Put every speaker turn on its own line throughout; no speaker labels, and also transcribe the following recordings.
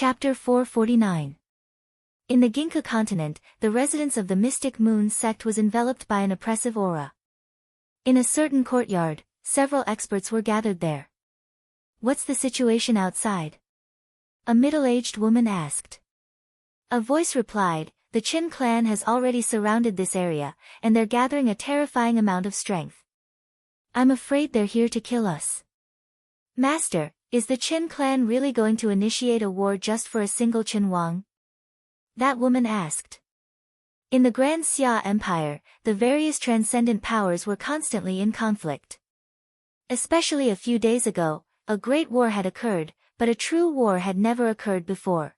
Chapter 449. In the Ginka continent, the residence of the Mystic Moon sect was enveloped by an oppressive aura. In a certain courtyard, several experts were gathered there. "What's the situation outside?" a middle-aged woman asked. A voice replied, "The Qin clan has already surrounded this area, and they're gathering a terrifying amount of strength. I'm afraid they're here to kill us." "Master, is the Qin clan really going to initiate a war just for a single Qinhuang?" that woman asked. In the Grand Xia Empire, the various transcendent powers were constantly in conflict. Especially a few days ago, a great war had occurred, but a true war had never occurred before.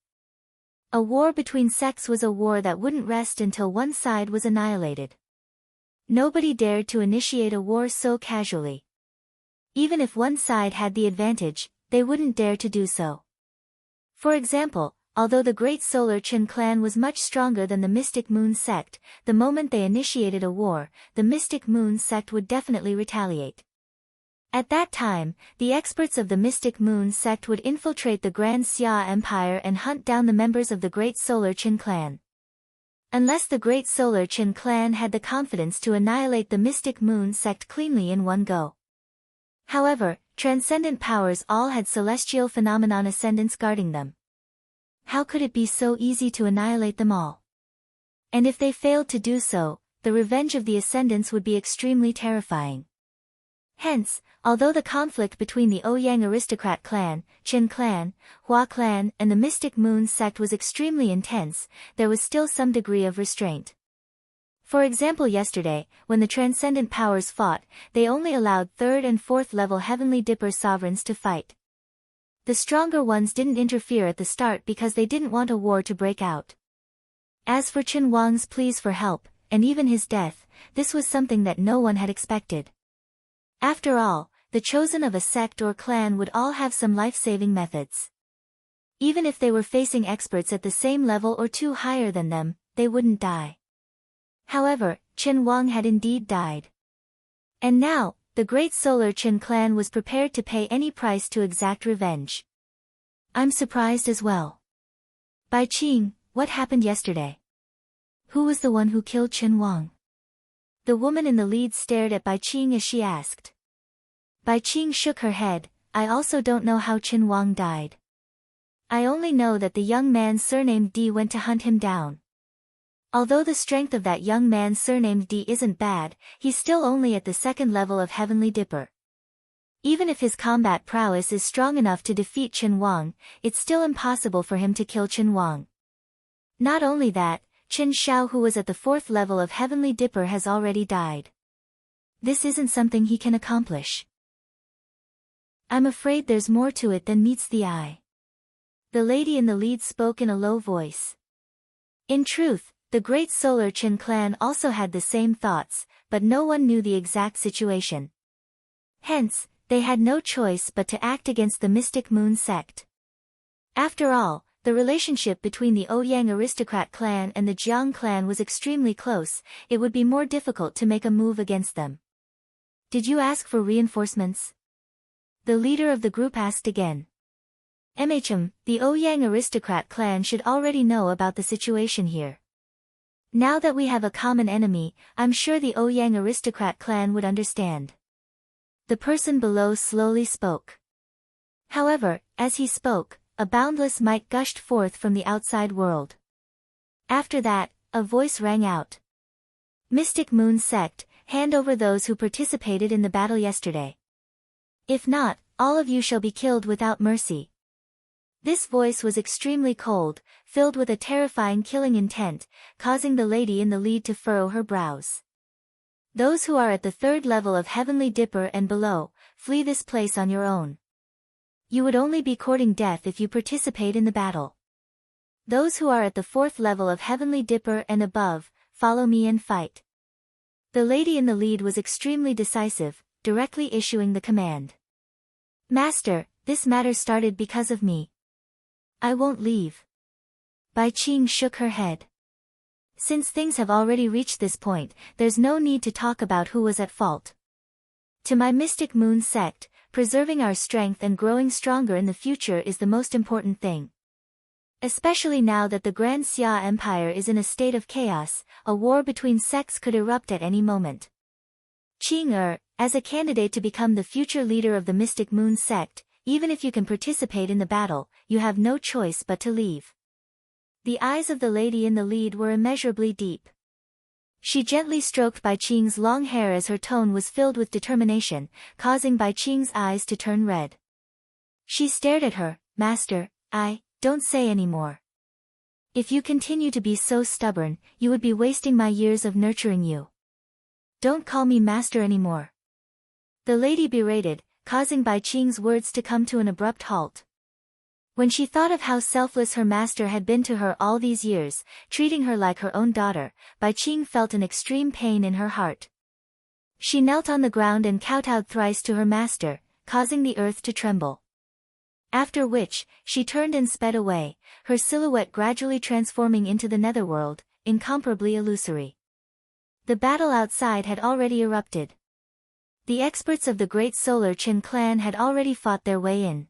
A war between sects was a war that wouldn't rest until one side was annihilated. Nobody dared to initiate a war so casually. Even if one side had the advantage, they wouldn't dare to do so. For example, although the Great Solar Qin clan was much stronger than the Mystic Moon sect, the moment they initiated a war, the Mystic Moon sect would definitely retaliate. At that time, the experts of the Mystic Moon sect would infiltrate the Grand Xia Empire and hunt down the members of the Great Solar Qin clan. Unless the Great Solar Qin clan had the confidence to annihilate the Mystic Moon sect cleanly in one go. However, transcendent powers all had celestial phenomenon ascendants guarding them. How could it be so easy to annihilate them all? And if they failed to do so, the revenge of the ascendants would be extremely terrifying. Hence, although the conflict between the Ouyang aristocrat clan, Qin clan, Hua clan, and the Mystic Moon sect was extremely intense, there was still some degree of restraint. For example, yesterday, when the transcendent powers fought, they only allowed 3rd and 4th level Heavenly Dipper sovereigns to fight. The stronger ones didn't interfere at the start because they didn't want a war to break out. As for Qinhuang's pleas for help, and even his death, this was something that no one had expected. After all, the chosen of a sect or clan would all have some life-saving methods. Even if they were facing experts at the same level or two higher than them, they wouldn't die. However, Qinhuang had indeed died. And now, the Great Solar Qin clan was prepared to pay any price to exact revenge. "I'm surprised as well. Bai Qing, what happened yesterday? Who was the one who killed Qinhuang?" The woman in the lead stared at Bai Qing as she asked. Bai Qing shook her head. "I also don't know how Qinhuang died. I only know that the young man surnamed Di went to hunt him down. Although the strength of that young man surnamed Di isn't bad, he's still only at the 2nd level of Heavenly Dipper. Even if his combat prowess is strong enough to defeat Qinhuang, it's still impossible for him to kill Qinhuang. Not only that, Qin Shao, who was at the 4th level of Heavenly Dipper, has already died. This isn't something he can accomplish. I'm afraid there's more to it than meets the eye." The lady in the lead spoke in a low voice. In truth, the Great Solar Qin clan also had the same thoughts, but no one knew the exact situation. Hence, they had no choice but to act against the Mystic Moon sect. After all, the relationship between the Ouyang aristocrat clan and the Jiang clan was extremely close. It would be more difficult to make a move against them. "Did you ask for reinforcements?" the leader of the group asked again. The Ouyang aristocrat clan should already know about the situation here. Now that we have a common enemy, I'm sure the Ouyang aristocrat clan would understand. The person below slowly spoke. However, as he spoke, a boundless might gushed forth from the outside world. After that, a voice rang out. "Mystic Moon sect, hand over those who participated in the battle yesterday. If not, all of you shall be killed without mercy." This voice was extremely cold, filled with a terrifying killing intent, causing the lady in the lead to furrow her brows. "Those who are at the 3rd level of Heavenly Dipper and below, flee this place on your own. You would only be courting death if you participate in the battle. Those who are at the 4th level of Heavenly Dipper and above, follow me and fight." The lady in the lead was extremely decisive, directly issuing the command. "Master, this matter started because of me. I won't leave." Bai Qing shook her head. "Since things have already reached this point, there's no need to talk about who was at fault. To my Mystic Moon sect, preserving our strength and growing stronger in the future is the most important thing. Especially now that the Grand Xia Empire is in a state of chaos, a war between sects could erupt at any moment. Qing as a candidate to become the future leader of the Mystic Moon sect, even if you can participate in the battle, you have no choice but to leave. The eyes of the lady in the lead were immeasurably deep. She gently stroked Bai Qing's long hair as her tone was filled with determination, causing Bai Qing's eyes to turn red. She stared at her. Master, don't say any more. If you continue to be so stubborn, you would be wasting my years of nurturing you. Don't call me master anymore. The lady berated, causing Bai Qing's words to come to an abrupt halt. When she thought of how selfless her master had been to her all these years, treating her like her own daughter, Bai Qing felt an extreme pain in her heart. She knelt on the ground and kowtowed thrice to her master, causing the earth to tremble. After which, she turned and sped away, her silhouette gradually transforming into the netherworld, incomparably illusory. The battle outside had already erupted. The experts of the Great Solar Qin clan had already fought their way in.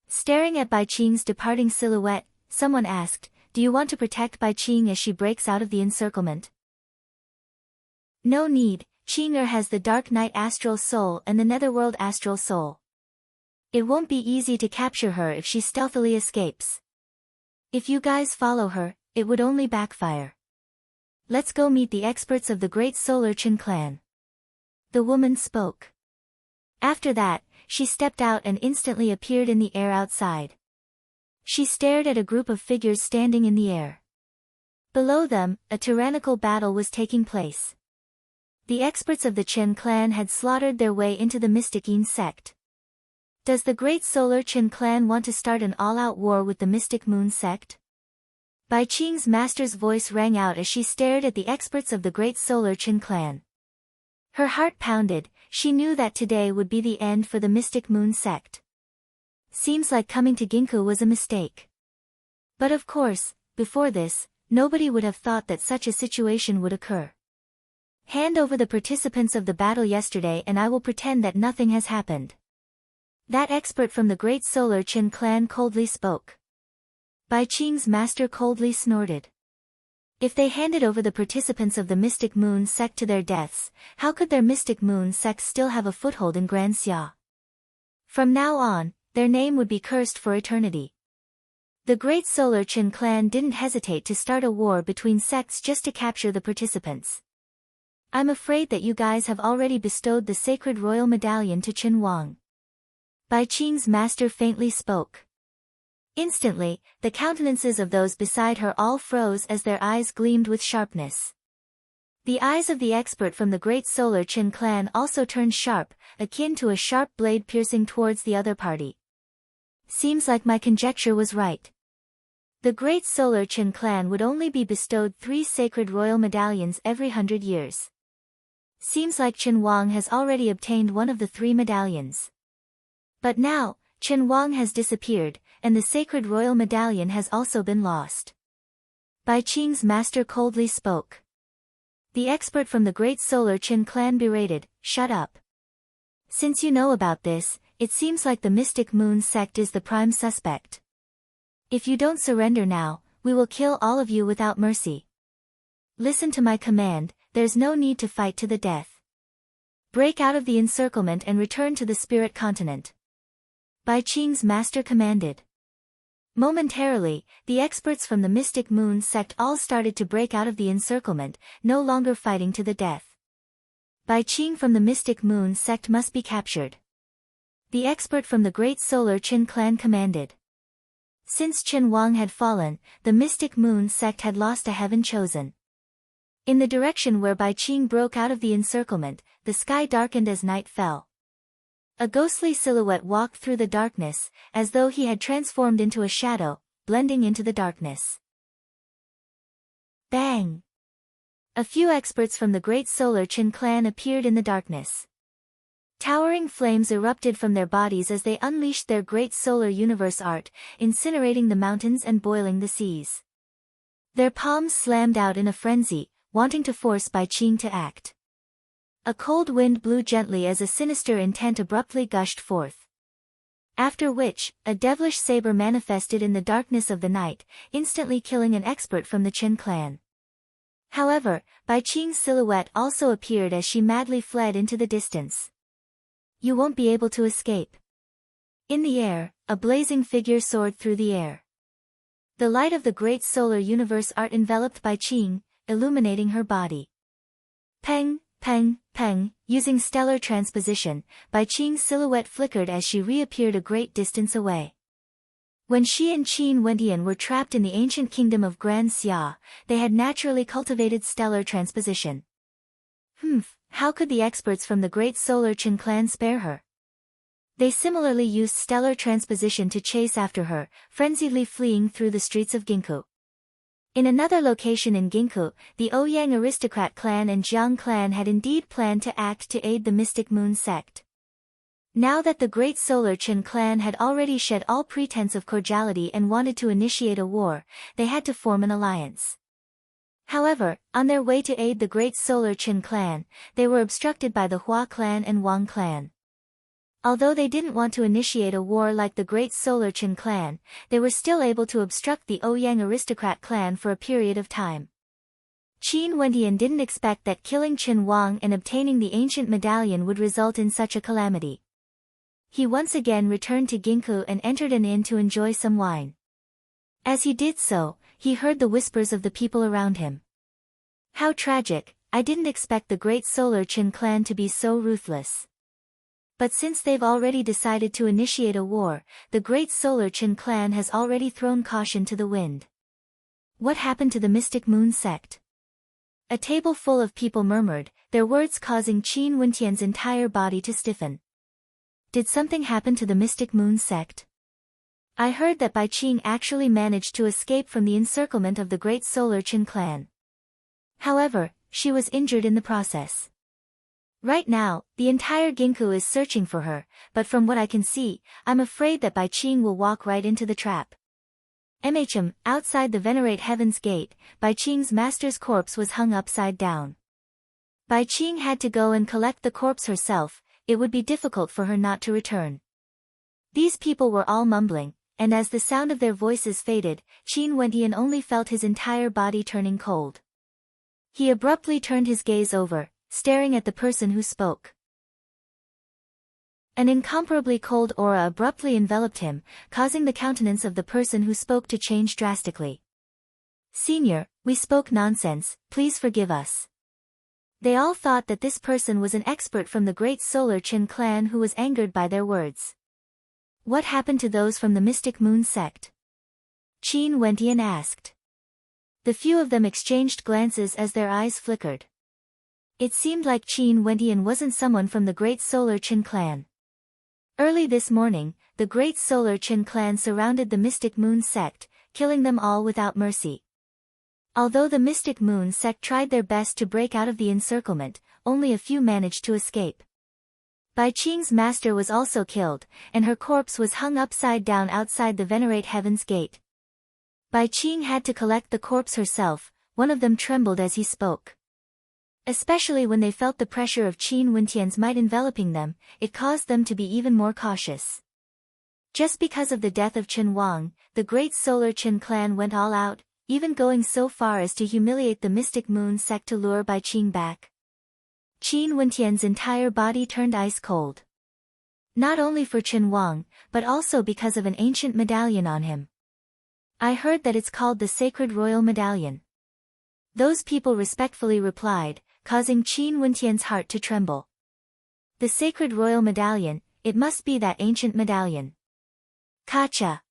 Staring at Bai Qing's departing silhouette, someone asked, "Do you want to protect Bai Qing as she breaks out of the encirclement?" No need, Qing has the Dark Night Astral Soul and the Netherworld Astral Soul. It won't be easy to capture her if she stealthily escapes. If you guys follow her, it would only backfire. Let's go meet the experts of the Great Solar Qin clan. The woman spoke. After that, she stepped out and instantly appeared in the air outside. She stared at a group of figures standing in the air. Below them, a tyrannical battle was taking place. The experts of the Qin clan had slaughtered their way into the Mystic Yin sect. Does the Great Solar Qin clan want to start an all-out war with the Mystic Moon sect? Bai Qing's master's voice rang out as she stared at the experts of the Great Solar Qin clan. Her heart pounded, she knew that today would be the end for the Mystic Moon sect. Seems like coming to Ginkgo was a mistake. But of course, before this, nobody would have thought that such a situation would occur. Hand over the participants of the battle yesterday and I will pretend that nothing has happened. That expert from the Great Solar Qin clan coldly spoke. Bai Qing's master coldly snorted. If they handed over the participants of the Mystic Moon sect to their deaths, how could their Mystic Moon sect still have a foothold in Grand Xia? From now on, their name would be cursed for eternity. The Great Solar Qin clan didn't hesitate to start a war between sects just to capture the participants. I'm afraid that you guys have already bestowed the sacred royal medallion to Qin Wang. Bai Qing's master faintly spoke. Instantly, the countenances of those beside her all froze as their eyes gleamed with sharpness. The eyes of the expert from the Great Solar Qin clan also turned sharp, akin to a sharp blade piercing towards the other party. Seems like my conjecture was right. The Great Solar Qin clan would only be bestowed 3 sacred royal medallions every 100 years. Seems like Qin Wang has already obtained one of the 3 medallions. But now, Qin Wang has disappeared, and the sacred royal medallion has also been lost. Bai Qing's master coldly spoke. The expert from the Great Solar Qin clan berated, "Shut up. Since you know about this, it seems like the Mystic Moon sect is the prime suspect. If you don't surrender now, we will kill all of you without mercy. Listen to my command, there's no need to fight to the death. Break out of the encirclement and return to the spirit continent." Bai Qing's master commanded. Momentarily, the experts from the Mystic Moon sect all started to break out of the encirclement, no longer fighting to the death. Bai Qing from the Mystic Moon sect must be captured. The expert from the Great Solar Qin clan commanded. Since Qin Wang had fallen, the Mystic Moon sect had lost a heaven chosen. In the direction where Bai Qing broke out of the encirclement, the sky darkened as night fell. A ghostly silhouette walked through the darkness, as though he had transformed into a shadow, blending into the darkness. Bang! A few experts from the Great Solar Qin clan appeared in the darkness. Towering flames erupted from their bodies as they unleashed their Great Solar Universe art, incinerating the mountains and boiling the seas. Their palms slammed out in a frenzy, wanting to force Bai Qing to act. A cold wind blew gently as a sinister intent abruptly gushed forth. After which, a devilish saber manifested in the darkness of the night, instantly killing an expert from the Qin clan. However, Bai Qing's silhouette also appeared as she madly fled into the distance. "You won't be able to escape." In the air, a blazing figure soared through the air. The light of the great solar universe art enveloped Bai Qing, illuminating her body. Peng, peng, peng, using stellar transposition, Bai Qing's silhouette flickered as she reappeared a great distance away. When she and Qin Wendian were trapped in the ancient kingdom of Grand Xia, they had naturally cultivated stellar transposition. How could the experts from the great solar Qin clan spare her? They similarly used stellar transposition to chase after her, frenziedly fleeing through the streets of Ginkgo. In another location in Ginkgo, the Ouyang aristocrat clan and Jiang clan had indeed planned to act to aid the Mystic Moon sect. Now that the great solar Qin clan had already shed all pretense of cordiality and wanted to initiate a war, they had to form an alliance. However, on their way to aid the great solar Qin clan, they were obstructed by the Hua clan and Wang clan. Although they didn't want to initiate a war like the great solar Qin clan, they were still able to obstruct the Ouyang aristocrat clan for a period of time. Qin Wendian didn't expect that killing Qin Wang and obtaining the ancient medallion would result in such a calamity. He once again returned to Ginkgo and entered an inn to enjoy some wine. As he did so, he heard the whispers of the people around him. "How tragic, I didn't expect the great solar Qin clan to be so ruthless. But since they've already decided to initiate a war, the great solar Qin clan has already thrown caution to the wind." What happened to the Mystic Moon sect? A table full of people murmured, their words causing Qin Wendian's entire body to stiffen. Did something happen to the Mystic Moon sect? I heard that Bai Qing actually managed to escape from the encirclement of the great solar Qin clan. However, she was injured in the process. Right now, the entire Ginkgo is searching for her, but from what I can see, I'm afraid that Bai Qing will walk right into the trap. Outside the Venerate Heaven's gate, Bai Qing's master's corpse was hung upside down. Bai Qing had to go and collect the corpse herself. It would be difficult for her not to return. These people were all mumbling, and as the sound of their voices faded, Qin Wendian only felt his entire body turning cold. He abruptly turned his gaze over, staring at the person who spoke. An incomparably cold aura abruptly enveloped him, causing the countenance of the person who spoke to change drastically. "Senior, we spoke nonsense, please forgive us." They all thought that this person was an expert from the great solar Qin clan who was angered by their words. "What happened to those from the Mystic Moon sect?" Qin Wendian asked. The few of them exchanged glances as their eyes flickered. It seemed like Qin Wendian wasn't someone from the great solar Qin clan. Early this morning, the great solar Qin clan surrounded the Mystic Moon sect, killing them all without mercy. Although the Mystic Moon sect tried their best to break out of the encirclement, only a few managed to escape. Bai Qing's master was also killed, and her corpse was hung upside down outside the Venerate Heaven's gate. Bai Qing had to collect the corpse herself. One of them trembled as he spoke. Especially when they felt the pressure of Qin Wendian's might enveloping them, it caused them to be even more cautious. Just because of the death of Qin Wang, the great solar Qin clan went all out, even going so far as to humiliate the Mystic Moon sect to lure Bai Qing back. Qin Wendian's entire body turned ice cold. Not only for Qin Wang, but also because of an ancient medallion on him. "I heard that it's called the Sacred Royal Medallion." Those people respectfully replied, causing Qin Wendian's heart to tremble. "The Sacred Royal Medallion, it must be that ancient medallion." Kacha!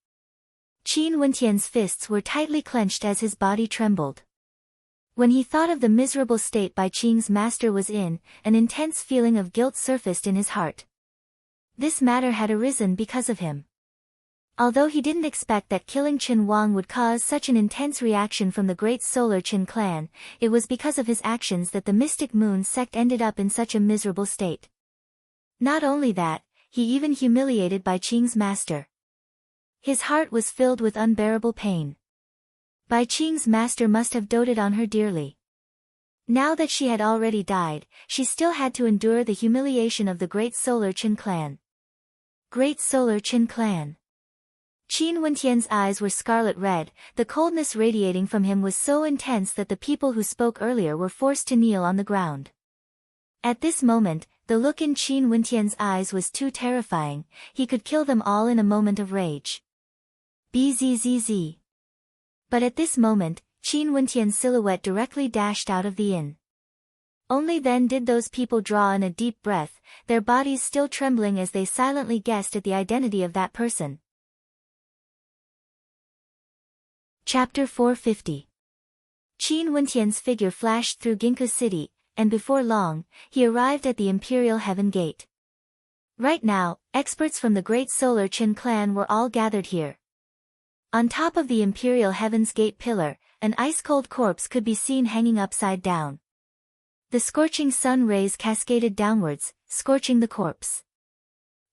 Qin Wendian's fists were tightly clenched as his body trembled. When he thought of the miserable state Bai Qing's master was in, an intense feeling of guilt surfaced in his heart. This matter had arisen because of him. Although he didn't expect that killing Qin Wang would cause such an intense reaction from the great solar Qin clan, it was because of his actions that the Mystic Moon sect ended up in such a miserable state. Not only that, he even humiliated Bai Qing's master. His heart was filled with unbearable pain. Bai Qing's master must have doted on her dearly. Now that she had already died, she still had to endure the humiliation of the great solar Qin clan. Great Solar Qin Clan. Qin Wentian's eyes were scarlet red, the coldness radiating from him was so intense that the people who spoke earlier were forced to kneel on the ground. At this moment, the look in Qin Wentian's eyes was too terrifying, he could kill them all in a moment of rage. Bzzz. But at this moment, Qin Wentian's silhouette directly dashed out of the inn. Only then did those people draw in a deep breath, their bodies still trembling as they silently guessed at the identity of that person. Chapter 450. Qin Wentian's figure flashed through Ginkgo City, and before long, he arrived at the Imperial Heaven Gate. Right now, experts from the Great Solar Qin clan were all gathered here. On top of the Imperial Heaven's Gate pillar, an ice-cold corpse could be seen hanging upside down. The scorching sun rays cascaded downwards, scorching the corpse.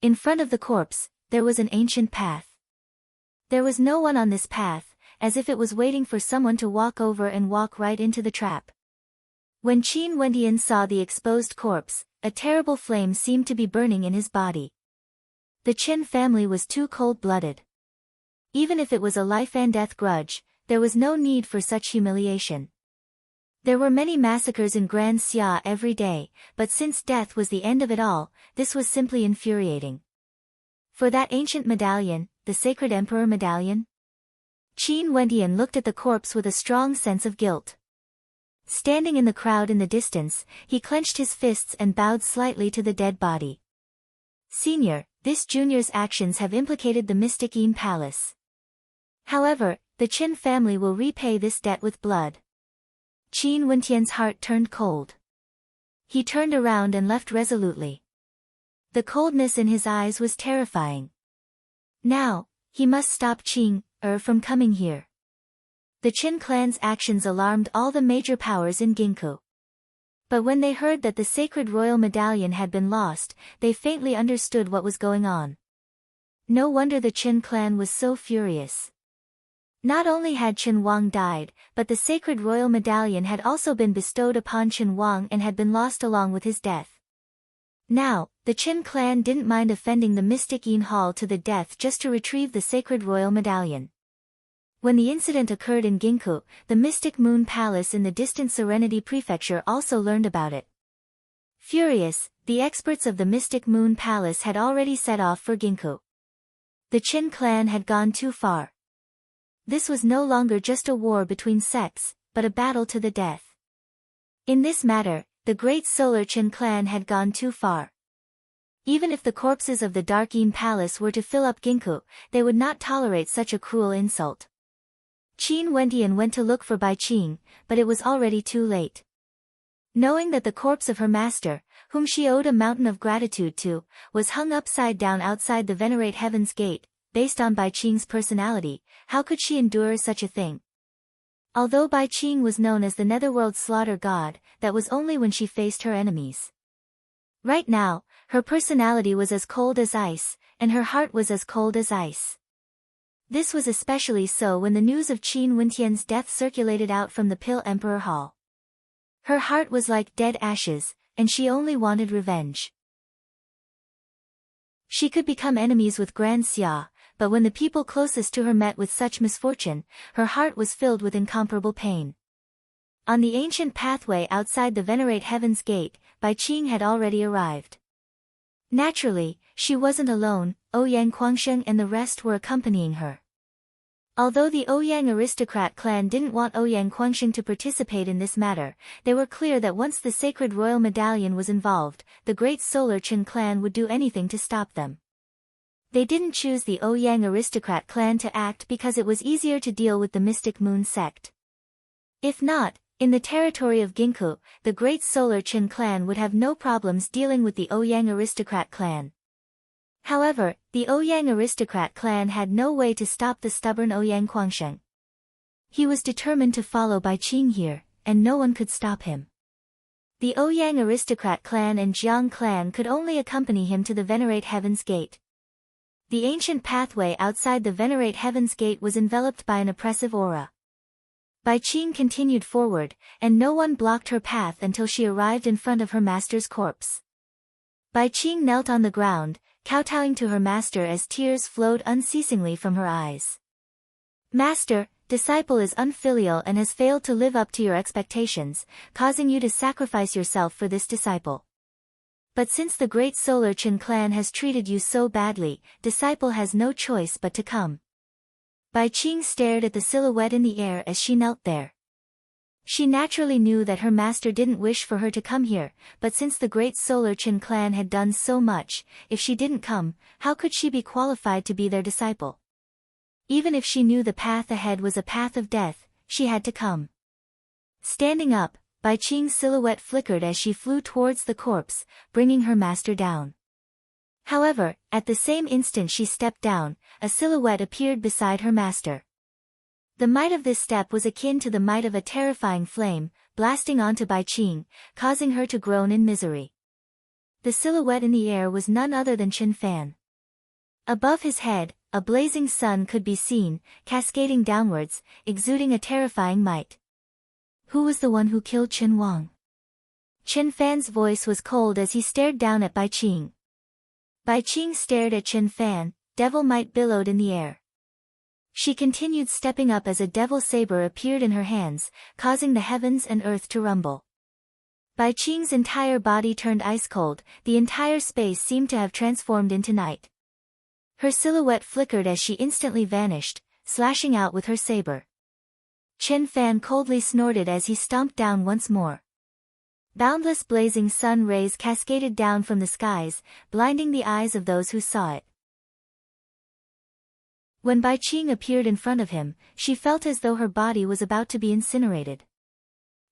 In front of the corpse, there was an ancient path. There was no one on this path, as if it was waiting for someone to walk over and walk right into the trap. When Qin Wentian saw the exposed corpse, a terrible flame seemed to be burning in his body. The Qin family was too cold-blooded. Even if it was a life-and-death grudge, there was no need for such humiliation. There were many massacres in Grand Xia every day, but since death was the end of it all, this was simply infuriating. For that ancient medallion, the Sacred Emperor medallion? Qin Wentian looked at the corpse with a strong sense of guilt. Standing in the crowd in the distance, he clenched his fists and bowed slightly to the dead body. Senior, this junior's actions have implicated the Mystic Yin Palace. However, the Qin family will repay this debt with blood. Qin Wentian's heart turned cold. He turned around and left resolutely. The coldness in his eyes was terrifying. Now, he must stop Qin from coming here. The Qin clan's actions alarmed all the major powers in Ginkgo. But when they heard that the sacred royal medallion had been lost, they faintly understood what was going on. No wonder the Qin clan was so furious. Not only had Qin Wang died, but the sacred royal medallion had also been bestowed upon Qin Wang and had been lost along with his death. Now, the Qin clan didn't mind offending the Mystic Yin Hall to the death just to retrieve the sacred royal medallion. When the incident occurred in Ginkgo, the Mystic Moon Palace in the distant Serenity Prefecture also learned about it. Furious, the experts of the Mystic Moon Palace had already set off for Ginkgo. The Qin clan had gone too far. This was no longer just a war between sects, but a battle to the death. In this matter, the Great Solar Qin clan had gone too far. Even if the corpses of the Dark Yin Palace were to fill up Ginkgo, they would not tolerate such a cruel insult. Qin Wentian went to look for Bai Qing, but it was already too late. Knowing that the corpse of her master, whom she owed a mountain of gratitude to, was hung upside down outside the Venerate Heaven's Gate, based on Bai Qing's personality, how could she endure such a thing? Although Bai Qing was known as the Netherworld Slaughter God, that was only when she faced her enemies. Right now, her personality was as cold as ice, and her heart was as cold as ice. This was especially so when the news of Qin Wentian's death circulated out from the Pill Emperor Hall. Her heart was like dead ashes, and she only wanted revenge. She could become enemies with Grand Xia, but when the people closest to her met with such misfortune, her heart was filled with incomparable pain. On the ancient pathway outside the Venerate Heaven's Gate, Bai Qing had already arrived. Naturally, she wasn't alone, Ouyang Guangsheng and the rest were accompanying her. Although the Ouyang aristocrat clan didn't want Ouyang Guangsheng to participate in this matter, they were clear that once the sacred royal medallion was involved, the Great Solar Qin clan would do anything to stop them. They didn't choose the Ouyang aristocrat clan to act because it was easier to deal with the Mystic Moon sect. If not, in the territory of Ginkgo, the Great Solar Qin clan would have no problems dealing with the Ouyang aristocrat clan. However, the Ouyang aristocrat clan had no way to stop the stubborn Ouyang Guangsheng. He was determined to follow Bai Qing here, and no one could stop him. The Ouyang aristocrat clan and Jiang clan could only accompany him to the Venerate Heaven's Gate. The ancient pathway outside the Venerate Heaven's Gate was enveloped by an oppressive aura. Bai Qing continued forward, and no one blocked her path until she arrived in front of her master's corpse. Bai Qing knelt on the ground, kowtowing to her master as tears flowed unceasingly from her eyes. "Master, disciple is unfilial and has failed to live up to your expectations, causing you to sacrifice yourself for this disciple. But since the great Solar Chin clan has treated you so badly, disciple has no choice but to come." Bai Qing stared at the silhouette in the air as she knelt there. She naturally knew that her master didn't wish for her to come here, but since the great Solar Chin clan had done so much, if she didn't come, how could she be qualified to be their disciple? Even if she knew the path ahead was a path of death, she had to come. Standing up, Bai Qing's silhouette flickered as she flew towards the corpse, bringing her master down. However, at the same instant she stepped down, a silhouette appeared beside her master. The might of this step was akin to the might of a terrifying flame, blasting onto Bai Qing, causing her to groan in misery. The silhouette in the air was none other than Chen Fan. Above his head, a blazing sun could be seen, cascading downwards, exuding a terrifying might. Who was the one who killed Chen Wang? Chen Fan's voice was cold as he stared down at Bai Qing. Bai Qing stared at Chen Fan, devil might billowed in the air. She continued stepping up as a devil saber appeared in her hands, causing the heavens and earth to rumble. Bai Qing's entire body turned ice cold, the entire space seemed to have transformed into night. Her silhouette flickered as she instantly vanished, slashing out with her saber. Chen Fan coldly snorted as he stomped down once more. Boundless blazing sun rays cascaded down from the skies, blinding the eyes of those who saw it. When Bai Qing appeared in front of him, she felt as though her body was about to be incinerated.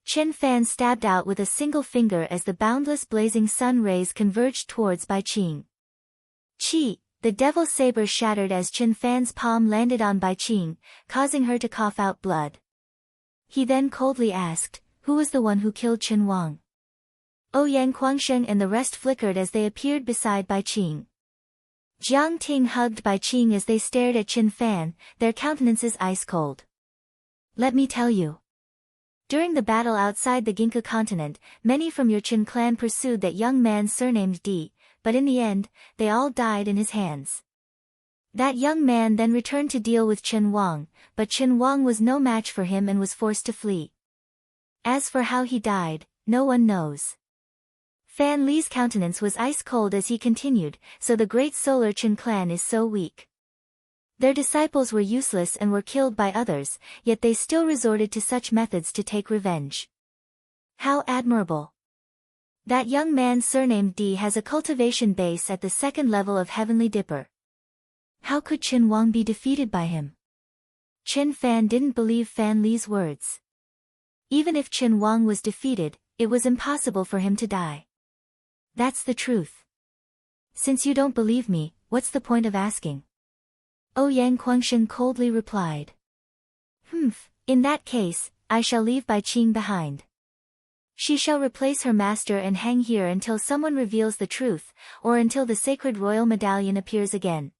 Chen Fan stabbed out with a single finger as the boundless blazing sun rays converged towards Bai Qing. Chi! The devil saber shattered as Chen Fan's palm landed on Bai Qing, causing her to cough out blood. He then coldly asked, "Who was the one who killed Chen Wang?" Ouyang Guangsheng and the rest flickered as they appeared beside Bai Qing. Jiang Ting hugged Bai Qing as they stared at Chen Fan, their countenances ice-cold. "Let me tell you. During the battle outside the Ginka continent, many from your Chen clan pursued that young man surnamed Di, but in the end, they all died in his hands. That young man then returned to deal with Chen Wang, but Chen Wang was no match for him and was forced to flee. As for how he died, no one knows." Fan Li's countenance was ice-cold as he continued, "So the great Solar Chin clan is so weak. Their disciples were useless and were killed by others, yet they still resorted to such methods to take revenge. How admirable. That young man surnamed Di has a cultivation base at the second level of Heavenly Dipper. How could Chen Wang be defeated by him?" Chen Fan didn't believe Fan Li's words. Even if Chen Wang was defeated, it was impossible for him to die. That's the truth. Since you don't believe me, what's the point of asking? Ouyang Guangsheng coldly replied. In that case, I shall leave Bai Qing behind. She shall replace her master and hang here until someone reveals the truth, or until the sacred royal medallion appears again."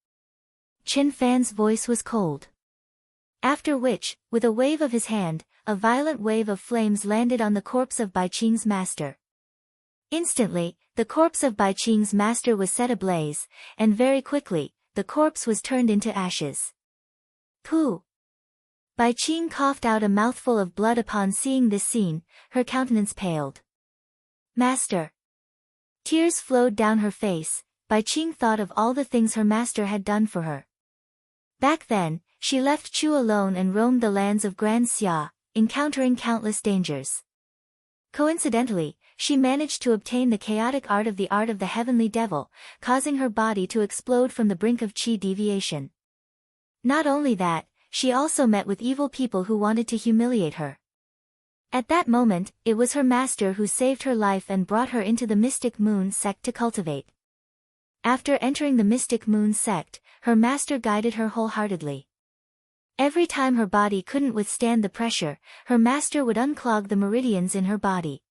Chen Fan's voice was cold. After which, with a wave of his hand, a violent wave of flames landed on the corpse of Bai Qing's master. Instantly, the corpse of Bai Qing's master was set ablaze, and very quickly, the corpse was turned into ashes. Pooh! Bai Qing coughed out a mouthful of blood upon seeing this scene, her countenance paled. "Master!" Tears flowed down her face. Bai Qing thought of all the things her master had done for her. Back then, she left Chu alone and roamed the lands of Grand Xia, encountering countless dangers. Coincidentally, she managed to obtain the chaotic art of the heavenly devil, causing her body to explode from the brink of qi deviation. Not only that, she also met with evil people who wanted to humiliate her. At that moment, it was her master who saved her life and brought her into the Mystic Moon sect to cultivate. After entering the Mystic Moon sect, her master guided her wholeheartedly. Every time her body couldn't withstand the pressure, her master would unclog the meridians in her body.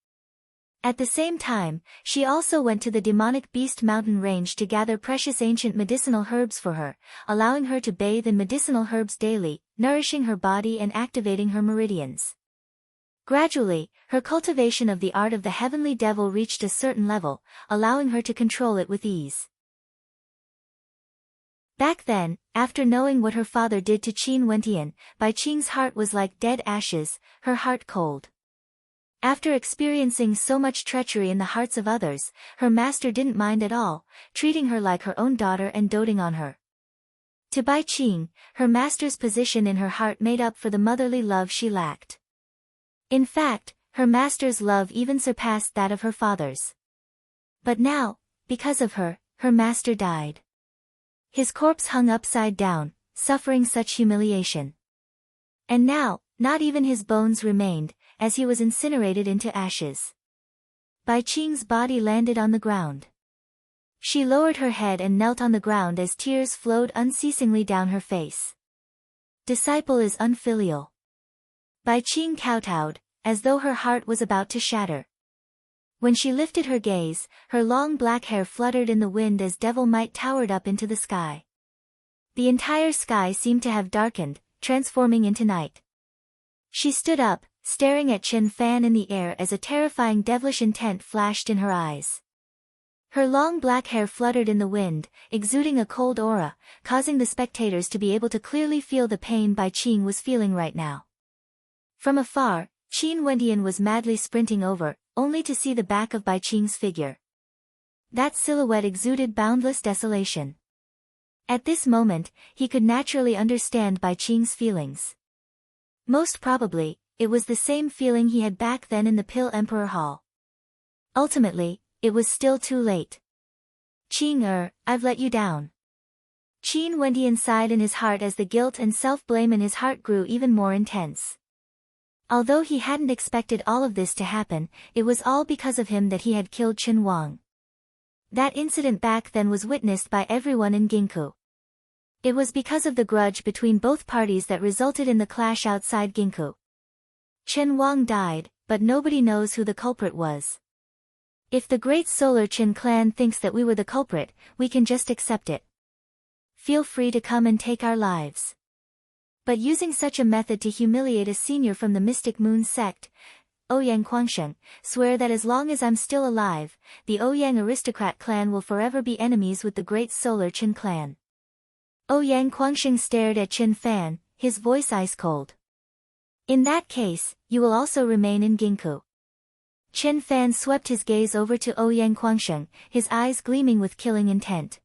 At the same time, she also went to the demonic beast mountain range to gather precious ancient medicinal herbs for her, allowing her to bathe in medicinal herbs daily, nourishing her body and activating her meridians. Gradually, her cultivation of the art of the heavenly devil reached a certain level, allowing her to control it with ease. Back then, after knowing what her father did to Qin Wentian, Bai Qing's heart was like dead ashes, her heart cold. After experiencing so much treachery in the hearts of others, her master didn't mind at all, treating her like her own daughter and doting on her. To Bai Qing, her master's position in her heart made up for the motherly love she lacked. In fact, her master's love even surpassed that of her father's. But now, because of her, her master died. His corpse hung upside down, suffering such humiliation. And now, not even his bones remained, as he was incinerated into ashes. Bai Qing's body landed on the ground. She lowered her head and knelt on the ground as tears flowed unceasingly down her face. Disciple is unfilial. Bai Qing kowtowed, as though her heart was about to shatter. When she lifted her gaze, her long black hair fluttered in the wind as devil might towered up into the sky. The entire sky seemed to have darkened, transforming into night. She stood up, staring at Chen Fan in the air as a terrifying devilish intent flashed in her eyes. Her long black hair fluttered in the wind, exuding a cold aura, causing the spectators to be able to clearly feel the pain Bai Qing was feeling right now. From afar, Qin Wentian was madly sprinting over, only to see the back of Bai Qing's figure. That silhouette exuded boundless desolation. At this moment, he could naturally understand Bai Qing's feelings. Most probably, it was the same feeling he had back then in the Pill Emperor Hall. Ultimately, it was still too late. Qing I've let you down. Qin Wentian sighed in his heart as the guilt and self-blame in his heart grew even more intense. Although he hadn't expected all of this to happen, it was all because of him that he had killed Chen Wang. That incident back then was witnessed by everyone in Ginkgo. It was because of the grudge between both parties that resulted in the clash outside Ginkgo. Chen Wang died, but nobody knows who the culprit was. If the great Solar Chen clan thinks that we were the culprit, we can just accept it. Feel free to come and take our lives. But using such a method to humiliate a senior from the Mystic Moon sect, Ouyang Quangsheng, swear that as long as I'm still alive, the Ouyang aristocrat clan will forever be enemies with the great Solar Chen clan. Ouyang Quangsheng stared at Chen Fan, his voice ice cold. In that case, you will also remain in Ginkgo. Chen Fan swept his gaze over to Ouyang Quangsheng, his eyes gleaming with killing intent.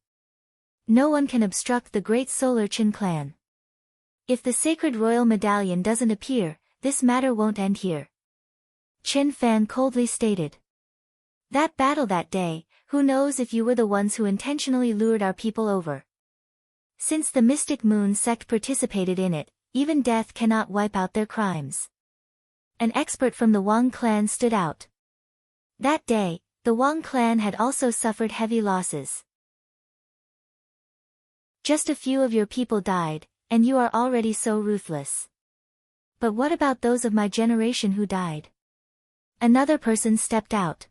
No one can obstruct the great Solar Chen clan. If the sacred royal medallion doesn't appear, this matter won't end here. Chen Fan coldly stated. That battle that day, who knows if you were the ones who intentionally lured our people over. Since the Mystic Moon sect participated in it, even death cannot wipe out their crimes. An expert from the Wang clan stood out. That day, the Wang clan had also suffered heavy losses. Just a few of your people died, and you are already so ruthless. But what about those of my generation who died? Another person stepped out.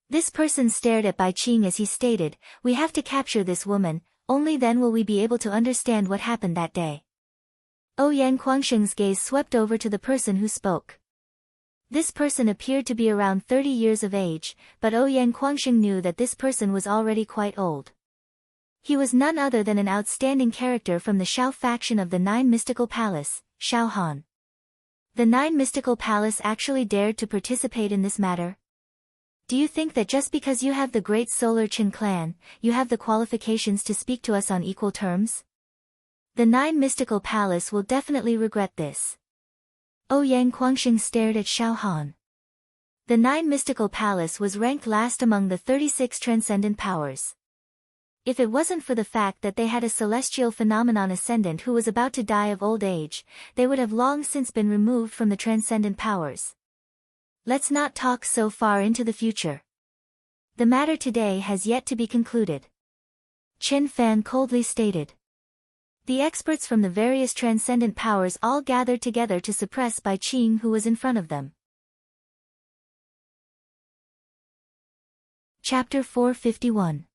This person stared at Bai Qing as he stated, we have to capture this woman, only then will we be able to understand what happened that day. Ouyang Quangsheng's gaze swept over to the person who spoke. This person appeared to be around 30 years of age, but Ouyang Quangsheng knew that this person was already quite old. He was none other than an outstanding character from the Shao faction of the Nine Mystical Palace, Shao Han. The Nine Mystical Palace actually dared to participate in this matter? Do you think that just because you have the great Solar Chen clan, you have the qualifications to speak to us on equal terms? The Nine Mystical Palace will definitely regret this. Ouyang Quangsheng stared at Shao Han. The Nine Mystical Palace was ranked last among the 36 transcendent powers. If it wasn't for the fact that they had a celestial phenomenon ascendant who was about to die of old age, they would have long since been removed from the transcendent powers. Let's not talk so far into the future. The matter today has yet to be concluded. Chen Fan coldly stated. The experts from the various transcendent powers all gathered together to suppress Bai Qing, who was in front of them. Chapter 451.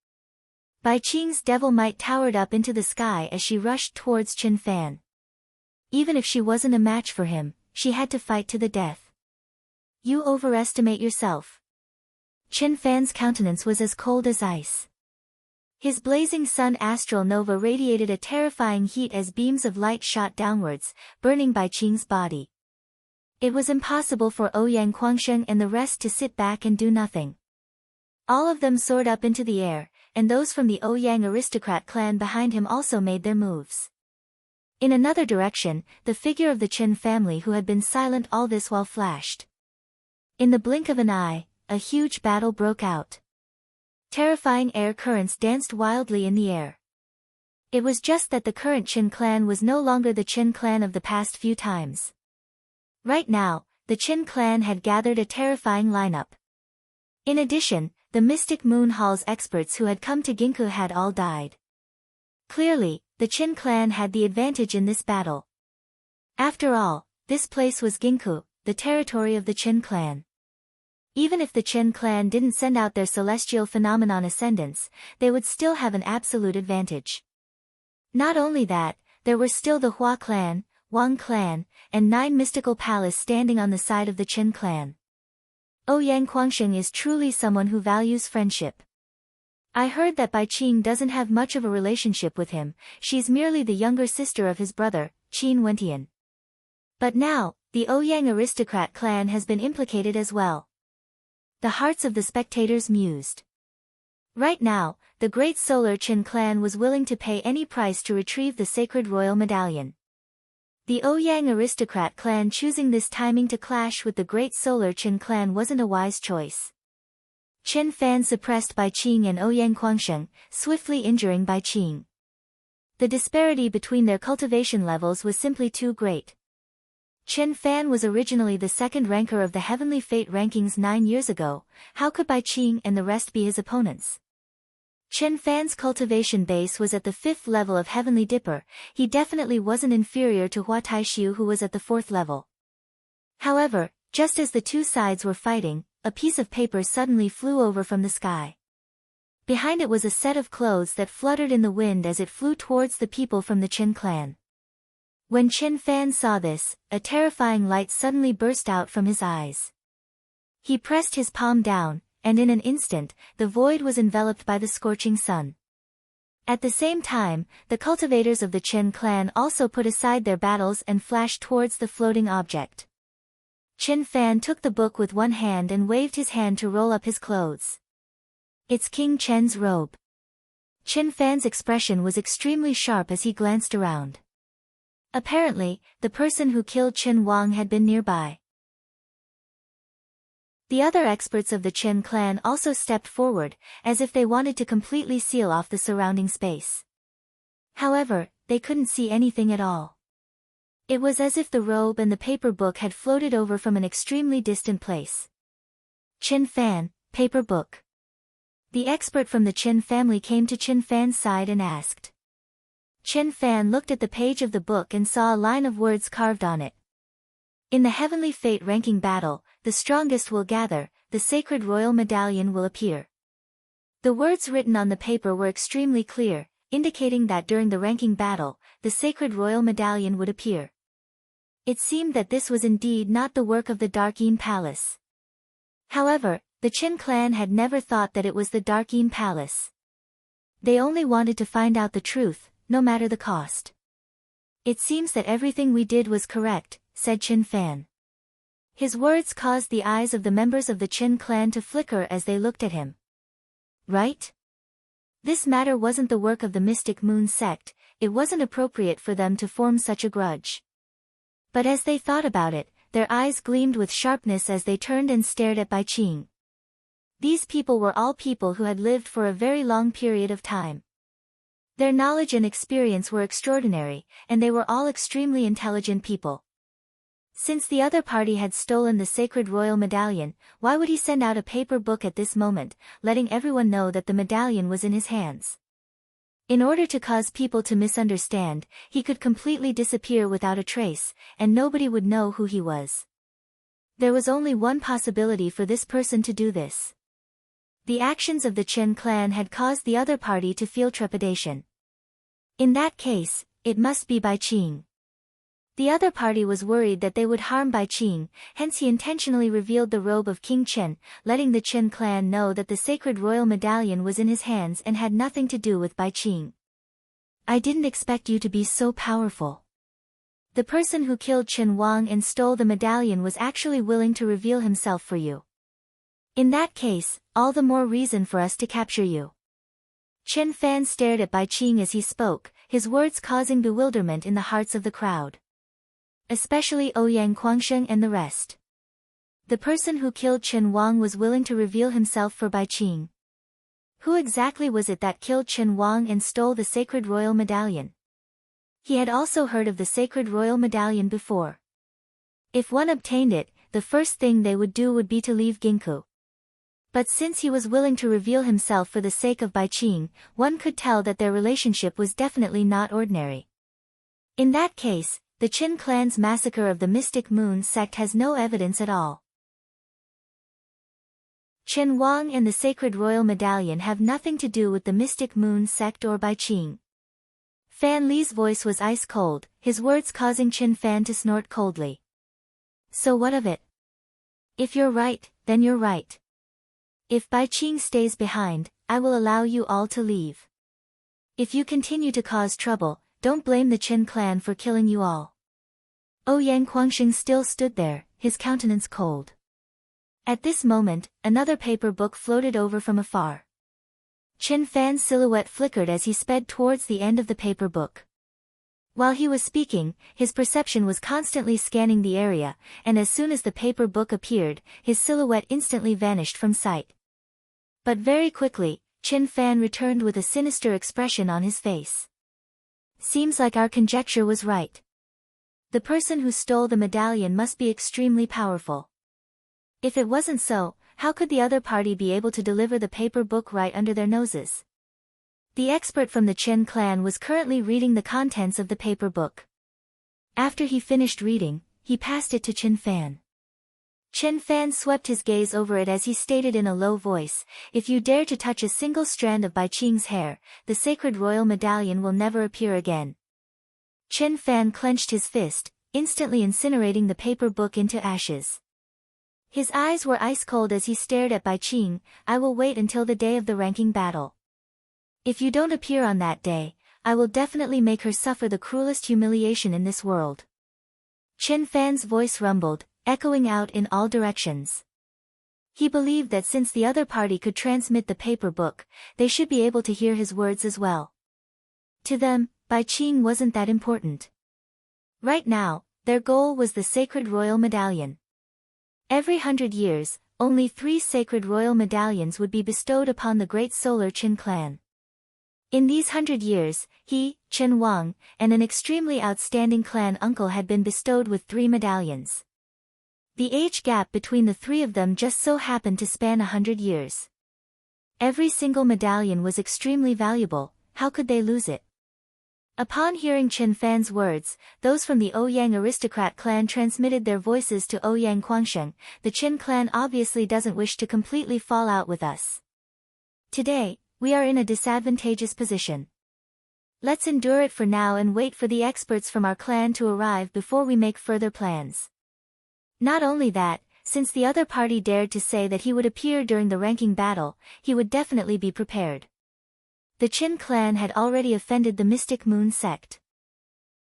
Bai Qing's devil might towered up into the sky as she rushed towards Chen Fan. Even if she wasn't a match for him, she had to fight to the death. You overestimate yourself. Chen Fan's countenance was as cold as ice. His blazing sun astral nova radiated a terrifying heat as beams of light shot downwards, burning Bai Qing's body. It was impossible for Ouyang Guangsheng and the rest to sit back and do nothing. All of them soared up into the air, and those from the Ouyang aristocrat clan behind him also made their moves. In another direction, the figure of the Chen family who had been silent all this while flashed. In the blink of an eye, a huge battle broke out. Terrifying air currents danced wildly in the air. It was just that the current Qin clan was no longer the Qin clan of the past few times. Right now, the Qin clan had gathered a terrifying lineup. In addition, the Mystic Moon Hall's experts who had come to Ginkgo had all died. Clearly, the Qin clan had the advantage in this battle. After all, this place was Ginkgo, the territory of the Qin clan. Even if the Qin clan didn't send out their celestial phenomenon ascendants, they would still have an absolute advantage. Not only that, there were still the Hua clan, Wang clan, and 9 mystical palace standing on the side of the Qin clan. Ouyang Guangsheng is truly someone who values friendship. I heard that Bai Qing doesn't have much of a relationship with him, she's merely the younger sister of his brother, Qin Wentian. But now, the Ouyang aristocrat clan has been implicated as well. The hearts of the spectators mused. Right now, the great Solar Qin clan was willing to pay any price to retrieve the sacred royal medallion. The Ouyang aristocrat clan choosing this timing to clash with the great Solar Qin clan wasn't a wise choice. Qin Fan suppressed Bai Qing and Ouyang Guangsheng, swiftly injuring Bai Qing. The disparity between their cultivation levels was simply too great. Qin Fan was originally the second ranker of the Heavenly Fate rankings 9 years ago, how could Bai Qing and the rest be his opponents? Qin Fan's cultivation base was at the 5th level of Heavenly Dipper, he definitely wasn't inferior to Hua Taishu who was at the 4th level. However, just as the two sides were fighting, a piece of paper suddenly flew over from the sky. Behind it was a set of clothes that fluttered in the wind as it flew towards the people from the Qin clan. When Qin Fan saw this, a terrifying light suddenly burst out from his eyes. He pressed his palm down, and in an instant, the void was enveloped by the scorching sun. At the same time, the cultivators of the Qin clan also put aside their battles and flashed towards the floating object. Qin Fan took the book with one hand and waved his hand to roll up his clothes. It's King Chen's robe. Qin Fan's expression was extremely sharp as he glanced around. Apparently, the person who killed Qin Wang had been nearby. The other experts of the Qin clan also stepped forward, as if they wanted to completely seal off the surrounding space. However, they couldn't see anything at all. It was as if the robe and the paper book had floated over from an extremely distant place. Qin Fan, paper book. The expert from the Qin family came to Qin Fan's side and asked. Qin Fan looked at the page of the book and saw a line of words carved on it. In the Heavenly Fate ranking battle, the strongest will gather, the sacred royal medallion will appear. The words written on the paper were extremely clear, indicating that during the ranking battle, the sacred royal medallion would appear. It seemed that this was indeed not the work of the Dark Yin Palace. However, the Qin clan had never thought that it was the Dark Yin Palace. They only wanted to find out the truth, no matter the cost. It seems that everything we did was correct, said Qin Fan. His words caused the eyes of the members of the Qin clan to flicker as they looked at him. Right? This matter wasn't the work of the Mystic Moon sect, it wasn't appropriate for them to form such a grudge. But as they thought about it, their eyes gleamed with sharpness as they turned and stared at Bai Qing. These people were all people who had lived for a very long period of time. Their knowledge and experience were extraordinary, and they were all extremely intelligent people. Since the other party had stolen the sacred royal medallion, why would he send out a paper book at this moment, letting everyone know that the medallion was in his hands? In order to cause people to misunderstand, he could completely disappear without a trace, and nobody would know who he was. There was only one possibility for this person to do this. The actions of the Qin clan had caused the other party to feel trepidation. In that case, it must be Bai Qing. The other party was worried that they would harm Bai Qing, hence he intentionally revealed the robe of King Chen, letting the Chen clan know that the sacred royal medallion was in his hands and had nothing to do with Bai Qing. I didn't expect you to be so powerful. The person who killed Chen Wang and stole the medallion was actually willing to reveal himself for you. In that case, all the more reason for us to capture you. Chen Fan stared at Bai Qing as he spoke, his words causing bewilderment in the hearts of the crowd. Especially Ouyang Guangsheng and the rest. The person who killed Chen Wang was willing to reveal himself for Bai Qing. Who exactly was it that killed Chen Wang and stole the sacred royal medallion? He had also heard of the sacred royal medallion before. If one obtained it, the first thing they would do would be to leave Ginkgo. But since he was willing to reveal himself for the sake of Bai Qing, one could tell that their relationship was definitely not ordinary. In that case, the Qin clan's massacre of the Mystic Moon sect has no evidence at all. Chen Wang and the sacred royal medallion have nothing to do with the Mystic Moon sect or Bai Qing. Fan Li's voice was ice cold, his words causing Chen Fan to snort coldly. So what of it? If you're right, then you're right. If Bai Qing stays behind, I will allow you all to leave. If you continue to cause trouble, don't blame the Chen clan for killing you all. Ouyang Guangsheng still stood there, his countenance cold. At this moment, another paper book floated over from afar. Chen Fan's silhouette flickered as he sped towards the end of the paper book. While he was speaking, his perception was constantly scanning the area, and as soon as the paper book appeared, his silhouette instantly vanished from sight. But very quickly, Chen Fan returned with a sinister expression on his face. Seems like our conjecture was right. The person who stole the medallion must be extremely powerful. If it wasn't so, how could the other party be able to deliver the paper book right under their noses? The expert from the Chen clan was currently reading the contents of the paper book. After he finished reading, he passed it to Chen Fan. Chen Fan swept his gaze over it as he stated in a low voice, "If you dare to touch a single strand of Bai Qing's hair, the sacred royal medallion will never appear again." Chen Fan clenched his fist, instantly incinerating the paper book into ashes. His eyes were ice-cold as he stared at Bai Qing. "I will wait until the day of the ranking battle. If you don't appear on that day, I will definitely make her suffer the cruelest humiliation in this world." Chen Fan's voice rumbled, echoing out in all directions. He believed that since the other party could transmit the paper book, they should be able to hear his words as well. To them, Bai Qing wasn't that important. Right now, their goal was the sacred royal medallion. Every 100 years, only 3 sacred royal medallions would be bestowed upon the great solar Qin clan. In these 100 years, he, Chen Wang, and an extremely outstanding clan uncle had been bestowed with 3 medallions. The age gap between the 3 of them just so happened to span 100 years. Every single medallion was extremely valuable, how could they lose it? Upon hearing Chen Fan's words, those from the Ouyang aristocrat clan transmitted their voices to Ouyang Guangsheng. "The Qin clan obviously doesn't wish to completely fall out with us. Today, we are in a disadvantageous position. Let's endure it for now and wait for the experts from our clan to arrive before we make further plans." Not only that, since the other party dared to say that he would appear during the ranking battle, he would definitely be prepared. The Qin clan had already offended the Mystic Moon sect.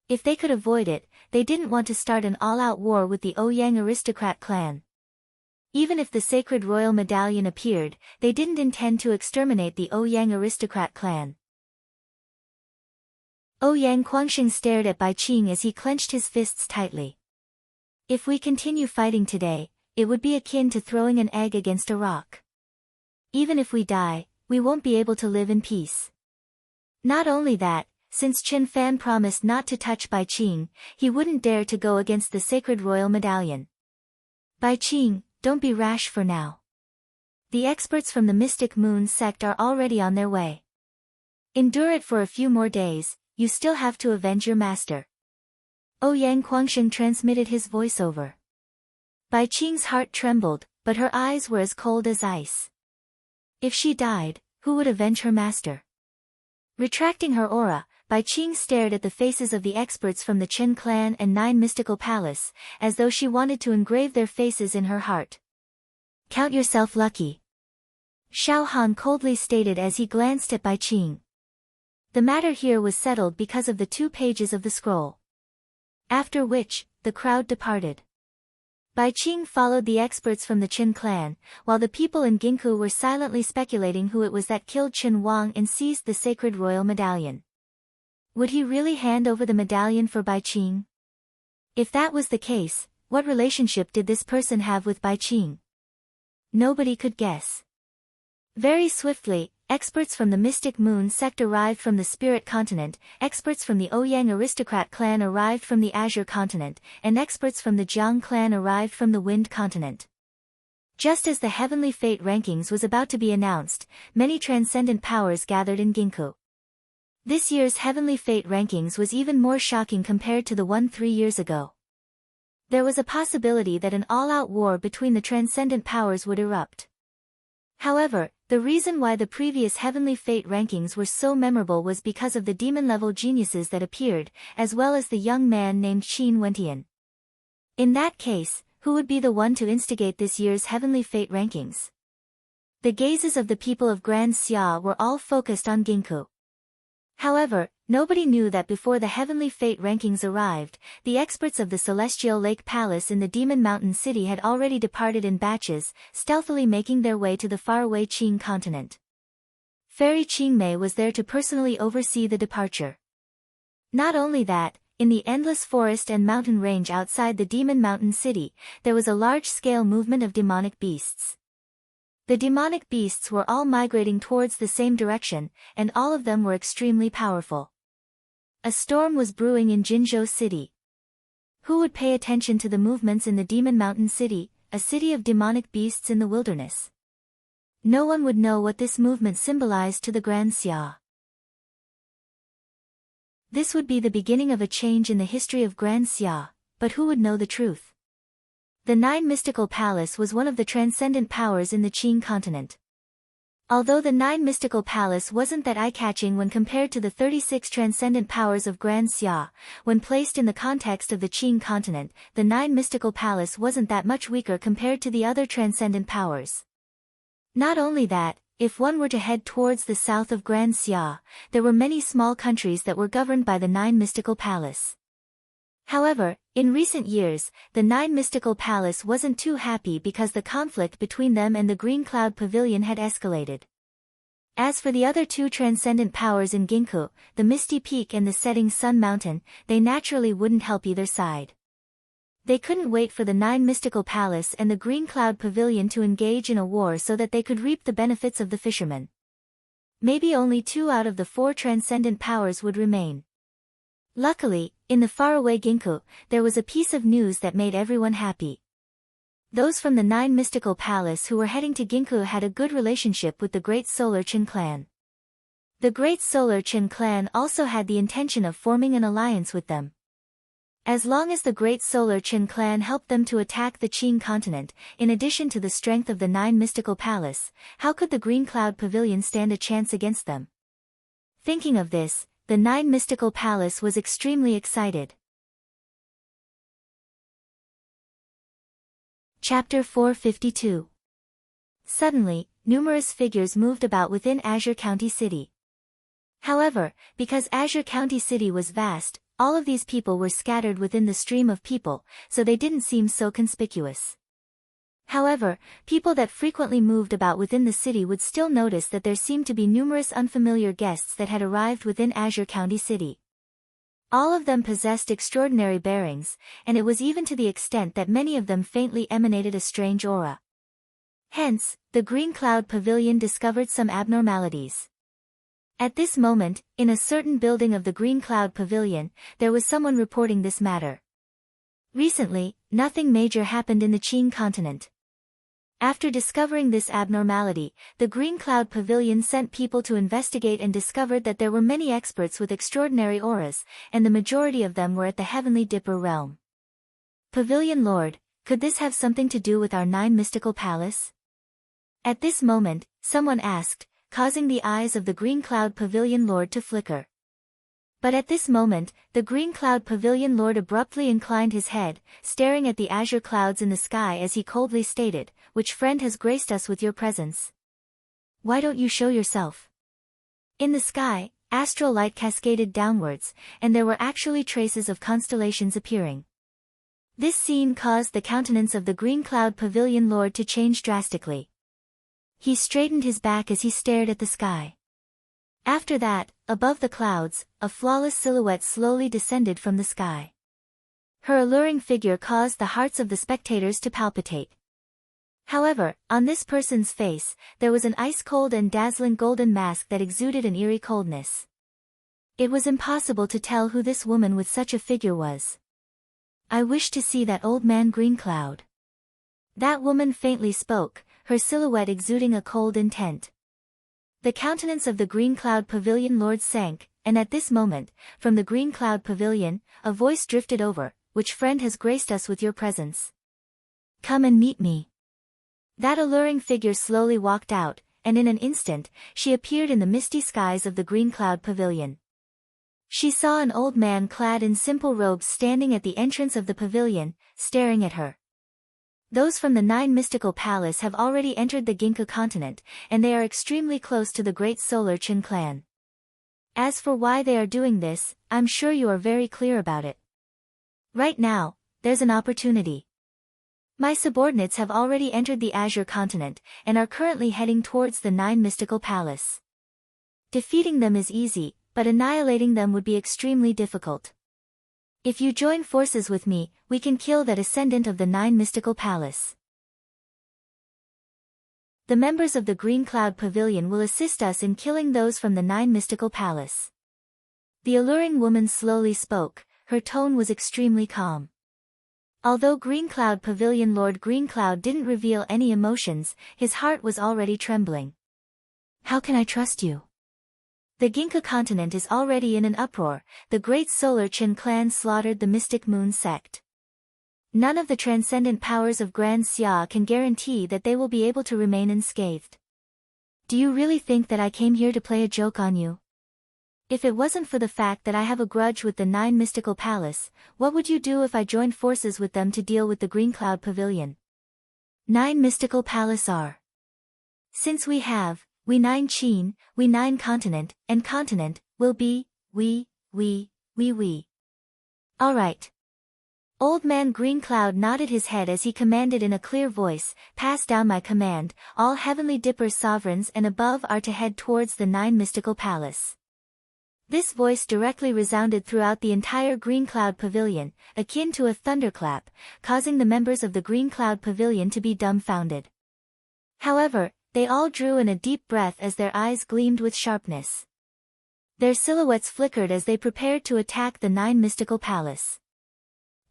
If they could avoid it, they didn't want to start an all-out war with the Ouyang aristocrat clan. Even if the sacred royal medallion appeared, they didn't intend to exterminate the Ouyang aristocrat clan. Ouyang Guangsheng stared at Bai Qing as he clenched his fists tightly. "If we continue fighting today, it would be akin to throwing an egg against a rock. Even if we die, we won't be able to live in peace." Not only that, since Chen Fan promised not to touch Bai Qing, he wouldn't dare to go against the sacred royal medallion. "Bai Qing, don't be rash for now. The experts from the Mystic Moon sect are already on their way. Endure it for a few more days, you still have to avenge your master." Ouyang Guangsheng transmitted his voiceover. Bai Qing's heart trembled, but her eyes were as cold as ice. If she died, who would avenge her master? Retracting her aura, Bai Qing stared at the faces of the experts from the Chen clan and 9 mystical palace, as though she wanted to engrave their faces in her heart. Count yourself lucky. Xiao Han coldly stated as he glanced at Bai Qing. The matter here was settled because of the 2 pages of the scroll. After which, the crowd departed. Bai Qing followed the experts from the Qin clan, while the people in Ginkgo were silently speculating who it was that killed Qin Wang and seized the sacred royal medallion. Would he really hand over the medallion for Bai Qing? If that was the case, what relationship did this person have with Bai Qing? Nobody could guess. Very swiftly, experts from the Mystic Moon sect arrived from the Spirit Continent, experts from the Ouyang Aristocrat clan arrived from the Azure Continent, and experts from the Jiang clan arrived from the Wind Continent. Just as the Heavenly Fate rankings was about to be announced, many transcendent powers gathered in Ginkgo. This year's Heavenly Fate rankings was even more shocking compared to the one 3 years ago. There was a possibility that an all-out war between the transcendent powers would erupt. However, the reason why the previous Heavenly Fate rankings were so memorable was because of the demon-level geniuses that appeared, as well as the young man named Qin Wentian. In that case, who would be the one to instigate this year's Heavenly Fate rankings? The gazes of the people of Grand Xia were all focused on Ginkgo. However, nobody knew that before the Heavenly Fate rankings arrived, the experts of the Celestial Lake Palace in the Demon Mountain City had already departed in batches, stealthily making their way to the faraway Qing continent. Fairy Qingmei was there to personally oversee the departure. Not only that, in the endless forest and mountain range outside the Demon Mountain City, there was a large-scale movement of demonic beasts. The demonic beasts were all migrating towards the same direction, and all of them were extremely powerful. A storm was brewing in Jinzhou City. Who would pay attention to the movements in the Demon Mountain City, a city of demonic beasts in the wilderness? No one would know what this movement symbolized to the Grand Xia. This would be the beginning of a change in the history of Grand Xia, but who would know the truth? The 9 Mystical Palace was one of the transcendent powers in the Qing continent. Although the 9 Mystical Palace wasn't that eye-catching when compared to the 36 transcendent powers of Grand Xia, when placed in the context of the Qing continent, the 9 Mystical Palace wasn't that much weaker compared to the other transcendent powers. Not only that, if one were to head towards the south of Grand Xia, there were many small countries that were governed by the 9 Mystical Palace. However, in recent years, the 9 Mystical Palace wasn't too happy because the conflict between them and the Green Cloud Pavilion had escalated. As for the other 2 transcendent powers in Ginkgo, the Misty Peak and the Setting Sun Mountain, they naturally wouldn't help either side. They couldn't wait for the 9 Mystical Palace and the Green Cloud Pavilion to engage in a war so that they could reap the benefits of the fishermen. Maybe only 2 out of the 4 transcendent powers would remain. Luckily, in the faraway Ginkgo, there was a piece of news that made everyone happy. Those from the 9 Mystical Palace who were heading to Ginkgo had a good relationship with the Great Solar Qin clan. The Great Solar Qin clan also had the intention of forming an alliance with them. As long as the Great Solar Qin clan helped them to attack the Qing continent, in addition to the strength of the 9 Mystical Palace, how could the Green Cloud Pavilion stand a chance against them? Thinking of this, the 9 Mystical Palace was extremely excited. Chapter 452. Suddenly, numerous figures moved about within Azure County City. However, because Azure County City was vast, all of these people were scattered within the stream of people, so they didn't seem so conspicuous. However, people that frequently moved about within the city would still notice that there seemed to be numerous unfamiliar guests that had arrived within Azure County City. All of them possessed extraordinary bearings, and it was even to the extent that many of them faintly emanated a strange aura. Hence, the Green Cloud Pavilion discovered some abnormalities. At this moment, in a certain building of the Green Cloud Pavilion, there was someone reporting this matter. Recently, nothing major happened in the Qing continent. After discovering this abnormality, the Green Cloud Pavilion sent people to investigate and discovered that there were many experts with extraordinary auras, and the majority of them were at the Heavenly Dipper realm. Pavilion Lord, could this have something to do with our 9 Mystical Palace? At this moment, someone asked, causing the eyes of the Green Cloud Pavilion Lord to flicker. But at this moment, the Green Cloud Pavilion Lord abruptly inclined his head, staring at the azure clouds in the sky as he coldly stated, "Which friend has graced us with your presence? Why don't you show yourself?" In the sky, astral light cascaded downwards, and there were actually traces of constellations appearing. This scene caused the countenance of the Green Cloud Pavilion Lord to change drastically. He straightened his back as he stared at the sky. After that, above the clouds, a flawless silhouette slowly descended from the sky. Her alluring figure caused the hearts of the spectators to palpitate. However, on this person's face, there was an ice-cold and dazzling golden mask that exuded an eerie coldness. It was impossible to tell who this woman with such a figure was. "I wish to see that old man Green Cloud." That woman faintly spoke, her silhouette exuding a cold intent. The countenance of the Green Cloud Pavilion Lord sank, and at this moment, from the Green Cloud Pavilion, a voice drifted over, "Which friend has graced us with your presence? Come and meet me." That alluring figure slowly walked out, and in an instant, she appeared in the misty skies of the Green Cloud Pavilion. She saw an old man clad in simple robes standing at the entrance of the pavilion, staring at her. Those from the 9 mystical palace have already entered the Ginkgo continent, and they are extremely close to the great Solar Chin clan. As for why they are doing this, I'm sure you are very clear about it. Right now, there's an opportunity. My subordinates have already entered the Azure continent, and are currently heading towards the 9 mystical palace. Defeating them is easy, but annihilating them would be extremely difficult. If you join forces with me, we can kill that ascendant of the 9 mystical palace. The members of the Green Cloud Pavilion will assist us in killing those from the 9 mystical palace. The alluring woman slowly spoke, her tone was extremely calm. Although Green Cloud Pavilion Lord Green Cloud didn't reveal any emotions, his heart was already trembling. "How can I trust you? The Ginkgo continent is already in an uproar, the great Solar Chin clan slaughtered the Mystic Moon sect. None of the transcendent powers of Grand Xia can guarantee that they will be able to remain unscathed. Do you really think that I came here to play a joke on you? If it wasn't for the fact that I have a grudge with the 9 mystical palace, what would you do if I joined forces with them to deal with the Green Cloud Pavilion? 9 mystical palace are. Since we 9 Qin, we 9 continent, and continent, will be, we. Alright. Old man Green Cloud nodded his head as he commanded in a clear voice, "Pass down my command, all heavenly dippers sovereigns and above are to head towards the 9 mystical palace." This voice directly resounded throughout the entire Green Cloud Pavilion, akin to a thunderclap, causing the members of the Green Cloud Pavilion to be dumbfounded. However, they all drew in a deep breath as their eyes gleamed with sharpness. Their silhouettes flickered as they prepared to attack the 9 mystical palace.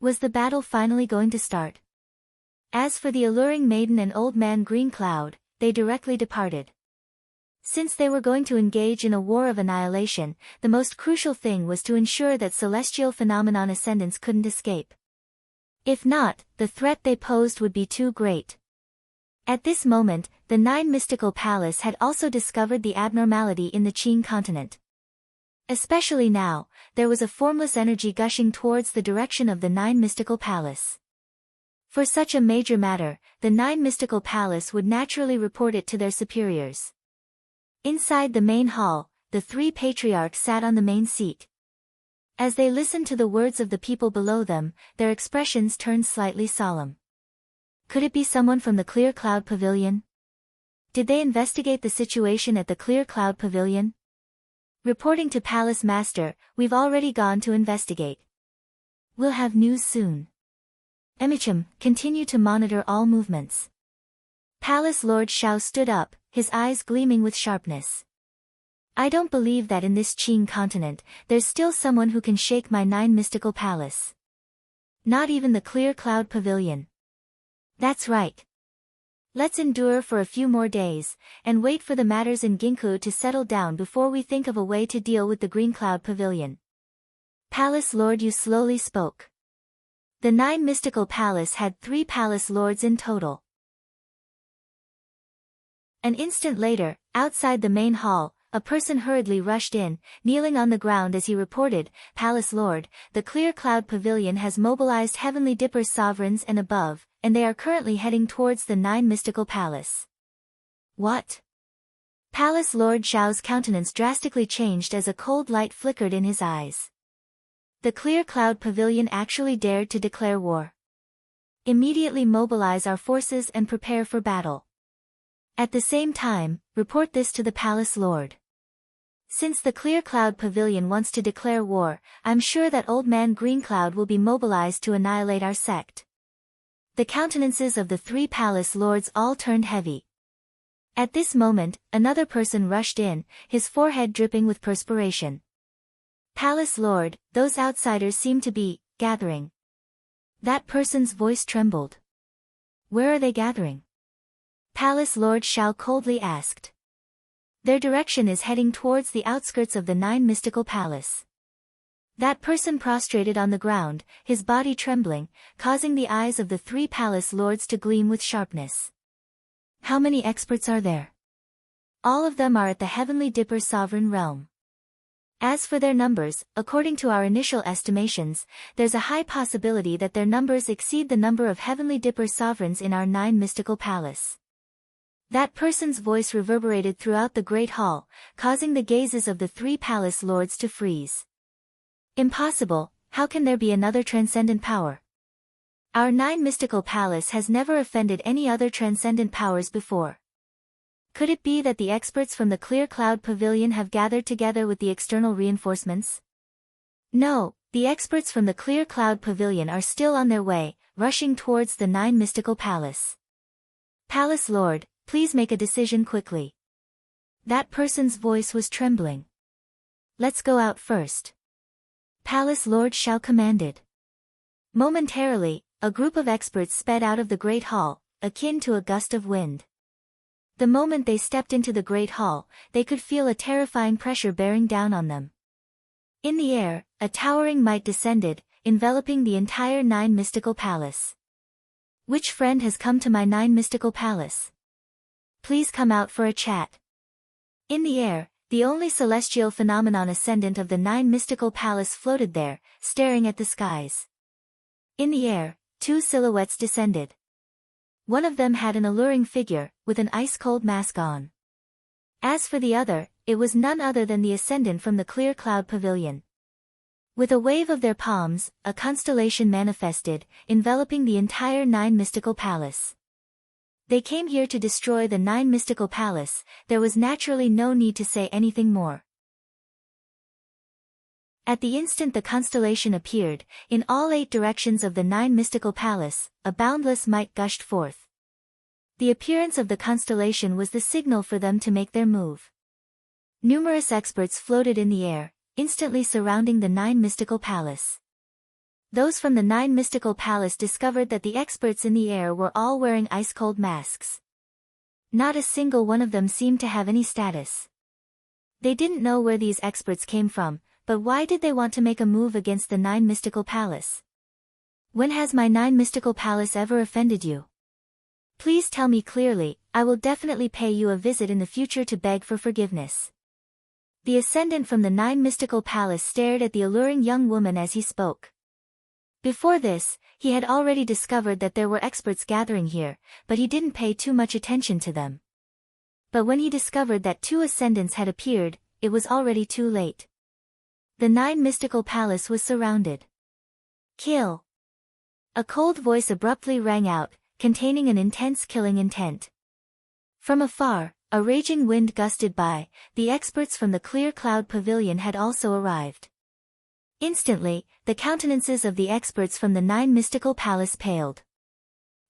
Was the battle finally going to start? As for the alluring maiden and old man Green Cloud, they directly departed. Since they were going to engage in a war of annihilation, the most crucial thing was to ensure that celestial phenomenon ascendants couldn't escape. If not, the threat they posed would be too great. At this moment, the 9 mystical palace had also discovered the abnormality in the Qin continent. Especially now, there was a formless energy gushing towards the direction of the 9 mystical palace. For such a major matter, the 9 mystical palace would naturally report it to their superiors. Inside the main hall, the 3 patriarchs sat on the main seat. As they listened to the words of the people below them, their expressions turned slightly solemn. Could it be someone from the Clear Cloud Pavilion? Did they investigate the situation at the Clear Cloud Pavilion? Reporting to Palace Master, we've already gone to investigate. We'll have news soon. Emicham, continue to monitor all movements. Palace Lord Shao stood up, his eyes gleaming with sharpness. I don't believe that in this Qin continent, there's still someone who can shake my 9 mystical palace. Not even the Clear Cloud Pavilion. That's right. Let's endure for a few more days, and wait for the matters in Ginkgo to settle down before we think of a way to deal with the Green Cloud Pavilion. Palace Lord Yu slowly spoke. The 9 mystical palace had 3 palace lords in total. An instant later, outside the main hall, a person hurriedly rushed in, kneeling on the ground as he reported, "Palace Lord, the Clear Cloud Pavilion has mobilized Heavenly Dipper's sovereigns and above, and they are currently heading towards the 9 mystical palace." What? Palace Lord Xiao's countenance drastically changed as a cold light flickered in his eyes. The Clear Cloud Pavilion actually dared to declare war. Immediately mobilize our forces and prepare for battle. At the same time, report this to the Palace Lord. Since the Clear Cloud Pavilion wants to declare war, I'm sure that Old Man Green Cloud will be mobilized to annihilate our sect. The countenances of the 3 palace lords all turned heavy. At this moment, another person rushed in, his forehead dripping with perspiration. "Palace Lord, those outsiders seem to be gathering." That person's voice trembled. "Where are they gathering?" Palace Lord Xiao coldly asked. "Their direction is heading towards the outskirts of the 9 mystical palace." That person prostrated on the ground, his body trembling, causing the eyes of the 3 palace lords to gleam with sharpness. "How many experts are there?" "All of them are at the Heavenly Dipper sovereign realm. As for their numbers, according to our initial estimations, there's a high possibility that their numbers exceed the number of Heavenly Dipper sovereigns in our 9 mystical palace." That person's voice reverberated throughout the great hall, causing the gazes of the 3 palace lords to freeze. "Impossible, how can there be another transcendent power? Our 9 mystical palace has never offended any other transcendent powers before. Could it be that the experts from the Clear Cloud Pavilion have gathered together with the external reinforcements?" "No, the experts from the Clear Cloud Pavilion are still on their way, rushing towards the 9 mystical palace. Palace Lord, please make a decision quickly." That person's voice was trembling. "Let's go out first." Palace Lord Xiao commanded. Momentarily, a group of experts sped out of the great hall, akin to a gust of wind. The moment they stepped into the great hall, they could feel a terrifying pressure bearing down on them. In the air, a towering might descended, enveloping the entire 9 mystical palace. "Which friend has come to my 9 mystical palace? Please come out for a chat." In the air, the only celestial phenomenon ascendant of the 9 mystical palace floated there, staring at the skies. In the air, 2 silhouettes descended. One of them had an alluring figure, with an ice-cold mask on. As for the other, it was none other than the ascendant from the Clear Cloud Pavilion. With a wave of their palms, a constellation manifested, enveloping the entire 9 mystical palace. They came here to destroy the 9 mystical palace, there was naturally no need to say anything more. At the instant the constellation appeared, in all 8 directions of the 9 mystical palace, a boundless might gushed forth. The appearance of the constellation was the signal for them to make their move. Numerous experts floated in the air, instantly surrounding the 9 mystical palace. Those from the 9 mystical palace discovered that the experts in the air were all wearing ice-cold masks. Not a single one of them seemed to have any status. They didn't know where these experts came from, but why did they want to make a move against the 9 mystical palace? "When has my 9 mystical palace ever offended you? Please tell me clearly, I will definitely pay you a visit in the future to beg for forgiveness." The ascendant from the 9 mystical palace stared at the alluring young woman as he spoke. Before this, he had already discovered that there were experts gathering here, but he didn't pay too much attention to them. But when he discovered that 2 ascendants had appeared, it was already too late. The 9 mystical palace was surrounded. "Kill!" A cold voice abruptly rang out, containing an intense killing intent. From afar, a raging wind gusted by, the experts from the Clear Cloud Pavilion had also arrived. Instantly, the countenances of the experts from the 9 mystical palace paled.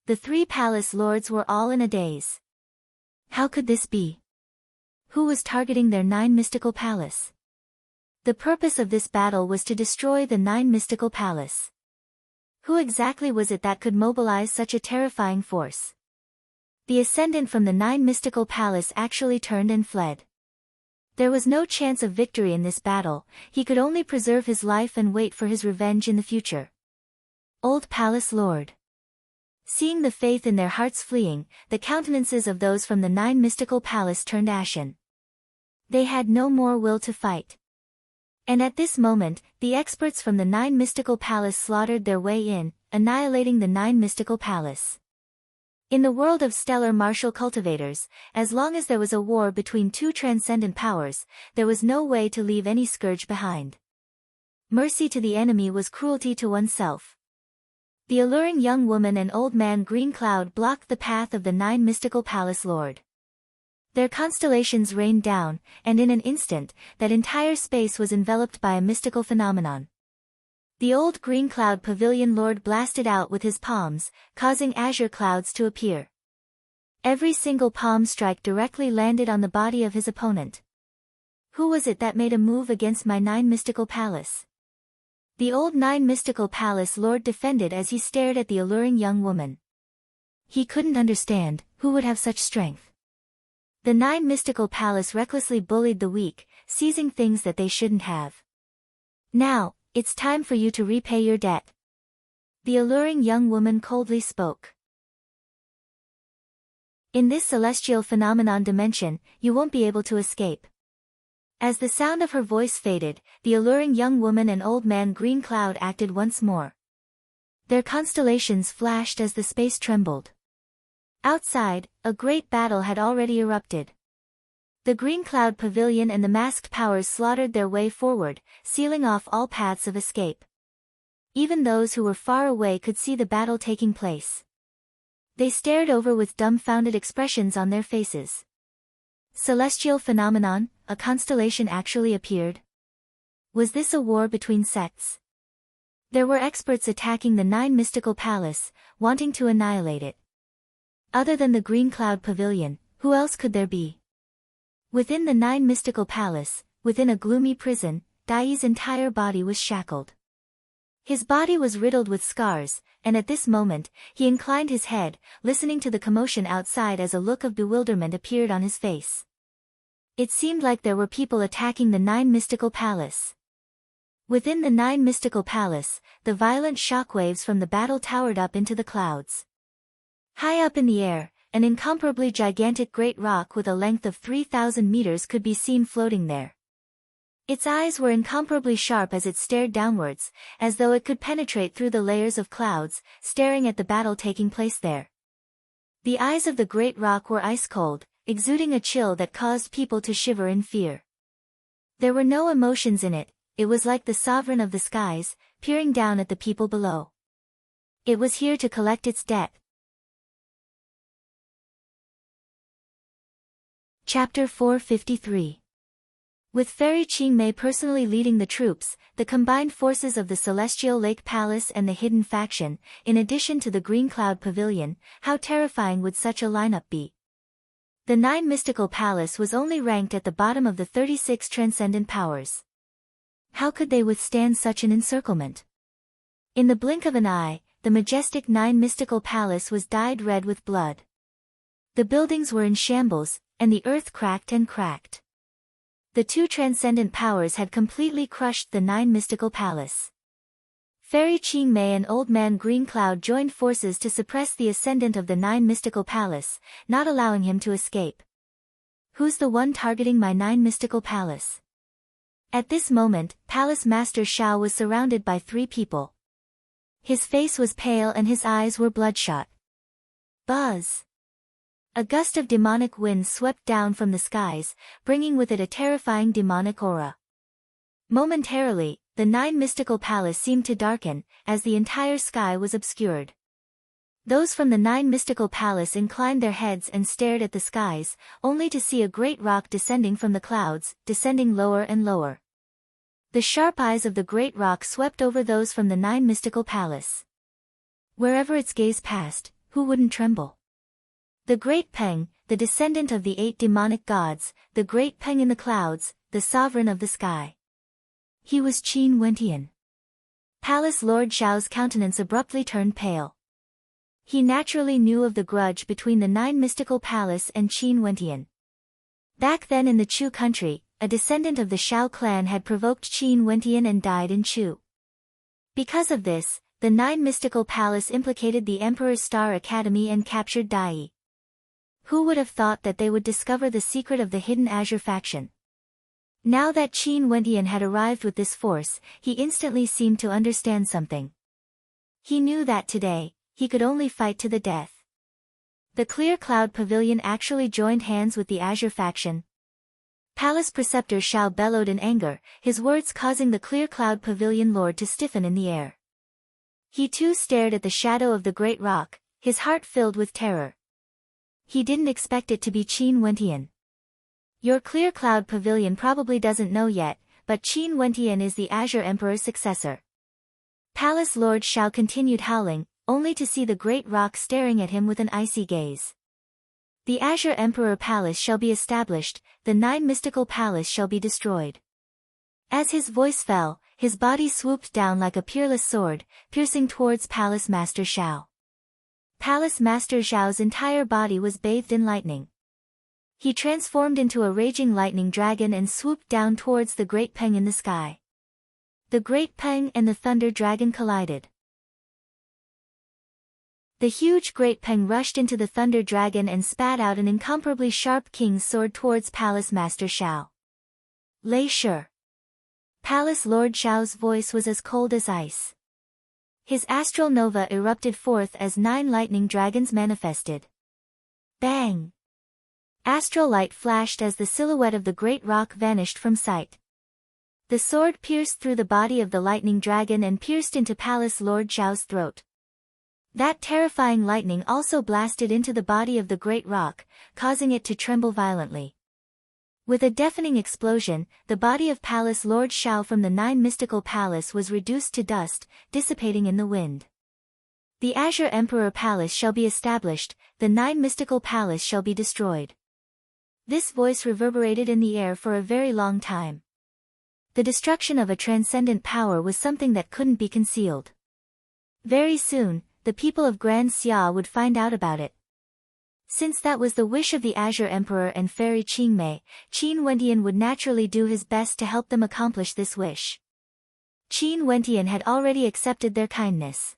The 3 palace lords were all in a daze. How could this be? Who was targeting their 9 mystical palace? The purpose of this battle was to destroy the 9 mystical palace. Who exactly was it that could mobilize such a terrifying force? The ascendant from the 9 mystical palace actually turned and fled. There was no chance of victory in this battle, he could only preserve his life and wait for his revenge in the future. Old Palace Lord. Seeing the faith in their hearts fleeing, the countenances of those from the 9 mystical palace turned ashen. They had no more will to fight. And at this moment, the experts from the 9 Mystical Palace slaughtered their way in, annihilating the 9 Mystical Palace. In the world of stellar martial cultivators, as long as there was a war between two transcendent powers, there was no way to leave any scourge behind. Mercy to the enemy was cruelty to oneself. The alluring young woman and old man Green Cloud blocked the path of the 9 Mystical Palace Lord. Their constellations rained down, and in an instant, that entire space was enveloped by a mystical phenomenon. The old Green Cloud Pavilion Lord blasted out with his palms, causing azure clouds to appear. Every single palm strike directly landed on the body of his opponent. Who was it that made a move against my 9 Mystical Palace? The old 9 Mystical Palace Lord defended as he stared at the alluring young woman. He couldn't understand, who would have such strength. The 9 Mystical Palace recklessly bullied the weak, seizing things that they shouldn't have. Now, it's time for you to repay your debt. The alluring young woman coldly spoke. In this celestial phenomenon dimension, you won't be able to escape. As the sound of her voice faded, the alluring young woman and old man Green Cloud acted once more. Their constellations flashed as the space trembled. Outside, a great battle had already erupted. The Green Cloud Pavilion and the masked powers slaughtered their way forward, sealing off all paths of escape. Even those who were far away could see the battle taking place. They stared over with dumbfounded expressions on their faces. Celestial phenomenon, a constellation actually appeared? Was this a war between sects? There were experts attacking the 9 Mystical Palace, wanting to annihilate it. Other than the Green Cloud Pavilion, who else could there be? Within the 9 Mystical Palace, within a gloomy prison, Dai's entire body was shackled. His body was riddled with scars, and at this moment, he inclined his head, listening to the commotion outside as a look of bewilderment appeared on his face. It seemed like there were people attacking the 9 Mystical Palace. Within the 9 Mystical Palace, the violent shockwaves from the battle towered up into the clouds. High up in the air, an incomparably gigantic great rock with a length of 3,000 meters could be seen floating there. Its eyes were incomparably sharp as it stared downwards, as though it could penetrate through the layers of clouds, staring at the battle taking place there. The eyes of the great rock were ice-cold, exuding a chill that caused people to shiver in fear. There were no emotions in it, it was like the sovereign of the skies, peering down at the people below. It was here to collect its debt. Chapter 453. With Fairy Qingmei personally leading the troops, the combined forces of the Celestial Lake Palace and the Hidden Faction, in addition to the Green Cloud Pavilion, how terrifying would such a lineup be? The 9 Mystical Palace was only ranked at the bottom of the 36 transcendent powers. How could they withstand such an encirclement? In the blink of an eye, the majestic 9 Mystical Palace was dyed red with blood. The buildings were in shambles, and the earth cracked and cracked. The 2 transcendent powers had completely crushed the 9 Mystical Palace. Fairy Qingmei and Old Man Green Cloud joined forces to suppress the ascendant of the 9 Mystical Palace, not allowing him to escape. Who's the one targeting my 9 Mystical Palace? At this moment, Palace Master Shao was surrounded by 3 people. His face was pale and his eyes were bloodshot. Buzz! A gust of demonic wind swept down from the skies, bringing with it a terrifying demonic aura. Momentarily, the 9 Mystical Palace seemed to darken, as the entire sky was obscured. Those from the 9 Mystical Palace inclined their heads and stared at the skies, only to see a great rock descending from the clouds, descending lower and lower. The sharp eyes of the great rock swept over those from the 9 Mystical Palace. Wherever its gaze passed, who wouldn't tremble? The Great Peng, the descendant of the 8 demonic gods, the Great Peng in the clouds, the sovereign of the sky. He was Qin Wentian. Palace Lord Xiao's countenance abruptly turned pale. He naturally knew of the grudge between the 9 Mystical Palace and Qin Wentian. Back then in the Chu country, a descendant of the Xiao clan had provoked Qin Wentian and died in Chu. Because of this, the 9 Mystical Palace implicated the Emperor's Star Academy and captured Dai. Who would have thought that they would discover the secret of the hidden Azure faction? Now that Qin Wentian had arrived with this force, he instantly seemed to understand something. He knew that today, he could only fight to the death. The Clear Cloud Pavilion actually joined hands with the Azure faction. Palace Preceptor Shao bellowed in anger, his words causing the Clear Cloud Pavilion Lord to stiffen in the air. He too stared at the shadow of the great rock, his heart filled with terror. He didn't expect it to be Qin Wentian. Your Clear Cloud Pavilion probably doesn't know yet, but Qin Wentian is the Azure Emperor's successor. Palace Lord Shao continued howling, only to see the great rock staring at him with an icy gaze. The Azure Emperor Palace shall be established, the 9 mystical palace shall be destroyed. As his voice fell, his body swooped down like a peerless sword, piercing towards Palace Master Shao. Palace Master Zhao's entire body was bathed in lightning. He transformed into a raging lightning dragon and swooped down towards the Great Peng in the sky. The Great Peng and the Thunder Dragon collided. The huge Great Peng rushed into the Thunder Dragon and spat out an incomparably sharp king's sword towards Palace Master Shao. Lei Shi. Palace Lord Shao's voice was as cold as ice. His astral nova erupted forth as 9 lightning dragons manifested. Bang! Astral light flashed as the silhouette of the great rock vanished from sight. The sword pierced through the body of the lightning dragon and pierced into Palace Lord Shao's throat. That terrifying lightning also blasted into the body of the great rock, causing it to tremble violently. With a deafening explosion, the body of Palace Lord Shao from the 9 mystical palace was reduced to dust, dissipating in the wind. The Azure Emperor Palace shall be established, the 9 mystical palace shall be destroyed. This voice reverberated in the air for a very long time. The destruction of a transcendent power was something that couldn't be concealed. Very soon, the people of Grand Xia would find out about it. Since that was the wish of the Azure Emperor and Fairy Qingmei, Qin Wentian would naturally do his best to help them accomplish this wish. Qin Wentian had already accepted their kindness.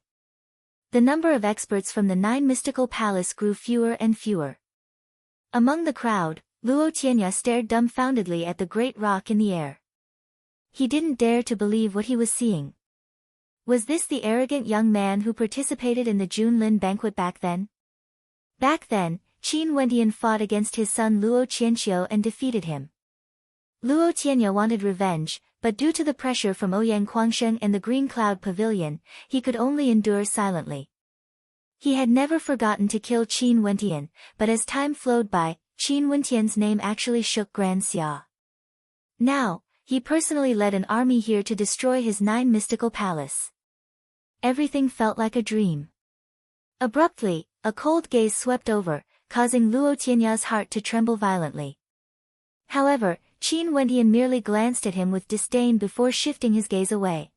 The number of experts from the 9 mystical palace grew fewer and fewer. Among the crowd, Luo Tianya stared dumbfoundedly at the great rock in the air. He didn't dare to believe what he was seeing. Was this the arrogant young man who participated in the Junlin banquet back then? Back then, Qin Wentian fought against his son Luo Qianqiu and defeated him. Luo Tianya wanted revenge, but due to the pressure from Ouyang Quangsheng and the Green Cloud Pavilion, he could only endure silently. He had never forgotten to kill Qin Wentian, but as time flowed by, Qin Wentian's name actually shook Grand Xia. Now, he personally led an army here to destroy his 9 mystical palace. Everything felt like a dream. Abruptly, a cold gaze swept over, causing Luo Tianya's heart to tremble violently. However, Qin Wentian merely glanced at him with disdain before shifting his gaze away.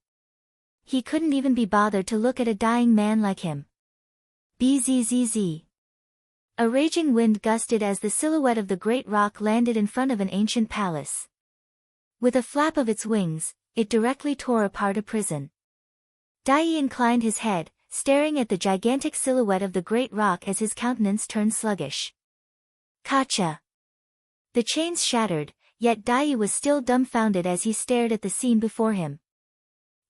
He couldn't even be bothered to look at a dying man like him. Bzzz. A raging wind gusted as the silhouette of the great rock landed in front of an ancient palace. With a flap of its wings, it directly tore apart a prison. Dai inclined his head, staring at the gigantic silhouette of the great rock as his countenance turned sluggish. Kacha! The chains shattered, yet Dai was still dumbfounded as he stared at the scene before him.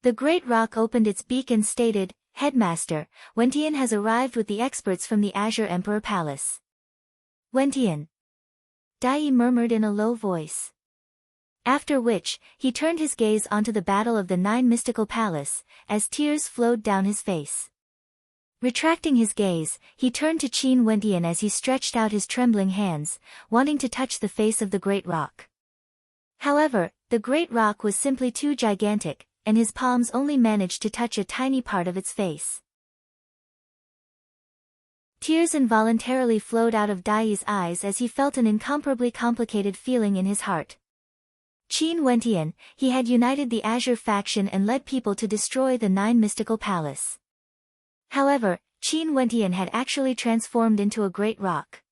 The great rock opened its beak and stated, "Headmaster, Wentian has arrived with the experts from the Azure Emperor Palace." Wentian. Dai murmured in a low voice. After which, he turned his gaze onto the battle of the 9 mystical palace, as tears flowed down his face. Retracting his gaze, he turned to Qin Wentian as he stretched out his trembling hands, wanting to touch the face of the great rock. However, the great rock was simply too gigantic, and his palms only managed to touch a tiny part of its face. Tears involuntarily flowed out of Dai's eyes as he felt an incomparably complicated feeling in his heart. Qin Wentian, he had united the Azure faction and led people to destroy the 9 mystical palace. However, Qin Wentian had actually transformed into a great rock.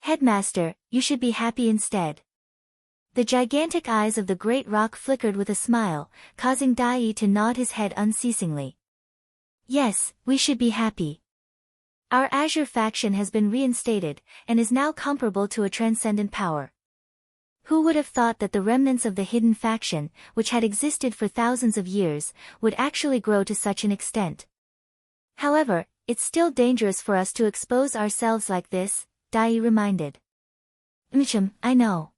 Headmaster, you should be happy instead. The gigantic eyes of the great rock flickered with a smile, causing Dai to nod his head unceasingly. Yes, we should be happy. Our Azure faction has been reinstated, and is now comparable to a transcendent power. Who would have thought that the remnants of the hidden faction, which had existed for thousands of years, would actually grow to such an extent? However, it's still dangerous for us to expose ourselves like this, Dai reminded. I know.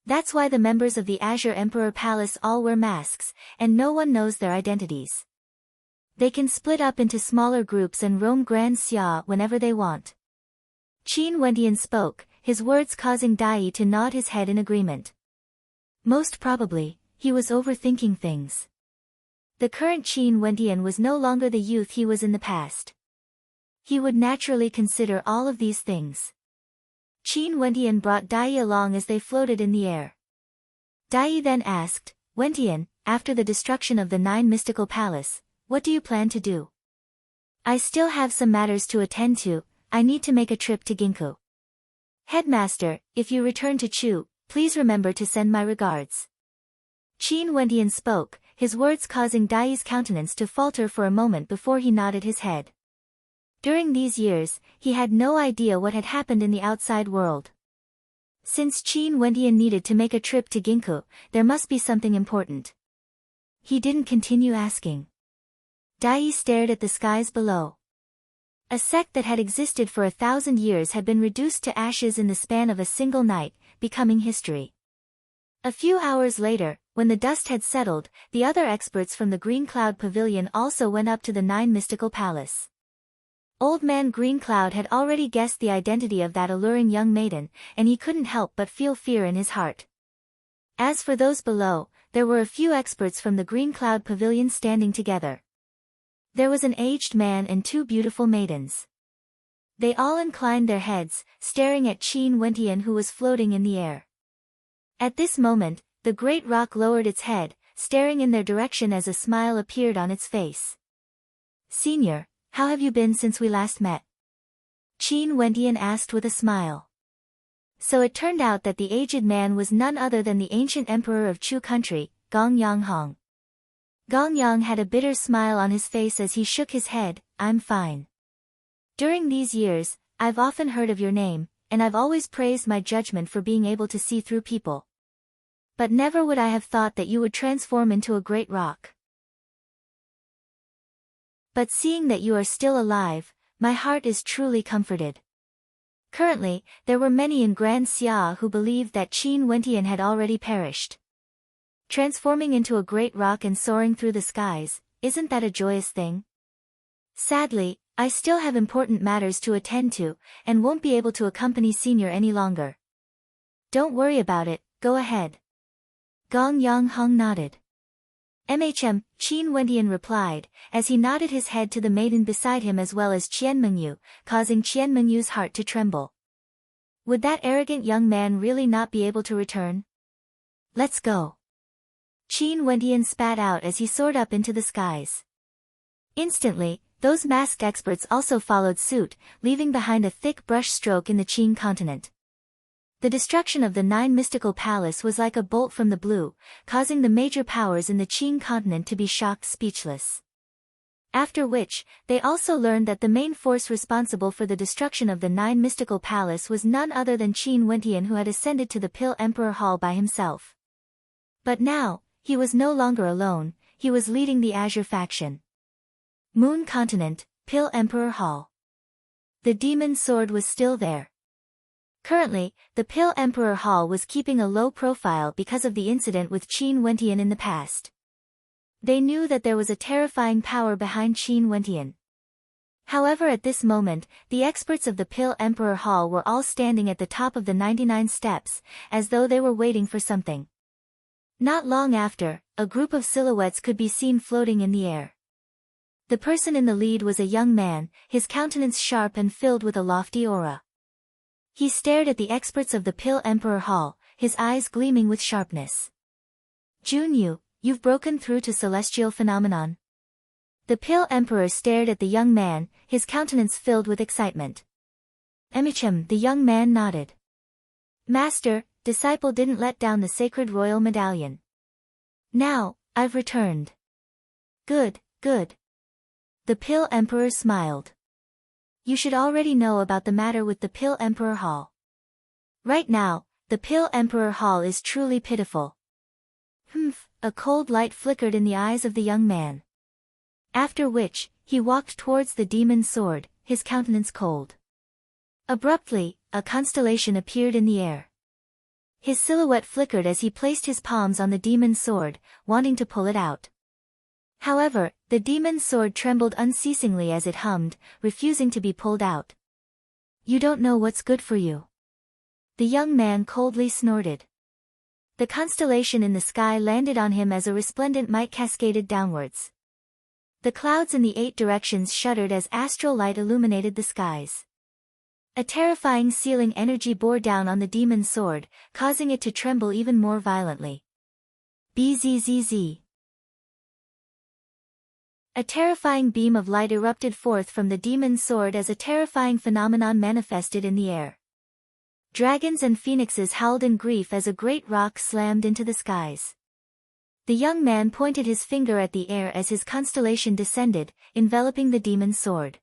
That's why the members of the Azure Emperor Palace all wear masks, and no one knows their identities. They can split up into smaller groups and roam Grand Xia whenever they want. Qin Wendian spoke, his words causing Dai to nod his head in agreement. Most probably, he was overthinking things. The current Qin Wendian was no longer the youth he was in the past. He would naturally consider all of these things. Qin Wendian brought Dai along as they floated in the air. Dai then asked, Wendian, after the destruction of the 9 mystical palace, what do you plan to do? I still have some matters to attend to. I need to make a trip to Ginkgo. Headmaster, if you return to Chu, please remember to send my regards. Qin Wendian spoke, his words causing Dai's countenance to falter for a moment before he nodded his head. During these years, he had no idea what had happened in the outside world. Since Qin Wendian needed to make a trip to Ginkgo, there must be something important. He didn't continue asking. Dai stared at the skies below. A sect that had existed for 1,000 years had been reduced to ashes in the span of a single night, becoming history. A few hours later, when the dust had settled, the other experts from the Green Cloud Pavilion also went up to the 9 mystical palace. Old Man Green Cloud had already guessed the identity of that alluring young maiden, and he couldn't help but feel fear in his heart. As for those below, there were a few experts from the Green Cloud Pavilion standing together. There was an aged man and 2 beautiful maidens. They all inclined their heads, staring at Qin Wendian who was floating in the air. At this moment, the great rock lowered its head, staring in their direction as a smile appeared on its face. Senior, how have you been since we last met? Qin Wendian asked with a smile. So it turned out that the aged man was none other than the ancient emperor of Chu country, Gong Yanghong. Gong Yang had a bitter smile on his face as he shook his head, I'm fine. During these years, I've often heard of your name, and I've always praised my judgment for being able to see through people. But never would I have thought that you would transform into a great rock. But seeing that you are still alive, my heart is truly comforted. Currently, there were many in Grand Xia who believed that Qin Wendian had already perished. Transforming into a great rock and soaring through the skies, isn't that a joyous thing? Sadly, I still have important matters to attend to, and won't be able to accompany Senior any longer. Don't worry about it, go ahead. Gong Yanghong nodded. Qin Wendian replied, as he nodded his head to the maiden beside him as well as Qian Mengyu, causing Qian Mengyu's heart to tremble. Would that arrogant young man really not be able to return? Let's go. Qin Wendian spat out as he soared up into the skies. Instantly, those masked experts also followed suit, leaving behind a thick brush stroke in the Qin continent. The destruction of the 9 mystical palace was like a bolt from the blue, causing the major powers in the Qin continent to be shocked speechless. After which, they also learned that the main force responsible for the destruction of the 9 mystical palace was none other than Qin Wendian who had ascended to the Pill Emperor Hall by himself. But now, he was no longer alone, he was leading the Azure faction. Moon Continent, Pill Emperor Hall. The demon sword was still there. Currently, the Pill Emperor Hall was keeping a low profile because of the incident with Qin Wendian in the past. They knew that there was a terrifying power behind Qin Wendian. However, at this moment, the experts of the Pill Emperor Hall were all standing at the top of the 99 steps, as though they were waiting for something. Not long after, a group of silhouettes could be seen floating in the air. The person in the lead was a young man, his countenance sharp and filled with a lofty aura. He stared at the experts of the Pill Emperor Hall, his eyes gleaming with sharpness. Junyu, you've broken through to celestial phenomenon. The Pill Emperor stared at the young man, his countenance filled with excitement. The young man nodded. Master, disciple didn't let down the sacred royal medallion. Now, I've returned. Good, good. The Pill Emperor smiled. You should already know about the matter with the Pill Emperor Hall. Right now, the Pill Emperor Hall is truly pitiful. Humph, a cold light flickered in the eyes of the young man. After which, he walked towards the demon sword, his countenance cold. Abruptly, a constellation appeared in the air. His silhouette flickered as he placed his palms on the demon's sword, wanting to pull it out. However, the demon's sword trembled unceasingly as it hummed, refusing to be pulled out. "You don't know what's good for you." The young man coldly snorted. The constellation in the sky landed on him as a resplendent might cascaded downwards. The clouds in the 8 directions shuddered as astral light illuminated the skies. A terrifying sealing energy bore down on the demon's sword, causing it to tremble even more violently. Bzzz. A terrifying beam of light erupted forth from the demon's sword as a terrifying phenomenon manifested in the air. Dragons and phoenixes howled in grief as a great rock slammed into the skies. The young man pointed his finger at the air as his constellation descended, enveloping the demon's sword.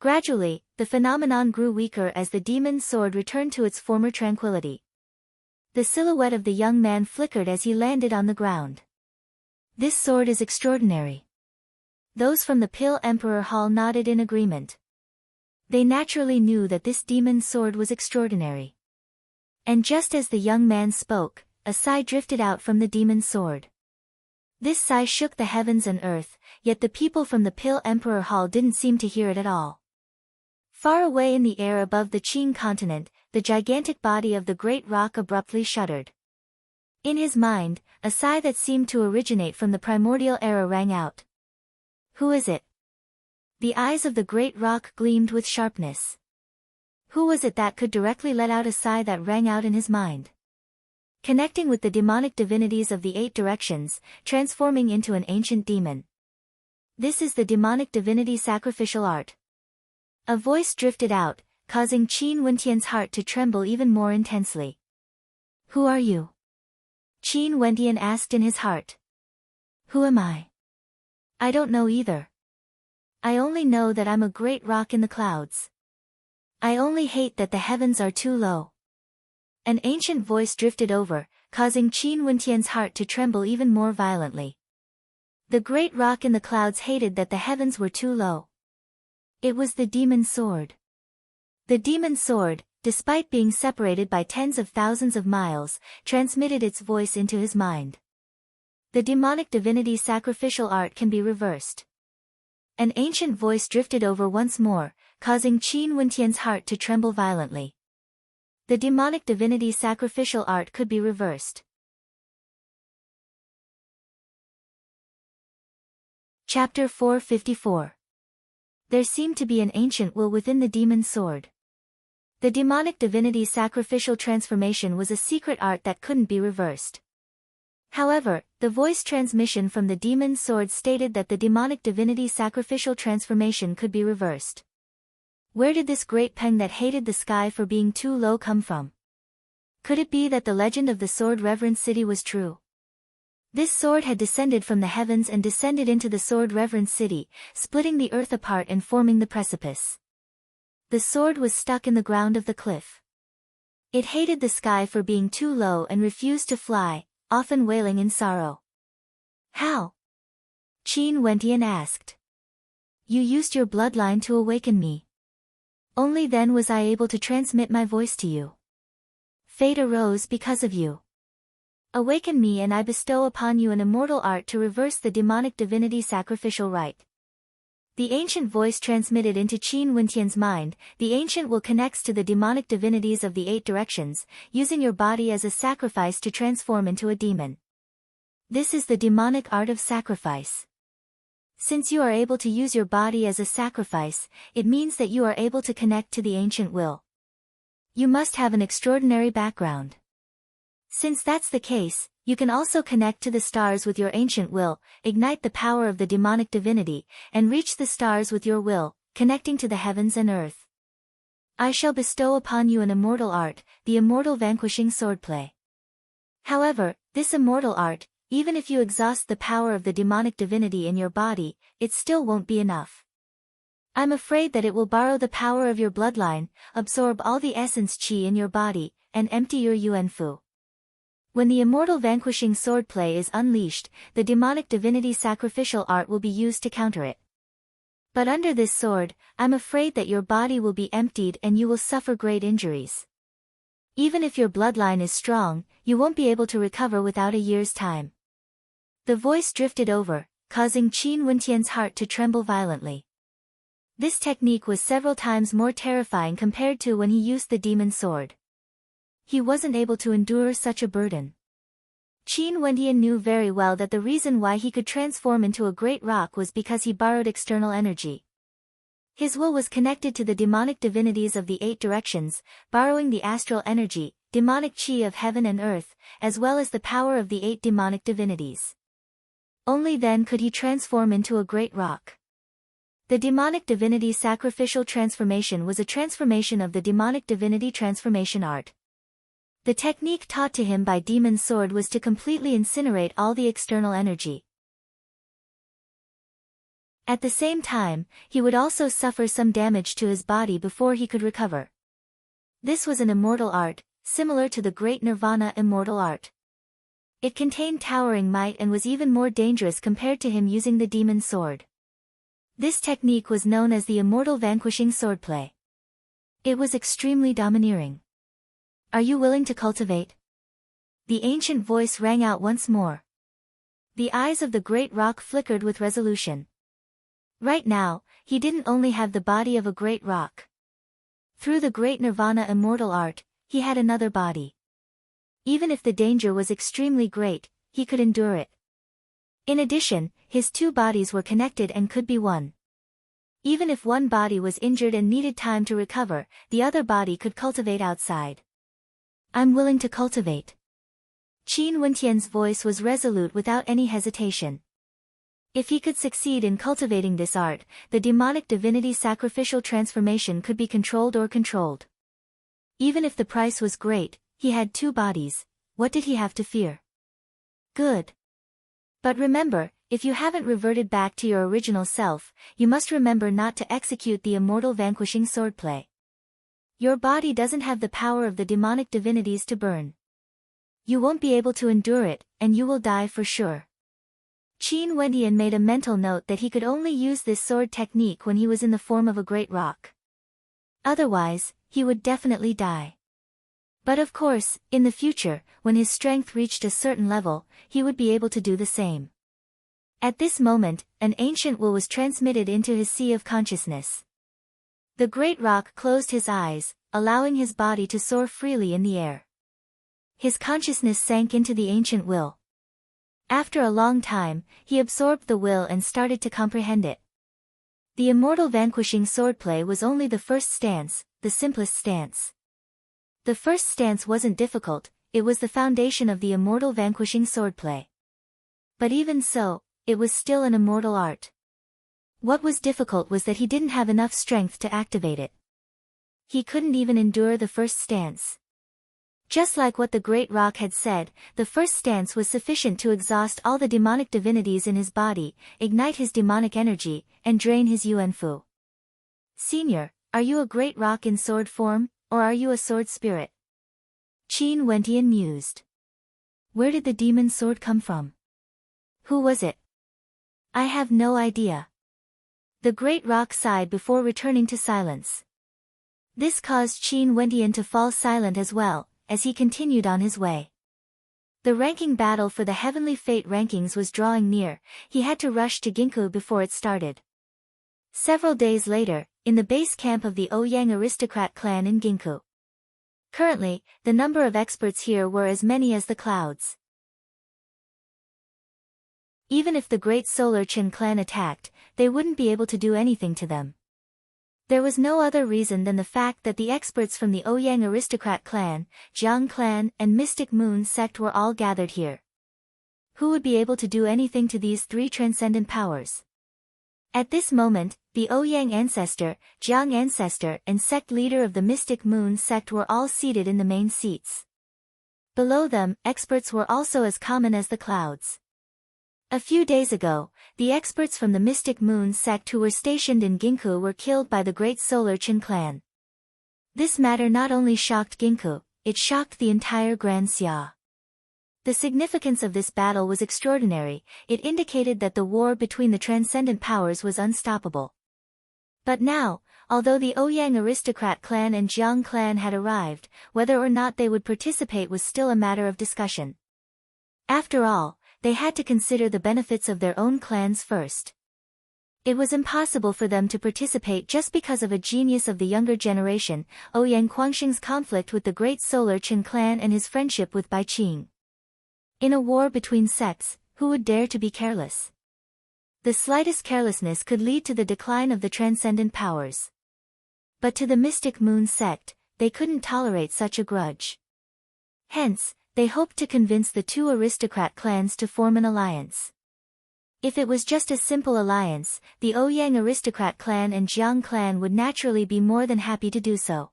Gradually, the phenomenon grew weaker as the demon's sword returned to its former tranquility. The silhouette of the young man flickered as he landed on the ground. "This sword is extraordinary." Those from the Pill Emperor Hall nodded in agreement. They naturally knew that this demon's sword was extraordinary. And just as the young man spoke, a sigh drifted out from the demon's sword. This sigh shook the heavens and earth, yet the people from the Pill Emperor Hall didn't seem to hear it at all. Far away in the air above the Qin continent, the gigantic body of the great rock abruptly shuddered. In his mind, a sigh that seemed to originate from the primordial era rang out. "Who is it?" The eyes of the great rock gleamed with sharpness. Who was it that could directly let out a sigh that rang out in his mind? Connecting with the demonic divinities of the 8 directions, transforming into an ancient demon. This is the demonic divinity sacrificial art. A voice drifted out, causing Qin Wentian's heart to tremble even more intensely. "Who are you?" Qin Wentian asked in his heart. "Who am I? I don't know either. I only know that I'm a great rock in the clouds. I only hate that the heavens are too low." An ancient voice drifted over, causing Qin Wentian's heart to tremble even more violently. The great rock in the clouds hated that the heavens were too low. It was the demon's sword. The demon's sword, despite being separated by tens of thousands of miles, transmitted its voice into his mind. The demonic divinity sacrificial art can be reversed. An ancient voice drifted over once more, causing Qin Wentian's heart to tremble violently. The demonic divinity sacrificial art could be reversed. Chapter 454. There seemed to be an ancient will within the demon's sword. The demonic divinity sacrificial transformation was a secret art that couldn't be reversed. However, the voice transmission from the demon's sword stated that the demonic divinity sacrificial transformation could be reversed. Where did this great peng that hated the sky for being too low come from? Could it be that the legend of the sword reverence city was true? This sword had descended from the heavens and descended into the sword reverence city, splitting the earth apart and forming the precipice. The sword was stuck in the ground of the cliff. It hated the sky for being too low and refused to fly, often wailing in sorrow. "How?" Qin Wentian asked. "You used your bloodline to awaken me. Only then was I able to transmit my voice to you. Fate arose because of you. Awaken me and I bestow upon you an immortal art to reverse the demonic divinity sacrificial rite." The ancient voice transmitted into Qin Wentian's mind. The ancient will connects to the demonic divinities of the 8 directions, using your body as a sacrifice to transform into a demon. This is the demonic art of sacrifice. Since you are able to use your body as a sacrifice, it means that you are able to connect to the ancient will. You must have an extraordinary background. Since that's the case, you can also connect to the stars with your ancient will, ignite the power of the demonic divinity, and reach the stars with your will, connecting to the heavens and earth. I shall bestow upon you an immortal art, the immortal vanquishing swordplay. However, this immortal art, even if you exhaust the power of the demonic divinity in your body, it still won't be enough. I'm afraid that it will borrow the power of your bloodline, absorb all the essence qi in your body, and empty your yuan fu. When the immortal vanquishing swordplay is unleashed, the demonic divinity sacrificial art will be used to counter it. But under this sword, I'm afraid that your body will be emptied and you will suffer great injuries. Even if your bloodline is strong, you won't be able to recover without a year's time. The voice drifted over, causing Qin Wentian's heart to tremble violently. This technique was several times more terrifying compared to when he used the demon sword. He wasn't able to endure such a burden. Qin Wentian knew very well that the reason why he could transform into a great rock was because he borrowed external energy. His will was connected to the demonic divinities of the 8 directions, borrowing the astral energy, demonic qi of heaven and earth, as well as the power of the 8 demonic divinities. Only then could he transform into a great rock. The demonic divinity sacrificial transformation was a transformation of the demonic divinity transformation art. The technique taught to him by Demon Sword was to completely incinerate all the external energy. At the same time, he would also suffer some damage to his body before he could recover. This was an immortal art, similar to the great Nirvana immortal art. It contained towering might and was even more dangerous compared to him using the demon sword. This technique was known as the immortal vanquishing swordplay. It was extremely domineering. Are you willing to cultivate? The ancient voice rang out once more. The eyes of the great rock flickered with resolution. Right now, he didn't only have the body of a great rock. Through the great Nirvana immortal art, he had another body. Even if the danger was extremely great, he could endure it. In addition, his 2 bodies were connected and could be one. Even if one body was injured and needed time to recover, the other body could cultivate outside. I'm willing to cultivate. Qin Wentian's voice was resolute without any hesitation. If he could succeed in cultivating this art, the demonic divinity sacrificial transformation could be controlled or controlled. Even if the price was great, he had 2 bodies, what did he have to fear? Good. But remember, if you haven't reverted back to your original self, you must remember not to execute the immortal vanquishing swordplay. Your body doesn't have the power of the demonic divinities to burn. You won't be able to endure it, and you will die for sure. Qin Wentian made a mental note that he could only use this sword technique when he was in the form of a great rock. Otherwise, he would definitely die. But of course, in the future, when his strength reached a certain level, he would be able to do the same. At this moment, an ancient will was transmitted into his sea of consciousness. The great rock closed his eyes, allowing his body to soar freely in the air. His consciousness sank into the ancient will. After a long time, he absorbed the will and started to comprehend it. The immortal vanquishing swordplay was only the first stance, the simplest stance. The first stance wasn't difficult, it was the foundation of the immortal vanquishing swordplay. But even so, it was still an immortal art. What was difficult was that he didn't have enough strength to activate it. He couldn't even endure the first stance. Just like what the great rock had said, the first stance was sufficient to exhaust all the demonic divinities in his body, ignite his demonic energy, and drain his yuan fu. Senior, are you a great rock in sword form, or are you a sword spirit? Qin Wentian mused. Where did the demon sword come from? Who was it? I have no idea. The great rock sighed before returning to silence. This caused Qin Wentian to fall silent as well, as he continued on his way. The ranking battle for the heavenly fate rankings was drawing near, he had to rush to Ginkgo before it started. Several days later, in the base camp of the Ouyang aristocrat clan in Ginkgo. Currently, the number of experts here were as many as the clouds. Even if the great Solar Qin clan attacked, they wouldn't be able to do anything to them. There was no other reason than the fact that the experts from the Ouyang aristocrat clan, Jiang clan, and Mystic Moon sect were all gathered here. Who would be able to do anything to these 3 transcendent powers? At this moment, the Ouyang ancestor, Jiang ancestor, and sect leader of the Mystic Moon sect were all seated in the main seats. Below them, experts were also as common as the clouds. A few days ago, the experts from the Mystic Moon sect who were stationed in Ginkgo were killed by the great Solar Chin clan. This matter not only shocked Ginkgo, it shocked the entire Grand Xia. The significance of this battle was extraordinary. It indicated that the war between the transcendent powers was unstoppable. But now, although the Ouyang aristocrat clan and Jiang clan had arrived, whether or not they would participate was still a matter of discussion. After all, they had to consider the benefits of their own clans first. It was impossible for them to participate just because of a genius of the younger generation, Ouyang Guangxing's conflict with the great Solar Chin clan and his friendship with Bai Qing. In a war between sects, who would dare to be careless? The slightest carelessness could lead to the decline of the transcendent powers. But to the Mystic Moon sect, they couldn't tolerate such a grudge. Hence, they hoped to convince the two aristocrat clans to form an alliance. If it was just a simple alliance, the Ouyang aristocrat clan and Jiang clan would naturally be more than happy to do so.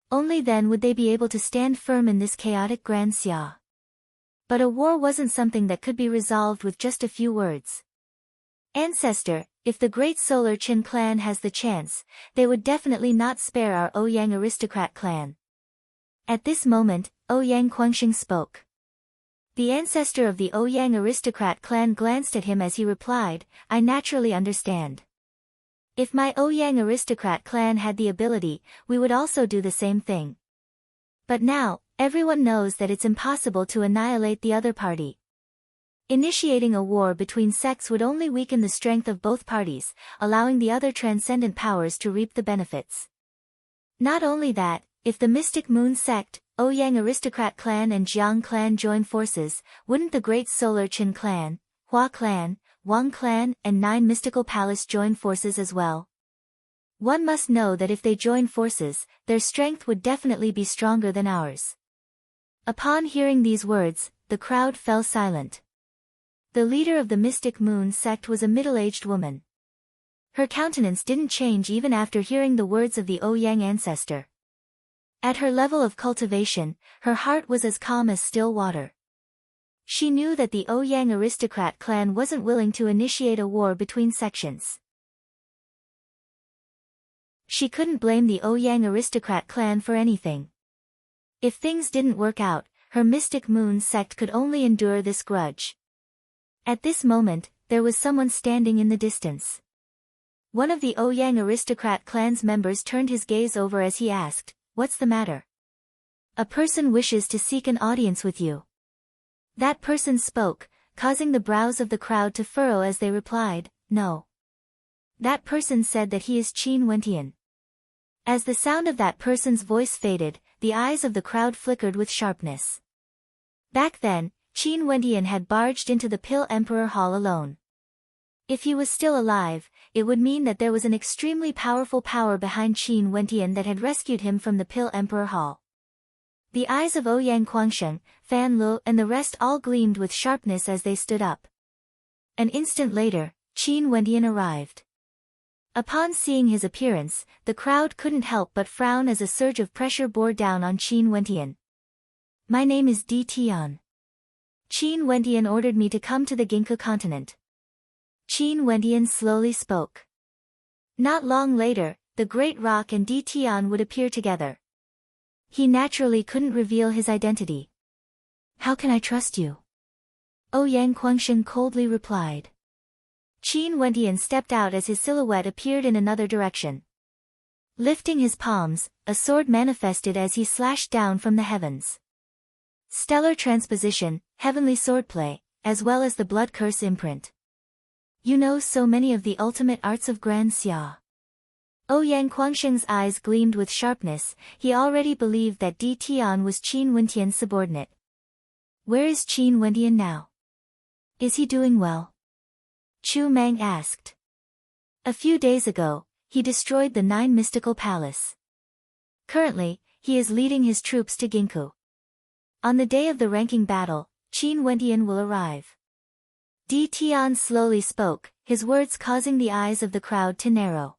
Only then would they be able to stand firm in this chaotic Grand Xia. But a war wasn't something that could be resolved with just a few words. Ancestor, if the great Solar Chin clan has the chance, they would definitely not spare our Ouyang aristocrat clan. At this moment, Ouyang Guangxing spoke. The ancestor of the Ouyang aristocrat clan glanced at him as he replied, I naturally understand. If my Ouyang aristocrat clan had the ability, we would also do the same thing. But now, everyone knows that it's impossible to annihilate the other party. Initiating a war between sects would only weaken the strength of both parties, allowing the other transcendent powers to reap the benefits. Not only that, if the Mystic Moon sect, Ouyang aristocrat clan and Jiang clan join forces, wouldn't the great Solar Chin clan, Hua clan, Wang clan and 9 mystical palace join forces as well? One must know that if they join forces, their strength would definitely be stronger than ours. Upon hearing these words, the crowd fell silent. The leader of the Mystic Moon sect was a middle-aged woman. Her countenance didn't change even after hearing the words of the Ouyang ancestor. At her level of cultivation, her heart was as calm as still water. She knew that the Ouyang aristocrat clan wasn't willing to initiate a war between sections. She couldn't blame the Ouyang aristocrat clan for anything. If things didn't work out, her Mystic Moon sect could only endure this grudge. At this moment, there was someone standing in the distance. One of the Ouyang aristocrat clan's members turned his gaze over as he asked, What's the matter? A person wishes to seek an audience with you. That person spoke, causing the brows of the crowd to furrow as they replied, No. That person said that he is Qin Wentian. As the sound of that person's voice faded, the eyes of the crowd flickered with sharpness. Back then, Qin Wentian had barged into the Pill Emperor Hall alone. If he was still alive, it would mean that there was an extremely powerful power behind Qin Wentian that had rescued him from the Pill Emperor Hall. The eyes of Ouyang Guangxing, Fan Lu and the rest all gleamed with sharpness as they stood up. An instant later, Qin Wentian arrived. Upon seeing his appearance, the crowd couldn't help but frown as a surge of pressure bore down on Qin Wentian. My name is Di Tian. Qin Wentian ordered me to come to the Ginkgo continent. Qin Wentian slowly spoke. Not long later, the Great Rock and Di Tian would appear together. He naturally couldn't reveal his identity. How can I trust you? Ouyang Guangxing coldly replied. Qin Wentian stepped out as his silhouette appeared in another direction. Lifting his palms, a sword manifested as he slashed down from the heavens. Stellar transposition, heavenly swordplay, as well as the blood curse imprint. You know so many of the ultimate arts of Grand Xia. Ouyang Guangxing's eyes gleamed with sharpness. He already believed that Di Tian was Qin Wentian's subordinate. Where is Qin Wentian now? Is he doing well? Chu Mang asked. A few days ago, he destroyed the 9 mystical palace. Currently, he is leading his troops to Ginkgo. On the day of the ranking battle, Qin Wentian will arrive. Di Tian slowly spoke, his words causing the eyes of the crowd to narrow.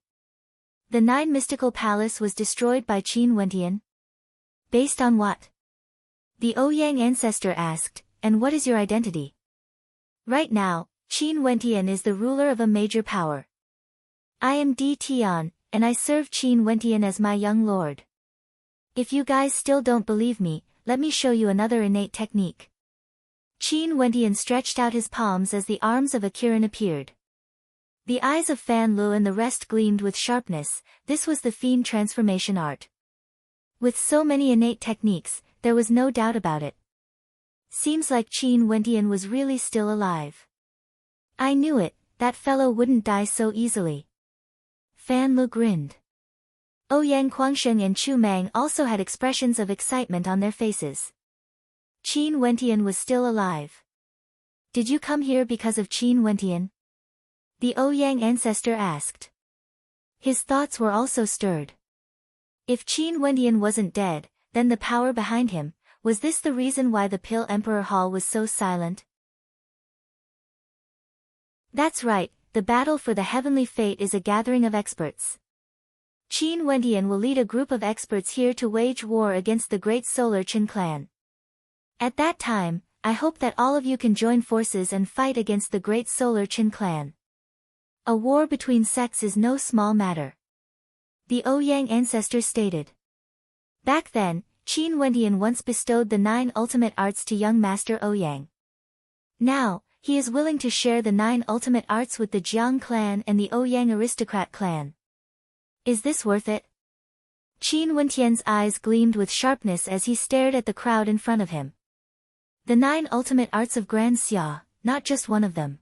The 9 mystical palace was destroyed by Qin Wentian? Based on what? The Ouyang ancestor asked, and what is your identity? Right now, Qin Wentian is the ruler of a major power. I am Di Tian, and I serve Qin Wentian as my young lord. If you guys still don't believe me, let me show you another innate technique. Qin Wentian stretched out his palms as the arms of a Kirin appeared. The eyes of Fan Lu and the rest gleamed with sharpness. This was the fiend transformation art. With so many innate techniques, there was no doubt about it. Seems like Qin Wentian was really still alive. I knew it, that fellow wouldn't die so easily. Fan Lu grinned. Ouyang Guangsheng and Chu Mang also had expressions of excitement on their faces. Qin Wentian was still alive. Did you come here because of Qin Wentian? The Ouyang ancestor asked. His thoughts were also stirred. If Qin Wentian wasn't dead, then the power behind him, was this the reason why the Pill Emperor Hall was so silent? That's right, the battle for the heavenly fate is a gathering of experts. Qin Wentian will lead a group of experts here to wage war against the great Solar Qin clan. At that time, I hope that all of you can join forces and fight against the great Solar Qin clan. A war between sects is no small matter. The Ouyang ancestor stated. Back then, Qin Wentian once bestowed the 9 ultimate arts to young Master Ouyang. Now, he is willing to share the 9 ultimate arts with the Jiang clan and the Ouyang aristocrat clan. Is this worth it? Qin Wentian's eyes gleamed with sharpness as he stared at the crowd in front of him. The 9 ultimate arts of Grand Xia, not just one of them.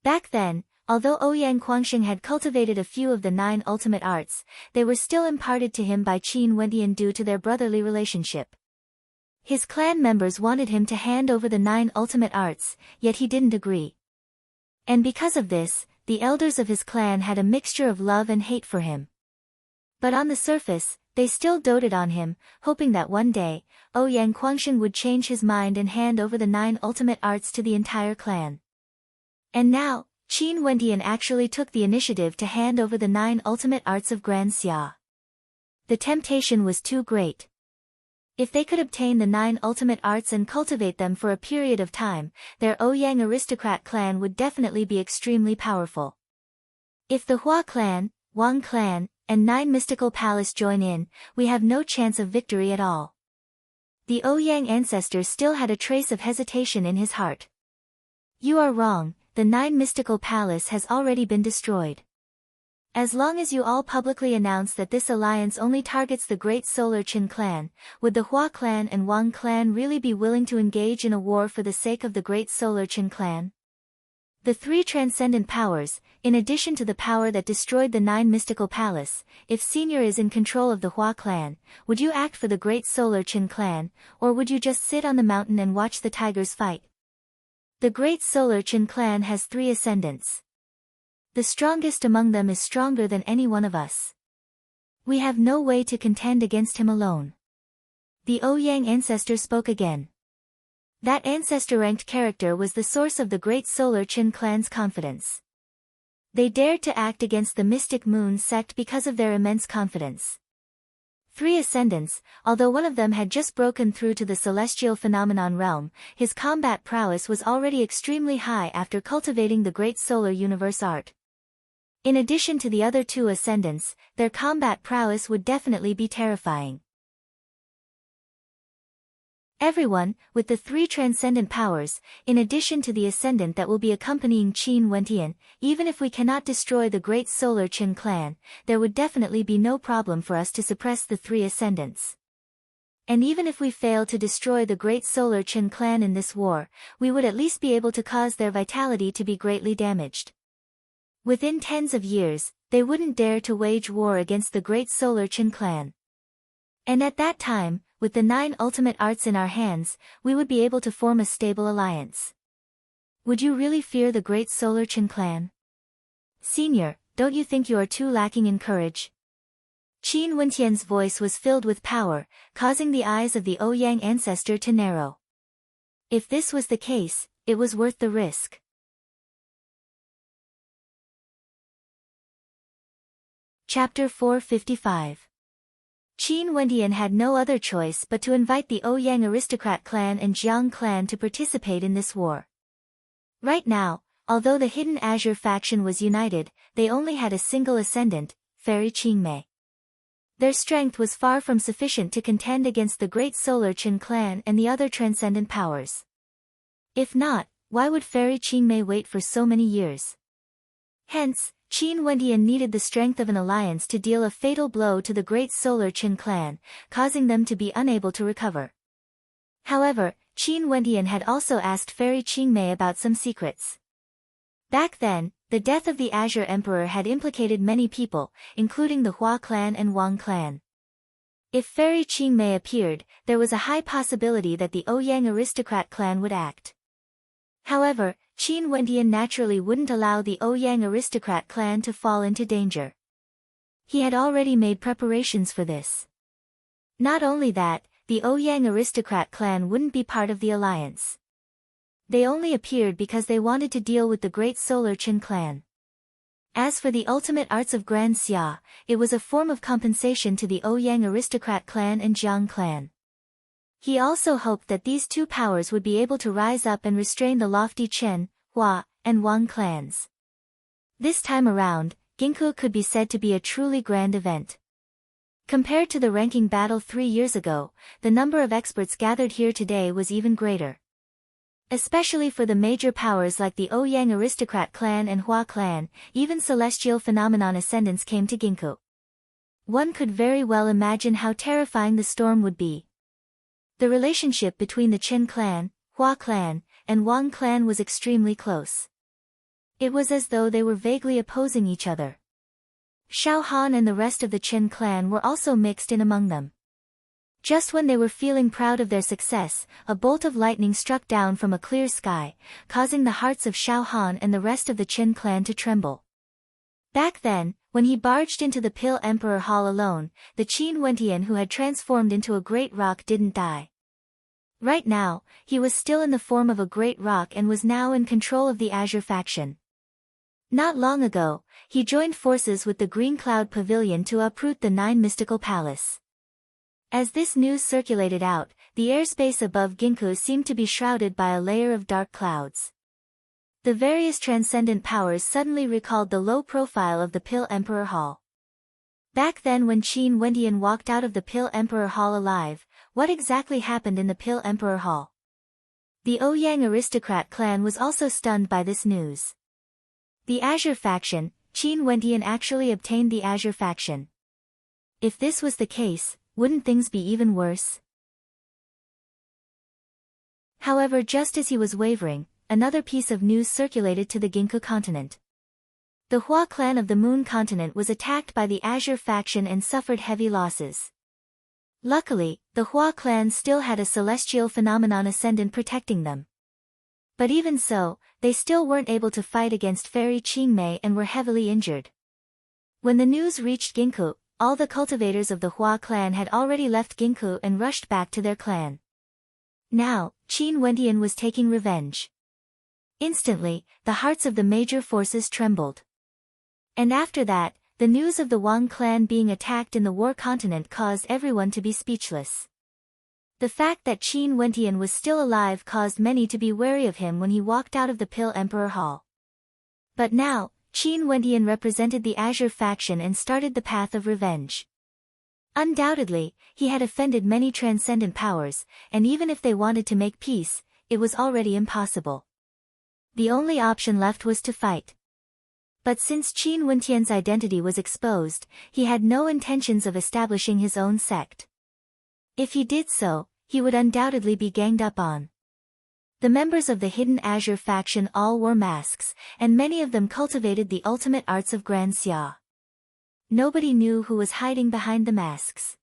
Back then, although Ouyang Guangsheng had cultivated a few of the 9 ultimate arts, they were still imparted to him by Qin Wentian due to their brotherly relationship. His clan members wanted him to hand over the 9 ultimate arts, yet he didn't agree. And because of this, the elders of his clan had a mixture of love and hate for him. But on the surface, they still doted on him, hoping that one day, Ouyang Guangsheng would change his mind and hand over the 9 ultimate arts to the entire clan. And now, Qin Wentian actually took the initiative to hand over the 9 ultimate arts of Grand Xia. The temptation was too great. If they could obtain the 9 ultimate arts and cultivate them for a period of time, their Ouyang aristocrat clan would definitely be extremely powerful. If the Hua clan, Wang clan, and 9 mystical palace join in, we have no chance of victory at all. The Ouyang ancestor still had a trace of hesitation in his heart. You are wrong. The 9 mystical palace has already been destroyed. As long as you all publicly announce that this alliance only targets the great Solar Qin clan, would the Hua clan and Wang clan really be willing to engage in a war for the sake of the great Solar Qin clan? The 3 transcendent powers, in addition to the power that destroyed the 9 mystical palace, if Senior is in control of the Hua clan, would you act for the great Solar Qin clan, or would you just sit on the mountain and watch the tigers fight? The great Solar Qin clan has 3 ascendants. The strongest among them is stronger than any one of us. We have no way to contend against him alone. The Ouyang ancestor spoke again. That ancestor-ranked character was the source of the great Solar Qin clan's confidence. They dared to act against the Mystic Moon sect because of their immense confidence. 3 ascendants, although one of them had just broken through to the celestial phenomenon realm, his combat prowess was already extremely high after cultivating the great solar universe art. In addition to the other 2 ascendants, their combat prowess would definitely be terrifying. Everyone, with the 3 transcendent powers, in addition to the ascendant that will be accompanying Qin Wentian, even if we cannot destroy the great Solar Qin clan, there would definitely be no problem for us to suppress the 3 ascendants. And even if we fail to destroy the great Solar Qin clan in this war, we would at least be able to cause their vitality to be greatly damaged. Within tens of years, they wouldn't dare to wage war against the great Solar Qin clan. And at that time, with the 9 ultimate arts in our hands, we would be able to form a stable alliance. Would you really fear the great Solar Qin clan? Senior, don't you think you are too lacking in courage? Qin Wentian's voice was filled with power, causing the eyes of the Ouyang ancestor to narrow. If this was the case, it was worth the risk. Chapter 455. Qin Wentian had no other choice but to invite the Ouyang aristocrat clan and Jiang clan to participate in this war. Right now, although the Hidden Azure faction was united, they only had a single ascendant, Fairy Qingmei. Their strength was far from sufficient to contend against the great Solar Qin clan and the other transcendent powers. If not, why would Fairy Qingmei wait for so many years? Hence, Qin Wendian needed the strength of an alliance to deal a fatal blow to the great Solar Qin clan, causing them to be unable to recover. However, Qin Wendian had also asked Fairy Qingmei about some secrets. Back then, the death of the Azure Emperor had implicated many people, including the Hua clan and Wang clan. If Fairy Qingmei appeared, there was a high possibility that the Ouyang aristocrat clan would act. However, Qin Wendian naturally wouldn't allow the Ouyang aristocrat clan to fall into danger. He had already made preparations for this. Not only that, the Ouyang aristocrat clan wouldn't be part of the alliance. They only appeared because they wanted to deal with the great Solar Qin clan. As for the ultimate arts of Grand Xia, it was a form of compensation to the Ouyang aristocrat clan and Jiang clan. He also hoped that these two powers would be able to rise up and restrain the lofty Chen, Hua, and Wang clans. This time around, Ginkgo could be said to be a truly grand event. Compared to the ranking battle 3 years ago, the number of experts gathered here today was even greater. Especially for the major powers like the Ouyang aristocrat clan and Hua clan, even celestial phenomenon ascendants came to Ginkgo. One could very well imagine how terrifying the storm would be. The relationship between the Chen clan, Hua clan, and Wang clan was extremely close. It was as though they were vaguely opposing each other. Xiao Han and the rest of the Chen clan were also mixed in among them. Just when they were feeling proud of their success, a bolt of lightning struck down from a clear sky, causing the hearts of Xiao Han and the rest of the Chen clan to tremble. Back then, when he barged into the Pill Emperor Hall alone, the Qin Wendian who had transformed into a great rock didn't die. Right now, he was still in the form of a great rock and was now in control of the Azure faction. Not long ago, he joined forces with the Green Cloud Pavilion to uproot the 9 mystical palace. As this news circulated out, the airspace above Ginkgo seemed to be shrouded by a layer of dark clouds. The various transcendent powers suddenly recalled the low profile of the Pill Emperor Hall. Back then when Qin Wendian walked out of the Pill Emperor Hall alive, what exactly happened in the Pill Emperor Hall? The Ouyang aristocrat clan was also stunned by this news. The Azure faction, Qin Wendian actually obtained the Azure faction. If this was the case, wouldn't things be even worse? However, just as he was wavering, another piece of news circulated to the Ginkgo continent. The Hua clan of the Moon continent was attacked by the Azure faction and suffered heavy losses. Luckily, the Hua clan still had a celestial phenomenon ascendant protecting them. But even so, they still weren't able to fight against Fairy Qingmei and were heavily injured. When the news reached Ginkgo, all the cultivators of the Hua clan had already left Ginkgo and rushed back to their clan. Now, Qin Wendian was taking revenge. Instantly, the hearts of the major forces trembled. And after that, the news of the Wang clan being attacked in the war continent caused everyone to be speechless. The fact that Qin Wendian was still alive caused many to be wary of him when he walked out of the Pill Emperor Hall. But now, Qin Wendian represented the Azure faction and started the path of revenge. Undoubtedly, he had offended many transcendent powers, and even if they wanted to make peace, it was already impossible. The only option left was to fight. But since Qin Wendian's identity was exposed, he had no intentions of establishing his own sect. If he did so, he would undoubtedly be ganged up on. The members of the Hidden Azure faction all wore masks, and many of them cultivated the ultimate arts of Grand Xia. Nobody knew who was hiding behind the masks.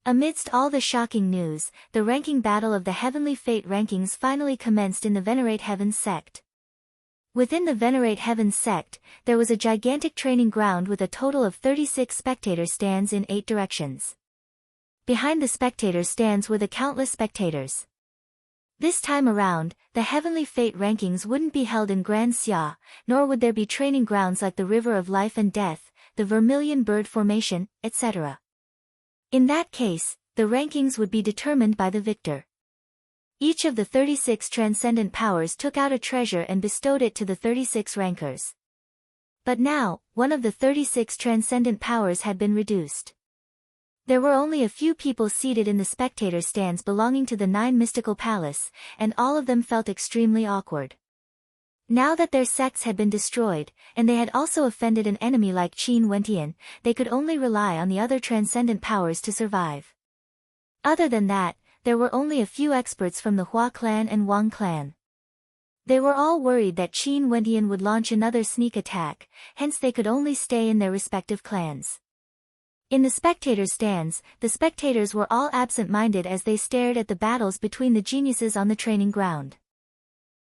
Amidst all the shocking news, the ranking battle of the Heavenly Fate rankings finally commenced in the Venerate Heavens sect. Within the Venerate Heavens sect, there was a gigantic training ground with a total of 36 spectator stands in 8 directions. Behind the spectator stands were the countless spectators. This time around, the Heavenly Fate rankings wouldn't be held in Grand Xia, nor would there be training grounds like the River of Life and Death, the Vermilion Bird Formation, etc. In that case, the rankings would be determined by the victor. Each of the 36 transcendent powers took out a treasure and bestowed it to the 36 rankers. But now, one of the 36 transcendent powers had been reduced. There were only a few people seated in the spectator stands belonging to the 9 mystical palace, and all of them felt extremely awkward. Now that their sects had been destroyed, and they had also offended an enemy like Qin Wentian, they could only rely on the other transcendent powers to survive. Other than that, there were only a few experts from the Hua clan and Wang clan. They were all worried that Qin Wentian would launch another sneak attack, hence they could only stay in their respective clans. In the spectator stands, the spectators were all absent-minded as they stared at the battles between the geniuses on the training ground.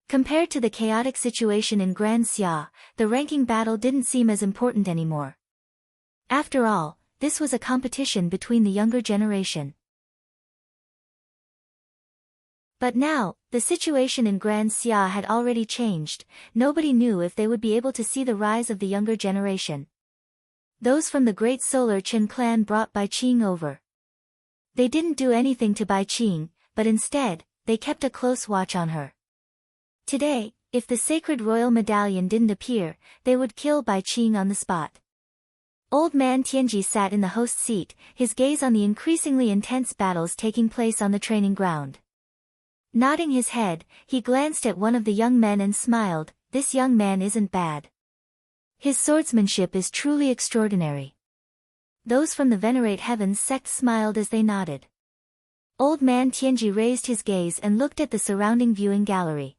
Compared to the chaotic situation in Grand Xia, the ranking battle didn't seem as important anymore. After all, this was a competition between the younger generation. But now, the situation in Grand Xia had already changed. Nobody knew if they would be able to see the rise of the younger generation. Those from the great Solar Qin clan brought Bai Qing over. They didn't do anything to Bai Qing, but instead, they kept a close watch on her. Today, if the sacred royal medallion didn't appear, they would kill Bai Qing on the spot. Old man Tianji sat in the host seat, his gaze on the increasingly intense battles taking place on the training ground. Nodding his head, he glanced at one of the young men and smiled. This young man isn't bad. His swordsmanship is truly extraordinary. Those from the Venerate Heavens sect smiled as they nodded. Old man Tianji raised his gaze and looked at the surrounding viewing gallery.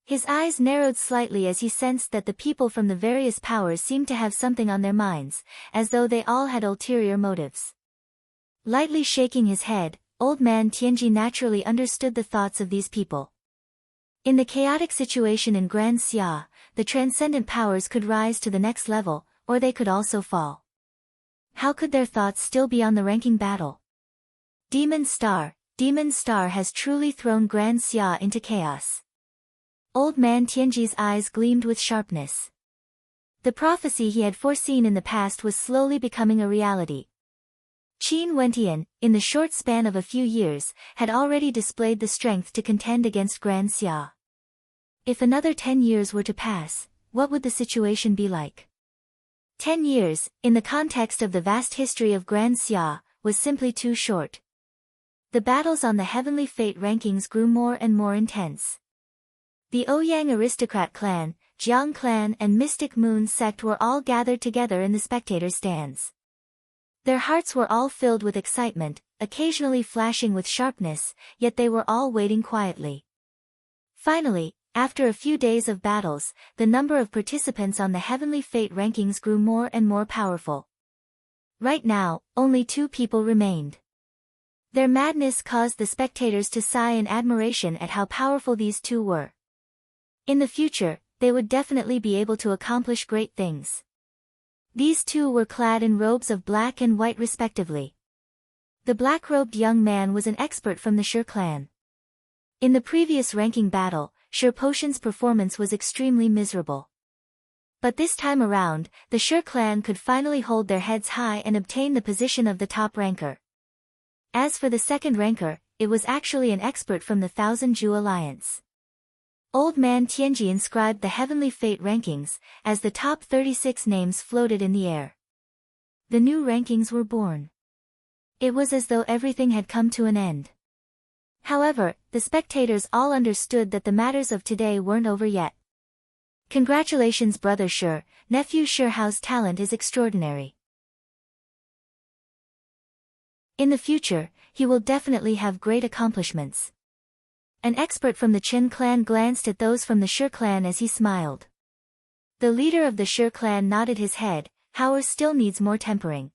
His eyes narrowed slightly as he sensed that the people from the various powers seemed to have something on their minds, as though they all had ulterior motives. Lightly shaking his head, Old man Tianji naturally understood the thoughts of these people. In the chaotic situation in Grand Xia, the transcendent powers could rise to the next level, or they could also fall. How could their thoughts still be on the ranking battle? Demon Star has truly thrown Grand Xia into chaos. Old man Tianji's eyes gleamed with sharpness. The prophecy he had foreseen in the past was slowly becoming a reality. Qin Wentian, in the short span of a few years, had already displayed the strength to contend against Grand Xia. If another 10 years were to pass, what would the situation be like? 10 years, in the context of the vast history of Grand Xia, was simply too short. The battles on the heavenly fate rankings grew more and more intense. The Ouyang aristocrat clan, Jiang clan and Mystic Moon sect were all gathered together in the spectator stands. Their hearts were all filled with excitement, occasionally flashing with sharpness, yet they were all waiting quietly. Finally, after a few days of battles, the number of participants on the heavenly fate rankings grew more and more powerful. Right now, only 2 people remained. Their madness caused the spectators to sigh in admiration at how powerful these 2 were. In the future, they would definitely be able to accomplish great things. These 2 were clad in robes of black and white respectively. The black-robed young man was an expert from the Shi clan. In the previous ranking battle, Shi Potion's performance was extremely miserable. But this time around, the Shi clan could finally hold their heads high and obtain the position of the top ranker. As for the second ranker, it was actually an expert from the Thousand Ju Alliance. Old man Tianji inscribed the heavenly fate rankings, as the top 36 names floated in the air. The new rankings were born. It was as though everything had come to an end. However, the spectators all understood that the matters of today weren't over yet. Congratulations brother Shi, nephew Shi Hao's talent is extraordinary. In the future, he will definitely have great accomplishments. An expert from the Qin clan glanced at those from the Shi clan as he smiled. The leader of the Shi clan nodded his head. Hao still needs more tempering.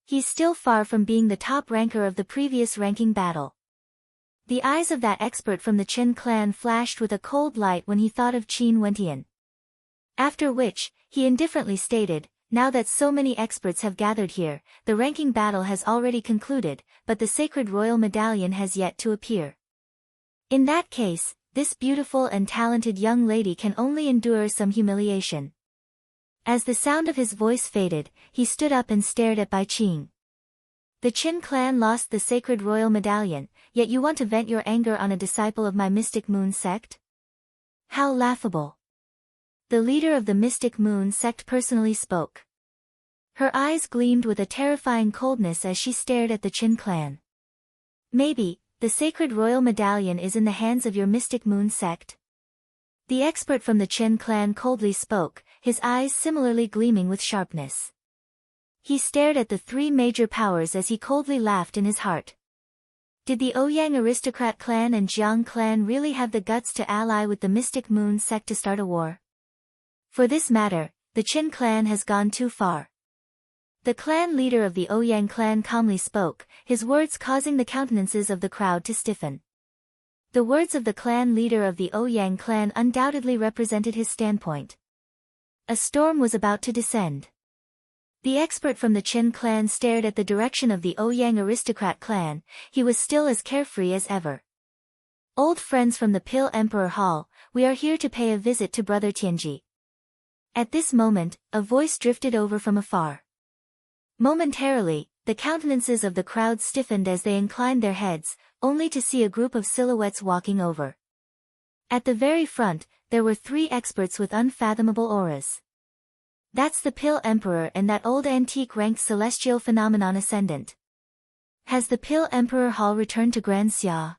He's still far from being the top ranker of the previous ranking battle. The eyes of that expert from the Qin clan flashed with a cold light when he thought of Qin Wentian. After which, he indifferently stated, now that so many experts have gathered here, the ranking battle has already concluded, but the sacred royal medallion has yet to appear. In that case, this beautiful and talented young lady can only endure some humiliation. As the sound of his voice faded, he stood up and stared at Bai Qing. The Qin clan lost the sacred royal medallion, yet you want to vent your anger on a disciple of my Mystic Moon sect? How laughable. The leader of the Mystic Moon sect personally spoke. Her eyes gleamed with a terrifying coldness as she stared at the Qin clan. Maybe, the sacred royal medallion is in the hands of your Mystic Moon sect? The expert from the Qin clan coldly spoke, his eyes similarly gleaming with sharpness. He stared at the three major powers as he coldly laughed in his heart. Did the Ouyang aristocrat clan and Jiang clan really have the guts to ally with the Mystic Moon sect to start a war? For this matter, the Qin clan has gone too far. The clan leader of the Ouyang clan calmly spoke, his words causing the countenances of the crowd to stiffen. The words of the clan leader of the Ouyang clan undoubtedly represented his standpoint. A storm was about to descend. The expert from the Qin clan stared at the direction of the Ouyang aristocrat clan, he was still as carefree as ever. Old friends from the Pill Emperor Hall, we are here to pay a visit to Brother Tianji. At this moment, a voice drifted over from afar. Momentarily, the countenances of the crowd stiffened as they inclined their heads, only to see a group of silhouettes walking over. At the very front, there were three experts with unfathomable auras. That's the Pill Emperor and that old antique ranked celestial phenomenon ascendant. Has the Pill Emperor Hall returned to Grand Xia?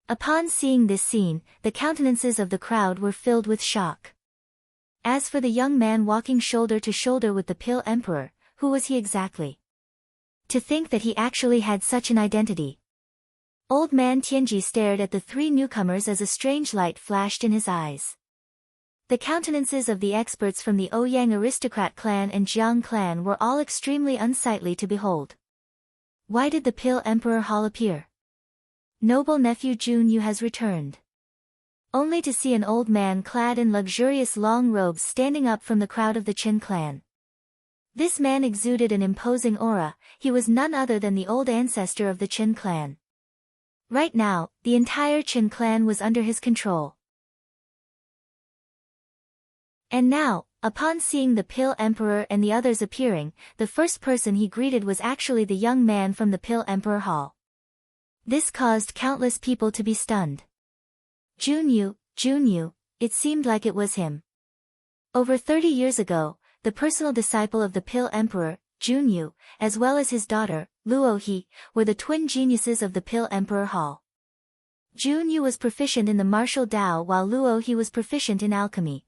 Upon seeing this scene, the countenances of the crowd were filled with shock. As for the young man walking shoulder to shoulder with the Pill Emperor, who was he exactly? To think that he actually had such an identity. Old man Tianji stared at the three newcomers as a strange light flashed in his eyes. The countenances of the experts from the Ouyang aristocrat clan and Jiang clan were all extremely unsightly to behold. Why did the Pill Emperor Hall appear? Noble nephew Jun Yu has returned. Only to see an old man clad in luxurious long robes standing up from the crowd of the Qin clan. This man exuded an imposing aura, he was none other than the old ancestor of the Qin clan. Right now, the entire Qin clan was under his control. And now, upon seeing the Pill Emperor and the others appearing, the first person he greeted was actually the young man from the Pill Emperor Hall. This caused countless people to be stunned. Jun Yu, it seemed like it was him. Over 30 years ago, the personal disciple of the Pill Emperor, Jun Yu, as well as his daughter, Luo He, were the twin geniuses of the Pill Emperor Hall. Jun Yu was proficient in the martial Dao while Luo He was proficient in alchemy.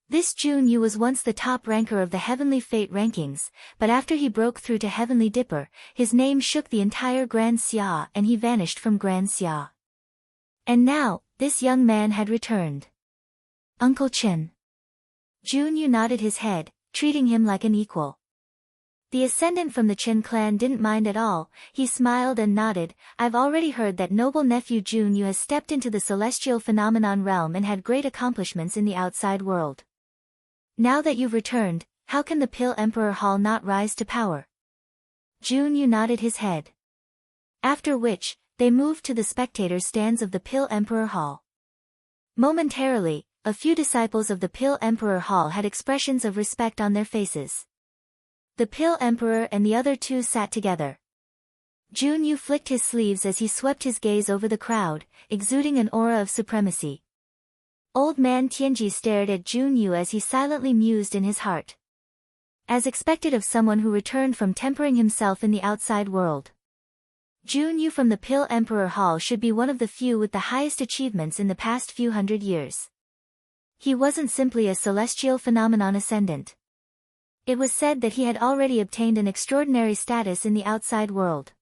This Jun Yu was once the top ranker of the Heavenly Fate rankings, but after he broke through to Heavenly Dipper, his name shook the entire Grand Xia and he vanished from Grand Xia. And now, this young man had returned. Uncle Chen. Jun Yu nodded his head, treating him like an equal. The ascendant from the Qin clan didn't mind at all, he smiled and nodded, I've already heard that noble nephew Jun Yu has stepped into the celestial phenomenon realm and had great accomplishments in the outside world. Now that you've returned, how can the Pill Emperor Hall not rise to power? Jun Yu nodded his head. After which, they moved to the spectator stands of the Pill Emperor Hall. Momentarily, a few disciples of the Pill Emperor Hall had expressions of respect on their faces. The Pill Emperor and the other two sat together. Jun Yu flicked his sleeves as he swept his gaze over the crowd, exuding an aura of supremacy. Old man Tianji stared at Jun Yu as he silently mused in his heart. As expected of someone who returned from tempering himself in the outside world. Jun Yu from the Pill Emperor Hall should be one of the few with the highest achievements in the past few hundred years. He wasn't simply a celestial phenomenon ascendant. It was said that he had already obtained an extraordinary status in the outside world.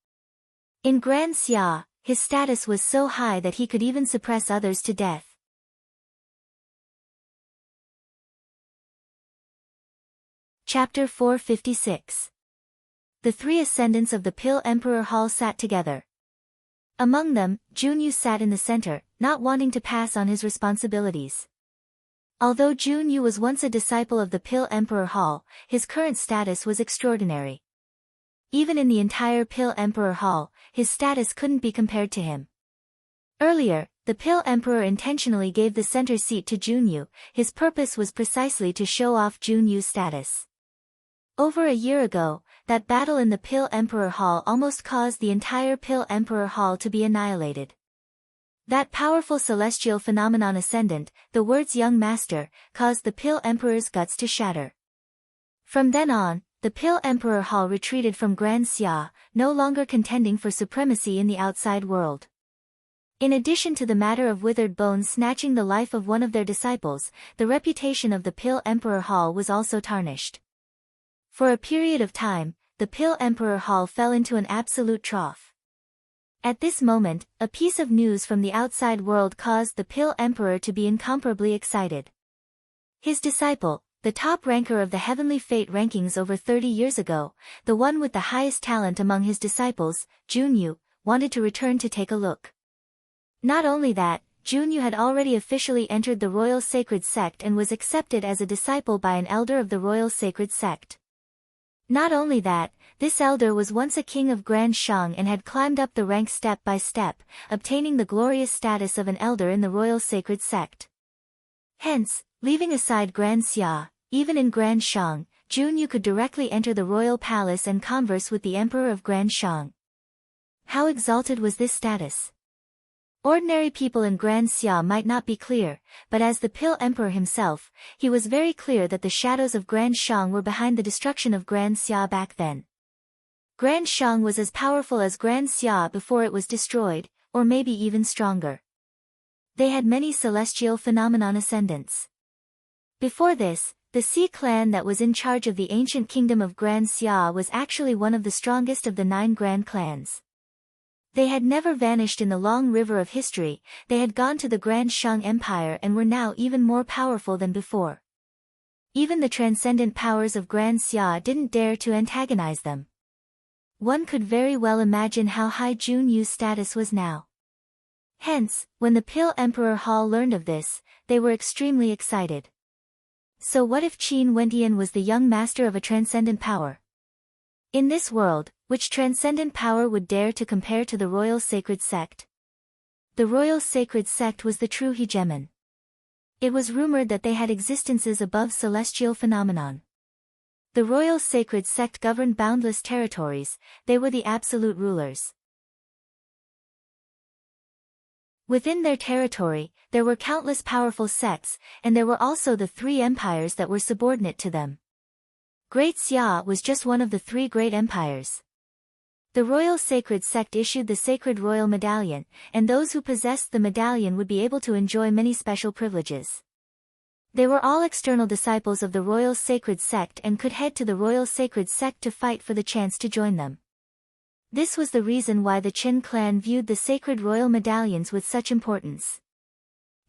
In Grand Xia, his status was so high that he could even suppress others to death. Chapter 456. The three ascendants of the Pill Emperor Hall sat together. Among them, Jun Yu sat in the center, not wanting to pass on his responsibilities. Although Jun Yu was once a disciple of the Pill Emperor Hall, his current status was extraordinary. Even in the entire Pill Emperor Hall, his status couldn't be compared to him. Earlier, the Pill Emperor intentionally gave the center seat to Jun Yu, his purpose was precisely to show off Jun Yu's status. Over a year ago, that battle in the Pill Emperor Hall almost caused the entire Pill Emperor Hall to be annihilated. That powerful celestial phenomenon ascendant, the words young master, caused the Pill Emperor's guts to shatter. From then on, the Pill Emperor Hall retreated from Grand Xia, no longer contending for supremacy in the outside world. In addition to the matter of withered bones snatching the life of one of their disciples, the reputation of the Pill Emperor Hall was also tarnished. For a period of time, the Pill Emperor Hall fell into an absolute trough. At this moment, a piece of news from the outside world caused the Pill Emperor to be incomparably excited. His disciple, the top ranker of the heavenly fate rankings over 30 years ago, the one with the highest talent among his disciples, Junyu, wanted to return to take a look. Not only that, Junyu had already officially entered the Royal Sacred Sect and was accepted as a disciple by an elder of the Royal Sacred Sect. Not only that, this elder was once a king of Grand Shang and had climbed up the ranks step by step, obtaining the glorious status of an elder in the Royal Sacred Sect. Hence, leaving aside Grand Xia, even in Grand Shang, Junyu could directly enter the royal palace and converse with the Emperor of Grand Shang. How exalted was this status? Ordinary people in Grand Xia might not be clear, but as the Pill Emperor himself, he was very clear that the shadows of Grand Shang were behind the destruction of Grand Xia back then. Grand Shang was as powerful as Grand Xia before it was destroyed, or maybe even stronger. They had many celestial phenomenon ascendants. Before this, the Xi clan that was in charge of the ancient kingdom of Grand Xia was actually one of the strongest of the 9 grand clans. They had never vanished in the long river of history, they had gone to the Grand Shang Empire and were now even more powerful than before. Even the transcendent powers of Grand Xia didn't dare to antagonize them. One could very well imagine how high Junyu's status was now. Hence, when the Pill Emperor Hall learned of this, they were extremely excited. So what if Qin Wentian was the young master of a transcendent power? In this world, which transcendent power would dare to compare to the Royal Sacred Sect? The Royal Sacred Sect was the true hegemon. It was rumored that they had existences above celestial phenomenon. The Royal Sacred Sect governed boundless territories, they were the absolute rulers. Within their territory, there were countless powerful sects, and there were also the 3 empires that were subordinate to them. Great Xia was just one of the 3 great empires. The Royal Sacred Sect issued the Sacred Royal Medallion, and those who possessed the medallion would be able to enjoy many special privileges. They were all external disciples of the Royal Sacred Sect and could head to the Royal Sacred Sect to fight for the chance to join them. This was the reason why the Qin clan viewed the Sacred Royal Medallions with such importance.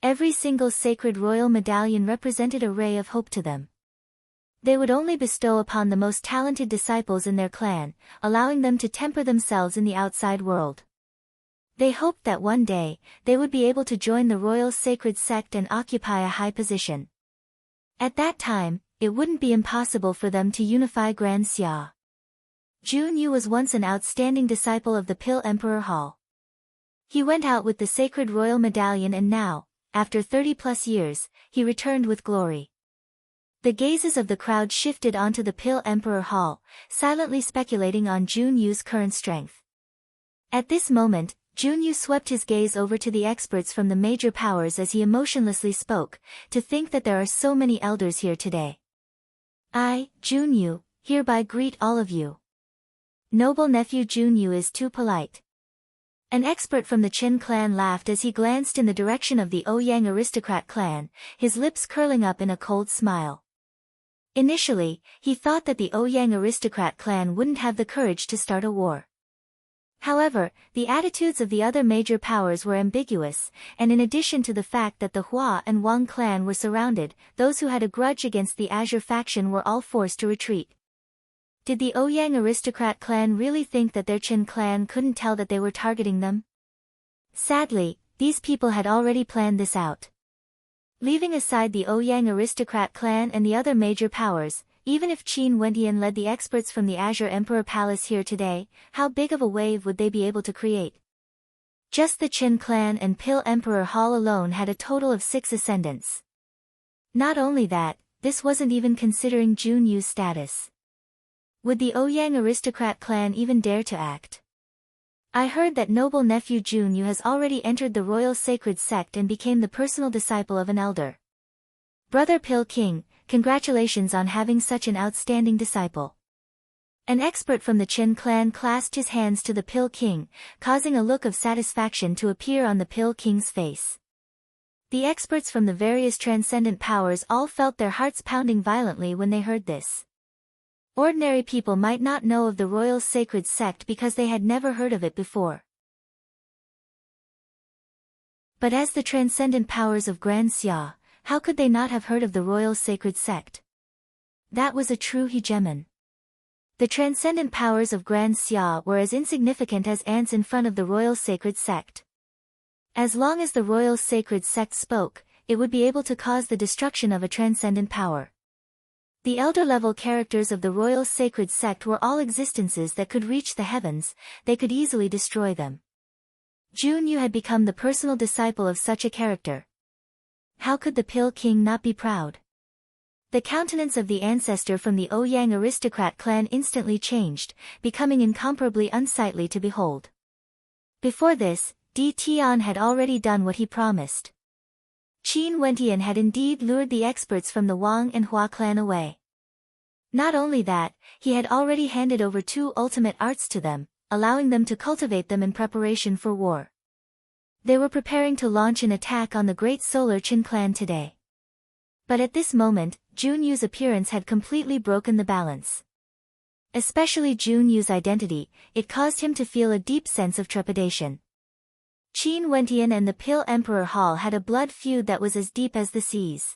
Every single Sacred Royal Medallion represented a ray of hope to them. They would only bestow upon the most talented disciples in their clan, allowing them to temper themselves in the outside world. They hoped that one day, they would be able to join the Royal Sacred Sect and occupy a high position. At that time, it wouldn't be impossible for them to unify Grand Xia. Junyu was once an outstanding disciple of the Pill Emperor Hall. He went out with the Sacred Royal Medallion and now, after 30+ years, he returned with glory. The gazes of the crowd shifted onto the Pill Emperor Hall, silently speculating on Junyu's current strength. At this moment, Junyu swept his gaze over to the experts from the major powers as he emotionlessly spoke, to think that there are so many elders here today. I, Junyu, hereby greet all of you. Noble nephew Junyu is too polite. An expert from the Qin clan laughed as he glanced in the direction of the Ouyang aristocrat clan, his lips curling up in a cold smile. Initially, he thought that the Ouyang aristocrat clan wouldn't have the courage to start a war. However, the attitudes of the other major powers were ambiguous, and in addition to the fact that the Hua and Wang clan were surrounded, those who had a grudge against the Azure faction were all forced to retreat. Did the Ouyang aristocrat clan really think that their Qin clan couldn't tell that they were targeting them? Sadly, these people had already planned this out. Leaving aside the Ouyang aristocrat clan and the other major powers, even if Qin Wentian led the experts from the Azure Emperor Palace here today, how big of a wave would they be able to create? Just the Qin clan and Pill Emperor Hall alone had a total of 6 ascendants. Not only that, this wasn't even considering Junyu's status. Would the Ouyang aristocrat clan even dare to act? I heard that noble nephew Junyu has already entered the royal sacred sect and became the personal disciple of an elder. Brother Pil King, congratulations on having such an outstanding disciple. An expert from the Chen clan clasped his hands to the Pil King, causing a look of satisfaction to appear on the Pil King's face. The experts from the various transcendent powers all felt their hearts pounding violently when they heard this. Ordinary people might not know of the royal sacred sect because they had never heard of it before. But as the transcendent powers of Grand Xia, how could they not have heard of the royal sacred sect? That was a true hegemon. The transcendent powers of Grand Xia were as insignificant as ants in front of the royal sacred sect. As long as the royal sacred sect spoke, it would be able to cause the destruction of a transcendent power. The elder-level characters of the royal sacred sect were all existences that could reach the heavens, they could easily destroy them. Junyu had become the personal disciple of such a character. How could the Pil King not be proud? The countenance of the ancestor from the Ouyang aristocrat clan instantly changed, becoming incomparably unsightly to behold. Before this, Di Tian had already done what he promised. Qin Wentian had indeed lured the experts from the Wang and Hua clan away. Not only that, he had already handed over 2 ultimate arts to them, allowing them to cultivate them in preparation for war. They were preparing to launch an attack on the great solar Qin clan today. But at this moment, Junyu's appearance had completely broken the balance. Especially Junyu's identity, it caused him to feel a deep sense of trepidation. Qin Wentian and the Pil Emperor Hall had a blood feud that was as deep as the seas.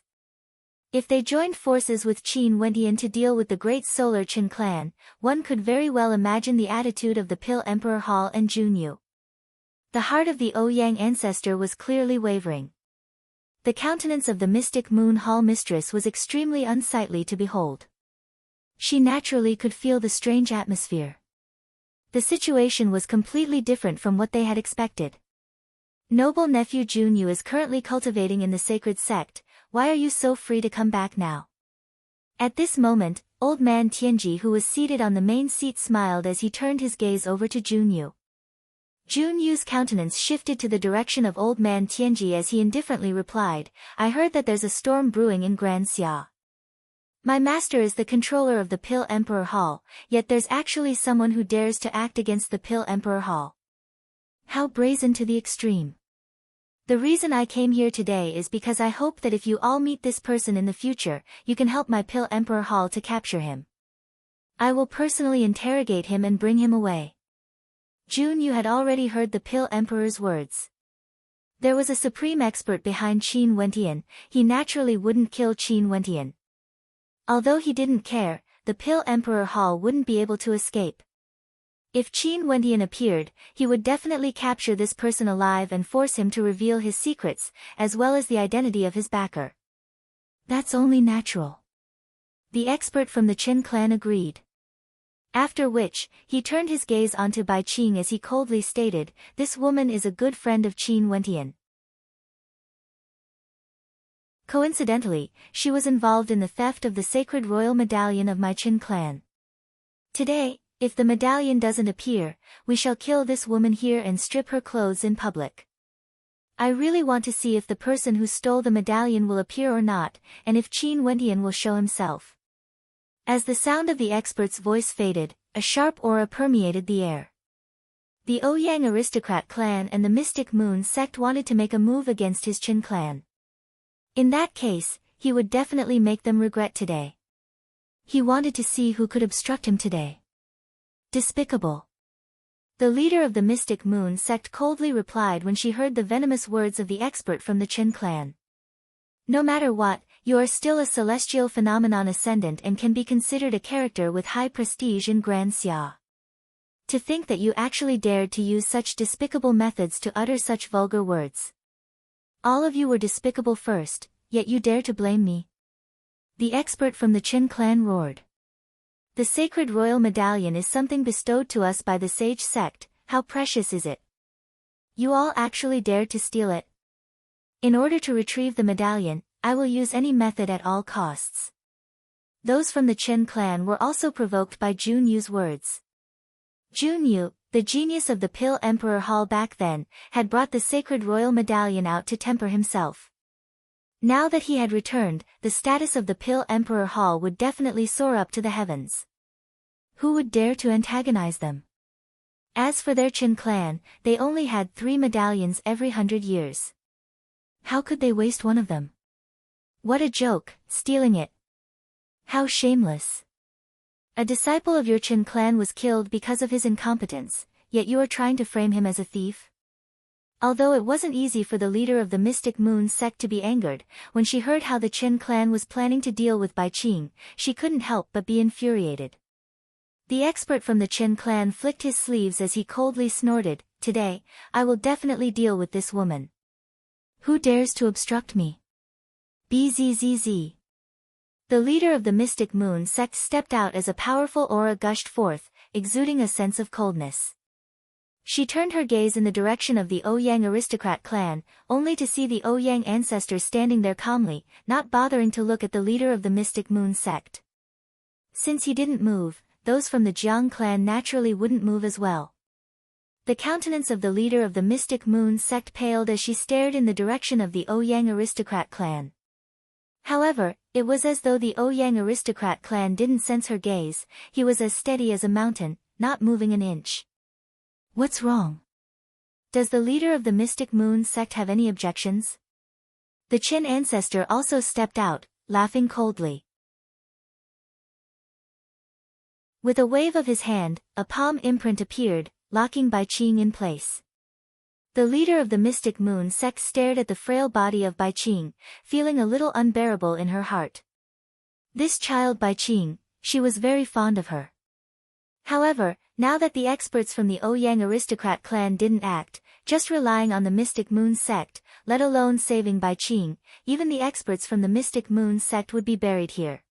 If they joined forces with Qin Wentian to deal with the great solar Qin clan, one could very well imagine the attitude of the Pil Emperor Hall and Junyu. The heart of the Ouyang ancestor was clearly wavering. The countenance of the mystic Moon Hall mistress was extremely unsightly to behold. She naturally could feel the strange atmosphere. The situation was completely different from what they had expected. Noble nephew Junyu is currently cultivating in the sacred sect, why are you so free to come back now? At this moment, old man Tianji who was seated on the main seat smiled as he turned his gaze over to Junyu. Junyu's countenance shifted to the direction of old man Tianji as he indifferently replied, I heard that there's a storm brewing in Grand Xia. My master is the controller of the Pil Emperor Hall, yet there's actually someone who dares to act against the Pil Emperor Hall. How brazen to the extreme. The reason I came here today is because I hope that if you all meet this person in the future, you can help my Pil Emperor Hall to capture him. I will personally interrogate him and bring him away. Junyu had already heard the Pil Emperor's words. There was a supreme expert behind Qin Wentian, he naturally wouldn't kill Qin Wentian. Although he didn't care, the Pil Emperor Hall wouldn't be able to escape. If Qin Wentian appeared, he would definitely capture this person alive and force him to reveal his secrets, as well as the identity of his backer. That's only natural. The expert from the Qin clan agreed. After which, he turned his gaze onto Bai Qing as he coldly stated, this woman is a good friend of Qin Wentian. Coincidentally, she was involved in the theft of the sacred royal medallion of my Qin clan. Today, if the medallion doesn't appear, we shall kill this woman here and strip her clothes in public. I really want to see if the person who stole the medallion will appear or not, and if Qin Wentian will show himself. As the sound of the expert's voice faded, a sharp aura permeated the air. The Ouyang aristocrat clan and the Mystic Moon sect wanted to make a move against his Qin clan. In that case, he would definitely make them regret today. He wanted to see who could obstruct him today. Despicable. The leader of the Mystic Moon sect coldly replied when she heard the venomous words of the expert from the Qin clan. No matter what, you are still a celestial phenomenon ascendant and can be considered a character with high prestige in Grand Xia. To think that you actually dared to use such despicable methods to utter such vulgar words. All of you were despicable first, yet you dare to blame me. The expert from the Qin clan roared. The sacred royal medallion is something bestowed to us by the sage sect, how precious is it? You all actually dared to steal it. In order to retrieve the medallion, I will use any method at all costs. Those from the Chen clan were also provoked by Jun Yu's words. Jun Yu, the genius of the Pill Emperor Hall back then, had brought the sacred royal medallion out to temper himself. Now that he had returned, the status of the Pill Emperor Hall would definitely soar up to the heavens. Who would dare to antagonize them? As for their Chen clan, they only had 3 medallions every 100 years. How could they waste one of them? What a joke, stealing it. How shameless. A disciple of your Chen clan was killed because of his incompetence, yet you are trying to frame him as a thief? Although it wasn't easy for the leader of the Mystic Moon sect to be angered, when she heard how the Chen clan was planning to deal with Bai Qing, she couldn't help but be infuriated. The expert from the Chen clan flicked his sleeves as he coldly snorted, "Today, I will definitely deal with this woman. Who dares to obstruct me?" Bzzz. The leader of the Mystic Moon sect stepped out as a powerful aura gushed forth, exuding a sense of coldness. She turned her gaze in the direction of the Ouyang aristocrat clan, only to see the Ouyang ancestors standing there calmly, not bothering to look at the leader of the Mystic Moon sect. Since he didn't move, those from the Jiang clan naturally wouldn't move as well. The countenance of the leader of the Mystic Moon sect paled as she stared in the direction of the Ouyang aristocrat clan. However, it was as though the Ouyang aristocrat clan didn't sense her gaze. He was as steady as a mountain, not moving an inch. What's wrong? Does the leader of the Mystic Moon sect have any objections? The Qin ancestor also stepped out, laughing coldly. With a wave of his hand, a palm imprint appeared, locking Bai Qing in place. The leader of the Mystic Moon sect stared at the frail body of Bai Qing, feeling a little unbearable in her heart. This child Bai Qing, she was very fond of her. However, now that the experts from the Ouyang aristocrat clan didn't act, just relying on the Mystic Moon sect, let alone saving Bai Qing, even the experts from the Mystic Moon sect would be buried here.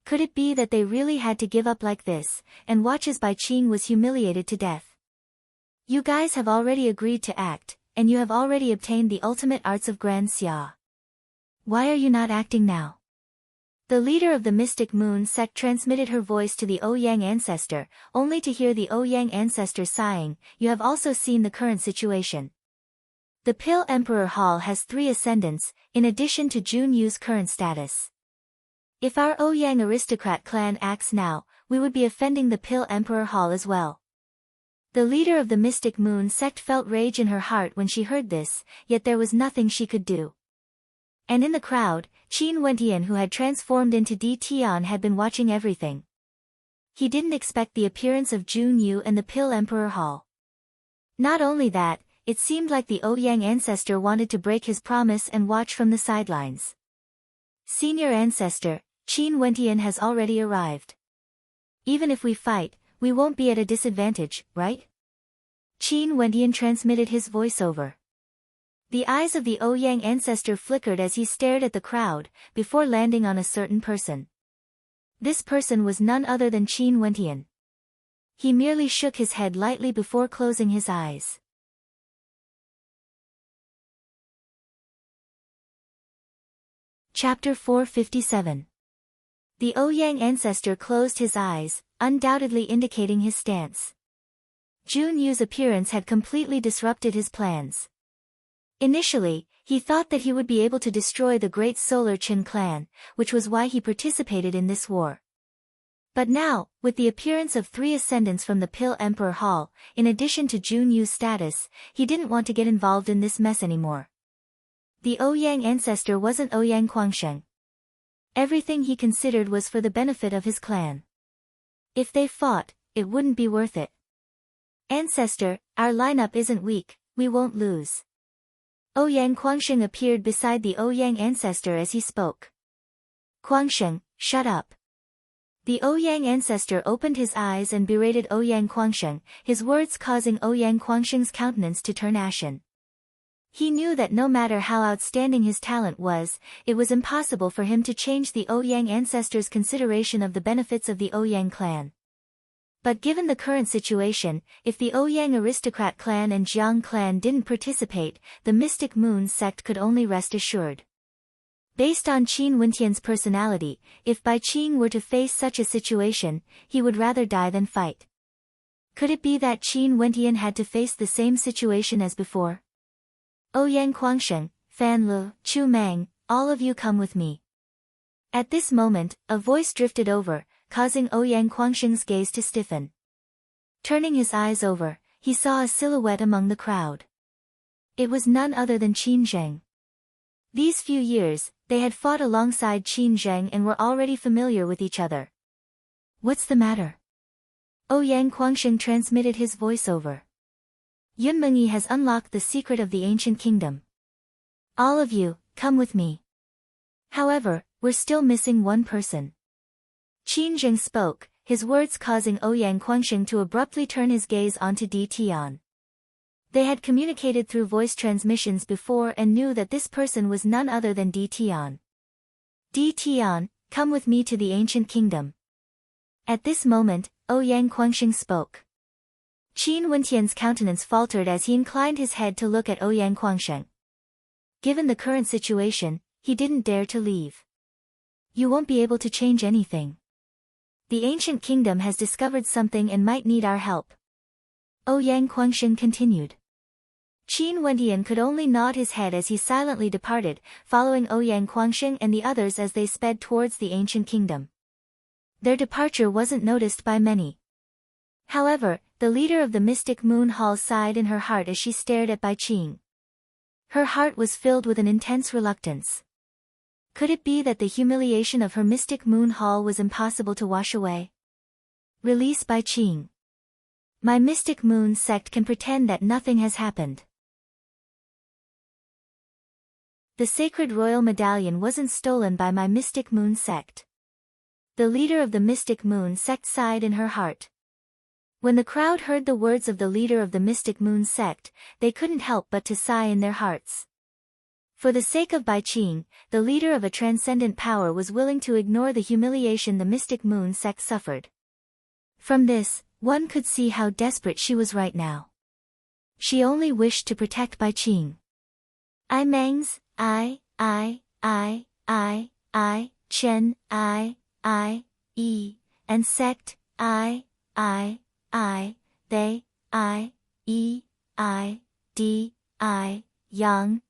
Could it be that they really had to give up like this, and watch as Bai Qing was humiliated to death? You guys have already agreed to act, and you have already obtained the ultimate arts of Grand Xia. Why are you not acting now? The leader of the Mystic Moon sect transmitted her voice to the Ouyang ancestor, only to hear the Ouyang ancestor sighing, "You have also seen the current situation. The Pill Emperor Hall has 3 ascendants, in addition to Jun Yu's current status. If our Ouyang aristocrat clan acts now, we would be offending the Pill Emperor Hall as well." The leader of the Mystic Moon sect felt rage in her heart when she heard this, yet there was nothing she could do. And in the crowd, Qin Wentian, who had transformed into Di Tian, had been watching everything. He didn't expect the appearance of Jun Yu and the Pill Emperor Hall. Not only that, it seemed like the Ouyang ancestor wanted to break his promise and watch from the sidelines. "Senior ancestor, Qin Wentian has already arrived. Even if we fight, we won't be at a disadvantage, right?" Qin Wentian transmitted his voiceover. The eyes of the Ouyang ancestor flickered as he stared at the crowd, before landing on a certain person. This person was none other than Qin Wentian. He merely shook his head lightly before closing his eyes. Chapter 457. The Ouyang ancestor closed his eyes, undoubtedly indicating his stance. Jun Yu's appearance had completely disrupted his plans. Initially, he thought that he would be able to destroy the great Solar Qin clan, which was why he participated in this war. But now, with the appearance of 3 ascendants from the Pill Emperor Hall, in addition to Jun Yu's status, he didn't want to get involved in this mess anymore. The Ouyang ancestor wasn't Ouyang Guangsheng. Everything he considered was for the benefit of his clan. If they fought, it wouldn't be worth it. "Ancestor, our lineup isn't weak, we won't lose." Ouyang Guangsheng appeared beside the Ouyang ancestor as he spoke. "Guangsheng, shut up." The Ouyang ancestor opened his eyes and berated Ouyang Guangsheng, his words causing Ouyang Guangsheng's countenance to turn ashen. He knew that no matter how outstanding his talent was, it was impossible for him to change the Ouyang ancestor's consideration of the benefits of the Ouyang clan. But given the current situation, if the Ouyang aristocrat clan and Jiang clan didn't participate, the Mystic Moon sect could only rest assured. Based on Qin Wentian's personality, if Bai Qing were to face such a situation, he would rather die than fight. Could it be that Qin Wentian had to face the same situation as before? Ouyang Guangsheng, Fan Lu, Chu Mang, all of you come with me. At this moment, a voice drifted over, causing Ouyang Guangsheng's gaze to stiffen. Turning his eyes over, he saw a silhouette among the crowd. It was none other than Qin Zheng. These few years, they had fought alongside Qin Zheng and were already familiar with each other. What's the matter? Ouyang Guangsheng transmitted his voiceover. Yun Mengyi has unlocked the secret of the ancient kingdom. All of you, come with me. However, we're still missing one person. Qin Zheng spoke, his words causing Ouyang Guangsheng to abruptly turn his gaze onto Di Tian. They had communicated through voice transmissions before and knew that this person was none other than Di Tian. Di Tian, come with me to the ancient kingdom. At this moment, Ouyang Guangsheng spoke. Qin Wentian's countenance faltered as he inclined his head to look at Ouyang Guangsheng. Given the current situation, he didn't dare to leave. You won't be able to change anything. The ancient kingdom has discovered something and might need our help. Ouyang Guangsheng continued. Qin Wentian could only nod his head as he silently departed, following Ouyang Guangsheng and the others as they sped towards the ancient kingdom. Their departure wasn't noticed by many. However, the leader of the Mystic Moon Hall sighed in her heart as she stared at Bai Qing. Her heart was filled with an intense reluctance. Could it be that the humiliation of her Mystic Moon Hall was impossible to wash away? Release Bai Qing. My Mystic Moon sect can pretend that nothing has happened. The sacred royal medallion wasn't stolen by my Mystic Moon sect. The leader of the Mystic Moon sect sighed in her heart. When the crowd heard the words of the leader of the Mystic Moon sect, they couldn't help but to sigh in their hearts. For the sake of Bai Qing, the leader of a transcendent power was willing to ignore the humiliation the Mystic Moon sect suffered. From this, one could see how desperate she was right now. She only wished to protect Bai Qing. Mangs, Chen, and sect, they, Yang,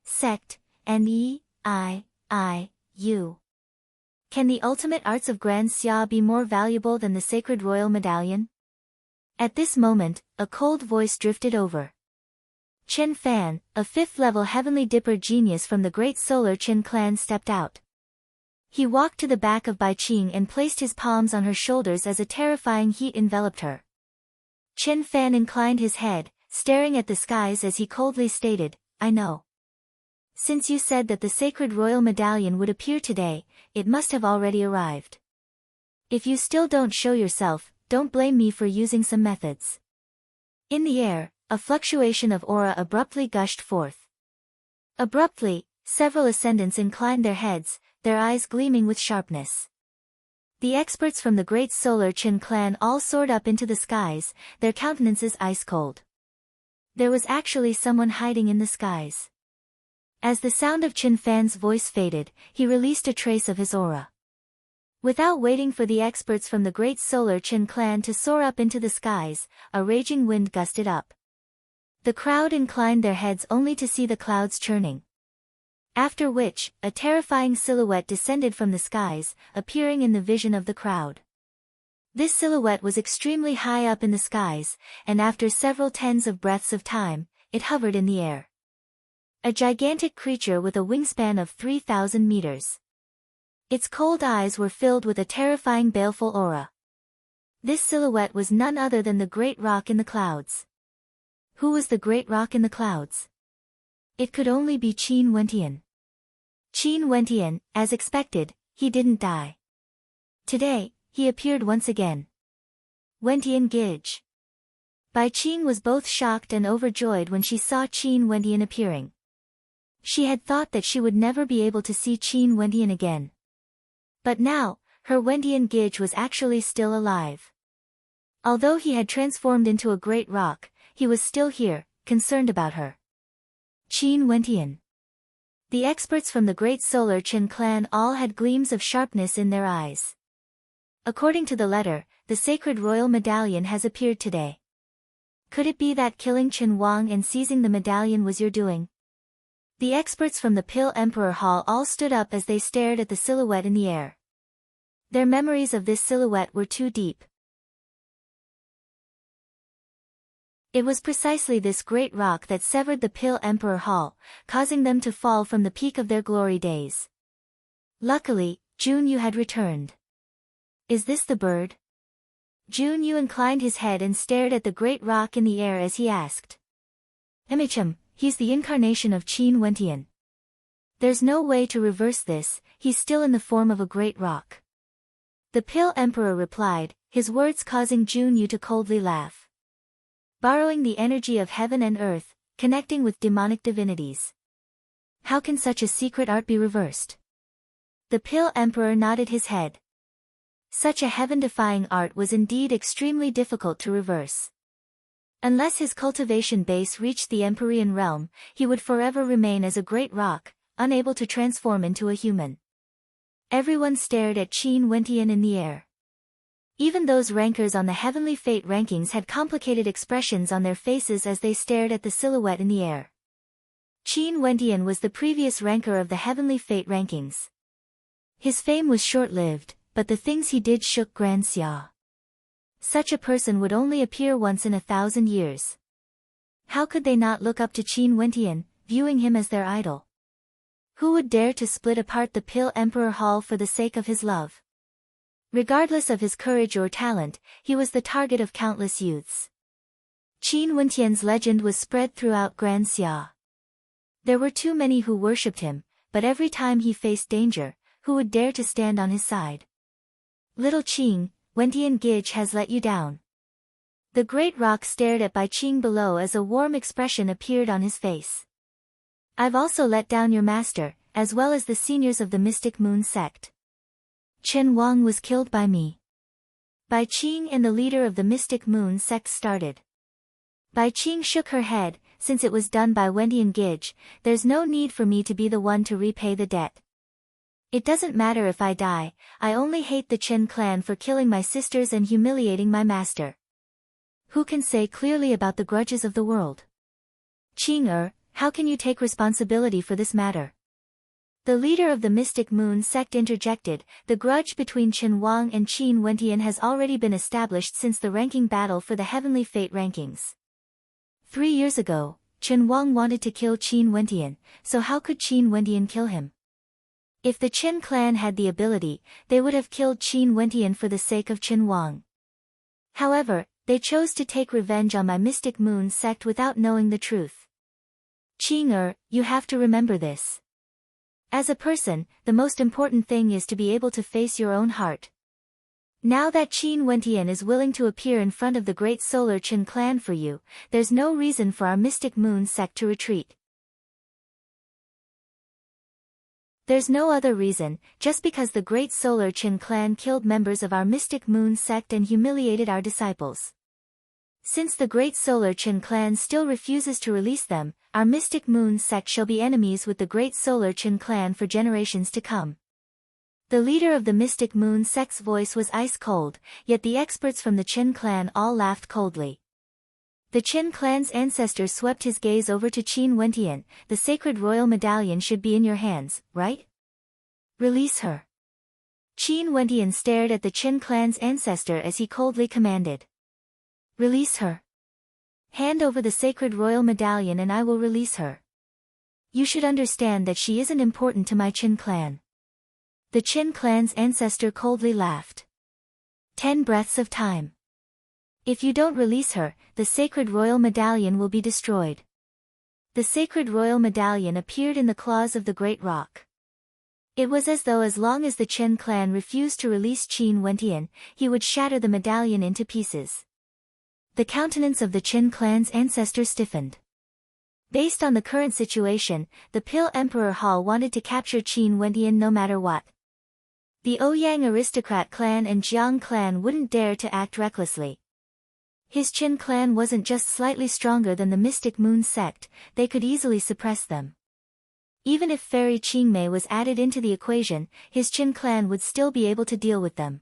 sect, and you. Can the ultimate arts of Grand Xia be more valuable than the sacred royal medallion? At this moment, a cold voice drifted over. Chen Fan, a 5th-level Heavenly Dipper genius from the Great Solar Qin clan stepped out. He walked to the back of Bai Qing and placed his palms on her shoulders as a terrifying heat enveloped her. Chen Fan inclined his head, staring at the skies as he coldly stated, I know. Since you said that the sacred royal medallion would appear today, it must have already arrived. If you still don't show yourself, don't blame me for using some methods. In the air, a fluctuation of aura abruptly gushed forth. Abruptly, several ascendants inclined their heads, their eyes gleaming with sharpness. The experts from the Great Solar Qin clan all soared up into the skies, their countenances ice-cold. There was actually someone hiding in the skies. As the sound of Qin Fan's voice faded, he released a trace of his aura. Without waiting for the experts from the Great Solar Qin clan to soar up into the skies, a raging wind gusted up. The crowd inclined their heads only to see the clouds churning. After which, a terrifying silhouette descended from the skies, appearing in the vision of the crowd. This silhouette was extremely high up in the skies, and after several tens of breaths of time, it hovered in the air. A gigantic creature with a wingspan of 3,000 meters. Its cold eyes were filled with a terrifying baleful aura. This silhouette was none other than the Great Rock in the clouds. Who was the Great Rock in the clouds? It could only be Qin Wentian. Qin Wentian, as expected, he didn't die. Today, he appeared once again. Wentian Gij. Bai Qing was both shocked and overjoyed when she saw Qin Wentian appearing. She had thought that she would never be able to see Qin Wentian again. But now, her Wentian Gij was actually still alive. Although he had transformed into a great rock, he was still here, concerned about her. Qin Wentian. The experts from the Great Solar Qin clan all had gleams of sharpness in their eyes. According to the letter, the sacred royal medallion has appeared today. Could it be that killing Qin Wang and seizing the medallion was your doing? The experts from the Pill Emperor Hall all stood up as they stared at the silhouette in the air. Their memories of this silhouette were too deep. It was precisely this great rock that severed the Pill Emperor Hall, causing them to fall from the peak of their glory days. Luckily, Jun Yu had returned. Is this the bird? Jun Yu inclined his head and stared at the great rock in the air as he asked. He's the incarnation of Qin Wentian. There's no way to reverse this, he's still in the form of a great rock. The Pill Emperor replied, his words causing Jun Yu to coldly laugh. Borrowing the energy of heaven and earth, connecting with demonic divinities. How can such a secret art be reversed? The Pill Emperor nodded his head. Such a heaven-defying art was indeed extremely difficult to reverse. Unless his cultivation base reached the Empyrean realm, he would forever remain as a great rock, unable to transform into a human. Everyone stared at Qin Wentian in the air. Even those rankers on the Heavenly Fate rankings had complicated expressions on their faces as they stared at the silhouette in the air. Qin Wentian was the previous ranker of the Heavenly Fate rankings. His fame was short-lived, but the things he did shook Grand Xia. Such a person would only appear once in 1,000 years. How could they not look up to Qin Wentian, viewing him as their idol? Who would dare to split apart the Pill Emperor Hall for the sake of his love? Regardless of his courage or talent, he was the target of countless youths. Qin Wentian's legend was spread throughout Grand Xia. There were too many who worshipped him, but every time he faced danger, who would dare to stand on his side? Little Qing, Wentian Gij has let you down. The great rock stared at Bai Qing below as a warm expression appeared on his face. I've also let down your master, as well as the seniors of the Mystic Moon sect. Qin Wang was killed by me. Bai Qing and the leader of the Mystic Moon sect started. Bai Qing shook her head, since it was done by Wentian Gij, there's no need for me to be the one to repay the debt. It doesn't matter if I die, I only hate the Qin clan for killing my sisters and humiliating my master. Who can say clearly about the grudges of the world? Qing how can you take responsibility for this matter? The leader of the Mystic Moon sect interjected, the grudge between Qin Wang and Qin Wentian has already been established since the ranking battle for the Heavenly Fate rankings. 3 years ago, Qin Wang wanted to kill Qin Wentian, so how could Qin Wentian kill him? If the Qin clan had the ability, they would have killed Qin Wentian for the sake of Qin Wang. However, they chose to take revenge on my Mystic Moon sect without knowing the truth. Qing you have to remember this. As a person, the most important thing is to be able to face your own heart. Now that Qin Wentian is willing to appear in front of the Great Solar Qin clan for you, there's no reason for our Mystic Moon sect to retreat. There's no other reason, just because the Great Solar Qin clan killed members of our Mystic Moon sect and humiliated our disciples. Since the Great Solar Qin clan still refuses to release them, our Mystic Moon sect shall be enemies with the Great Solar Qin clan for generations to come. The leader of the Mystic Moon sect's voice was ice cold, yet the experts from the Qin clan all laughed coldly. The Qin clan's ancestor swept his gaze over to Qin Wentian, the sacred royal medallion should be in your hands, right? Release her. Qin Wentian stared at the Qin clan's ancestor as he coldly commanded. Release her. Hand over the sacred royal medallion and I will release her. You should understand that she isn't important to my Qin clan. The Qin clan's ancestor coldly laughed. 10 breaths of time. If you don't release her, the sacred royal medallion will be destroyed. The sacred royal medallion appeared in the claws of the great rock. It was as though as long as the Qin clan refused to release Qin Wentian, he would shatter the medallion into pieces. The countenance of the Qin clan's ancestor stiffened. Based on the current situation, the Pill Emperor Hall wanted to capture Qin Wentian no matter what. The Ouyang aristocrat clan and Jiang clan wouldn't dare to act recklessly. His Qin clan wasn't just slightly stronger than the Mystic Moon sect, they could easily suppress them. Even if Fairy Qingmei was added into the equation, his Qin clan would still be able to deal with them.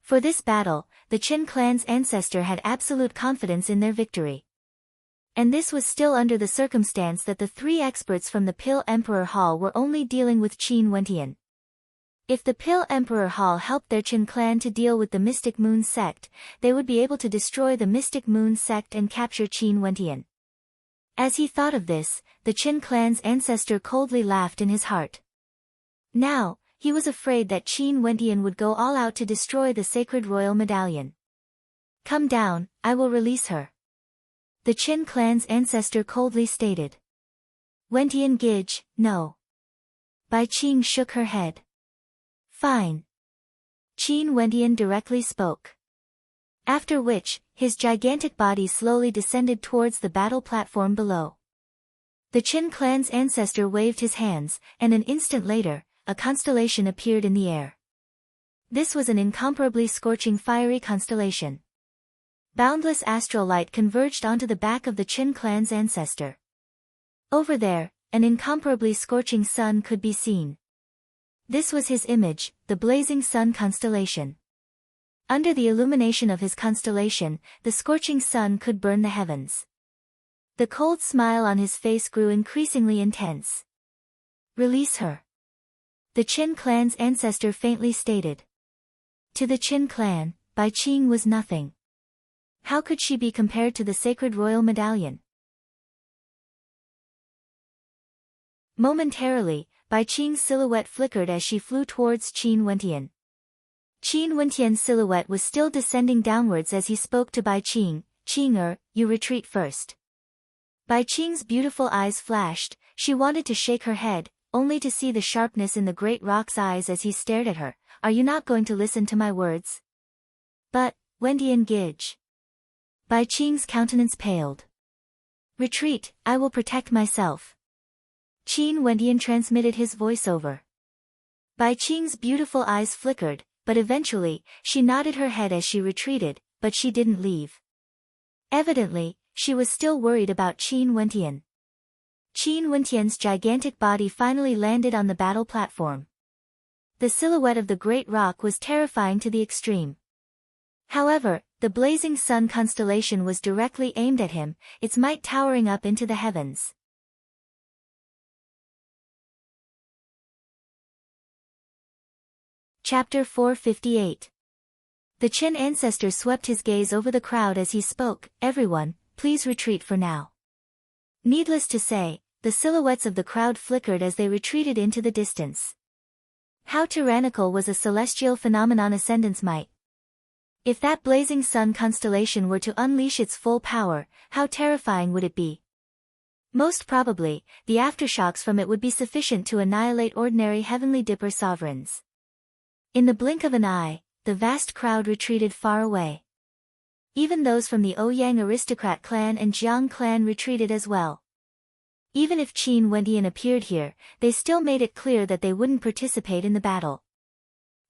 For this battle, the Qin clan's ancestor had absolute confidence in their victory. And this was still under the circumstance that the three experts from the Pill Emperor Hall were only dealing with Qin Wentian. If the Pill Emperor Hall helped their Qin clan to deal with the Mystic Moon sect, they would be able to destroy the Mystic Moon sect and capture Qin Wentian. As he thought of this, the Qin clan's ancestor coldly laughed in his heart. Now, he was afraid that Qin Wentian would go all out to destroy the sacred royal medallion. "Come down, I will release her," the Qin clan's ancestor coldly stated. "Wentian Gij, no." Bai Qing shook her head. "Fine." Qin Wentian directly spoke. After which, his gigantic body slowly descended towards the battle platform below. The Qin clan's ancestor waved his hands, and an instant later, a constellation appeared in the air. This was an incomparably scorching fiery constellation. Boundless astral light converged onto the back of the Qin clan's ancestor. Over there, an incomparably scorching sun could be seen. This was his image, the blazing sun constellation. Under the illumination of his constellation, the scorching sun could burn the heavens. The cold smile on his face grew increasingly intense. "Release her," the Qin clan's ancestor faintly stated. To the Qin clan, Bai Qing was nothing. How could she be compared to the sacred royal medallion? Momentarily, Bai Qing's silhouette flickered as she flew towards Qin Wentian. Qin Wentian's silhouette was still descending downwards as he spoke to Bai Qing. "Qing, you retreat first." Bai Qing's beautiful eyes flashed. She wanted to shake her head, only to see the sharpness in the great rock's eyes as he stared at her. "Are you not going to listen to my words?" "But, Wentian Gij." Bai Qing's countenance paled. "Retreat, I will protect myself." Qin Wentian transmitted his voiceover. Bai Qing's beautiful eyes flickered, but eventually, she nodded her head as she retreated, but she didn't leave. Evidently, she was still worried about Qin Wentian. Qin Wentian's gigantic body finally landed on the battle platform. The silhouette of the great rock was terrifying to the extreme. However, the blazing sun constellation was directly aimed at him, its might towering up into the heavens. Chapter 458. The Qin ancestor swept his gaze over the crowd as he spoke. "Everyone, please retreat for now." Needless to say, the silhouettes of the crowd flickered as they retreated into the distance. How tyrannical was a celestial phenomenon ascendance might? If that blazing sun constellation were to unleash its full power, how terrifying would it be? Most probably, the aftershocks from it would be sufficient to annihilate ordinary heavenly dipper sovereigns. In the blink of an eye, the vast crowd retreated far away. Even those from the Ouyang aristocrat clan and Jiang clan retreated as well. Even if Qin Wentian appeared here, they still made it clear that they wouldn't participate in the battle.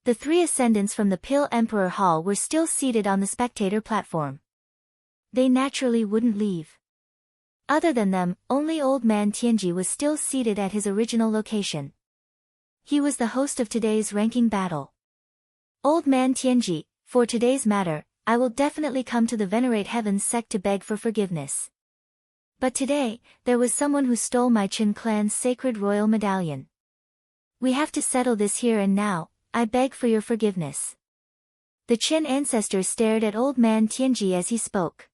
The three ascendants from the Pill Emperor Hall were still seated on the spectator platform. They naturally wouldn't leave. Other than them, only Old Man Tianji was still seated at his original location. He was the host of today's ranking battle. "Old Man Tianji, for today's matter, I will definitely come to the Venerate Heavens sect to beg for forgiveness. But today, there was someone who stole my Qin clan's sacred royal medallion. We have to settle this here and now. I beg for your forgiveness." The Qin ancestor stared at Old Man Tianji as he spoke.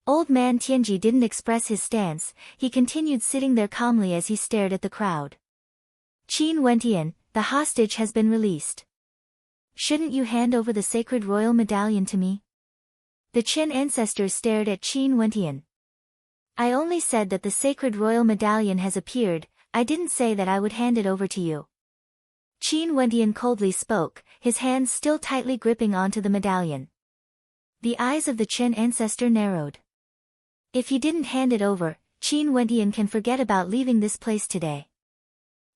Old Man Tianji didn't express his stance, he continued sitting there calmly as he stared at the crowd. "Qin Wentian, the hostage has been released. Shouldn't you hand over the sacred royal medallion to me?" The Qin ancestor stared at Qin Wentian. "I only said that the sacred royal medallion has appeared, I didn't say that I would hand it over to you." Qin Wentian coldly spoke, his hands still tightly gripping onto the medallion. The eyes of the Qin ancestor narrowed. If he didn't hand it over, Qin Wentian can forget about leaving this place today.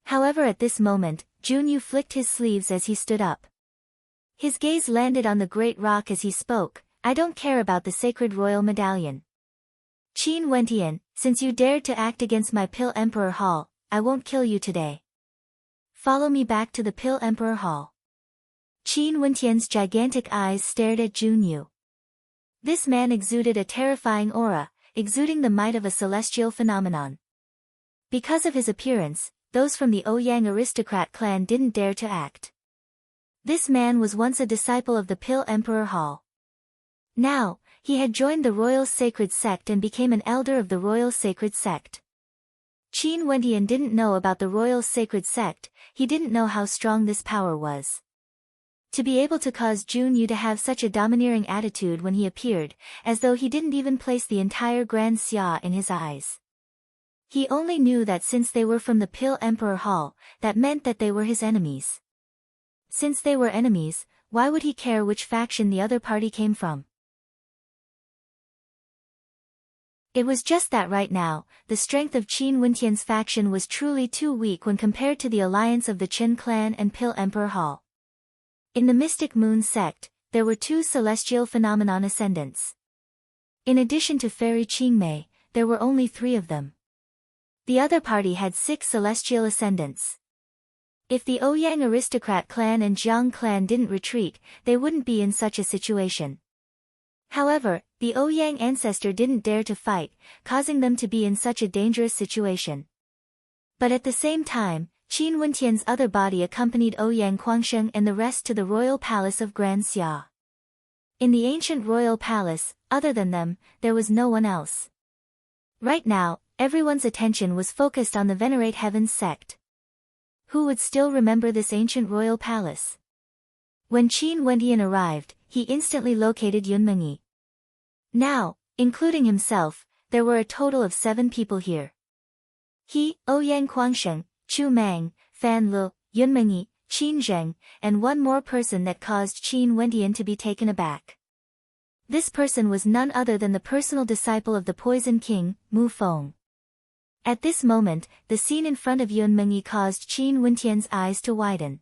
However, at this moment, Junyu flicked his sleeves as he stood up. His gaze landed on the great rock as he spoke. "I don't care about the sacred royal medallion. Qin Wentian, since you dared to act against my Pill Emperor Hall, I won't kill you today. Follow me back to the Pill Emperor Hall. Qin Wentian's gigantic eyes stared at Junyu. This man exuded a terrifying aura, exuding the might of a celestial phenomenon. Because of his appearance, those from the Ouyang aristocrat clan didn't dare to act. This man was once a disciple of the Pill Emperor Hall. Now, he had joined the Royal Sacred Sect and became an elder of the Royal Sacred Sect. Qin Wentian didn't know about the Royal Sacred Sect, he didn't know how strong this power was. To be able to cause Junyu to have such a domineering attitude when he appeared, as though he didn't even place the entire Grand Xia in his eyes. He only knew that since they were from the Pill Emperor Hall, that meant that they were his enemies. Since they were enemies, why would he care which faction the other party came from? It was just that right now, the strength of Qin Wentian's faction was truly too weak when compared to the alliance of the Qin clan and Pill Emperor Hall. In the Mystic Moon sect, there were 2 celestial phenomenon ascendants. In addition to Fairy Qingmei, there were only 3 of them. The other party had 6 celestial ascendants. If the Ouyang aristocrat clan and Jiang clan didn't retreat, they wouldn't be in such a situation. However, the Ouyang ancestor didn't dare to fight, causing them to be in such a dangerous situation. But at the same time, Qin Wentian's other body accompanied Ouyang Guangsheng and the rest to the royal palace of Grand Xia. In the ancient royal palace, other than them, there was no one else. Right now, everyone's attention was focused on the Venerate Heavens sect. Who would still remember this ancient royal palace? When Qin Wentian arrived, he instantly located Yunmengyi. Now, including himself, there were a total of 7 people here. He, Ouyang Guangsheng, Chu Mang, Fan Lu, Yunmengyi, Qin Zheng, and one more person that caused Qin Wentian to be taken aback. This person was none other than the personal disciple of the Poison King, Mu Feng. At this moment, the scene in front of Yunmengyi caused Qin Wentian's eyes to widen.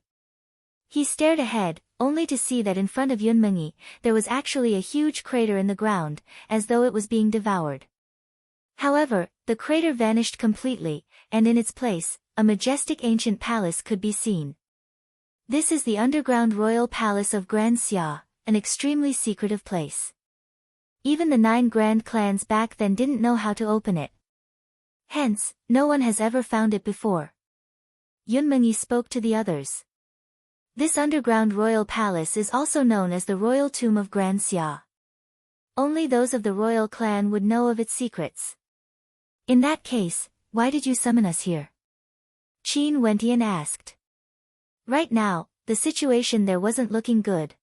He stared ahead, only to see that in front of Yunmengyi, there was actually a huge crater in the ground, as though it was being devoured. However, the crater vanished completely, and in its place, a majestic ancient palace could be seen. This is the underground royal palace of Grand Xia, an extremely secretive place. Even the 9 grand clans back then didn't know how to open it. Hence, no one has ever found it before. Yunmengyi spoke to the others. This underground royal palace is also known as the Royal Tomb of Grand Xia. Only those of the royal clan would know of its secrets. In that case, why did you summon us here? Qin Wentian asked. Right now, the situation there wasn't looking good.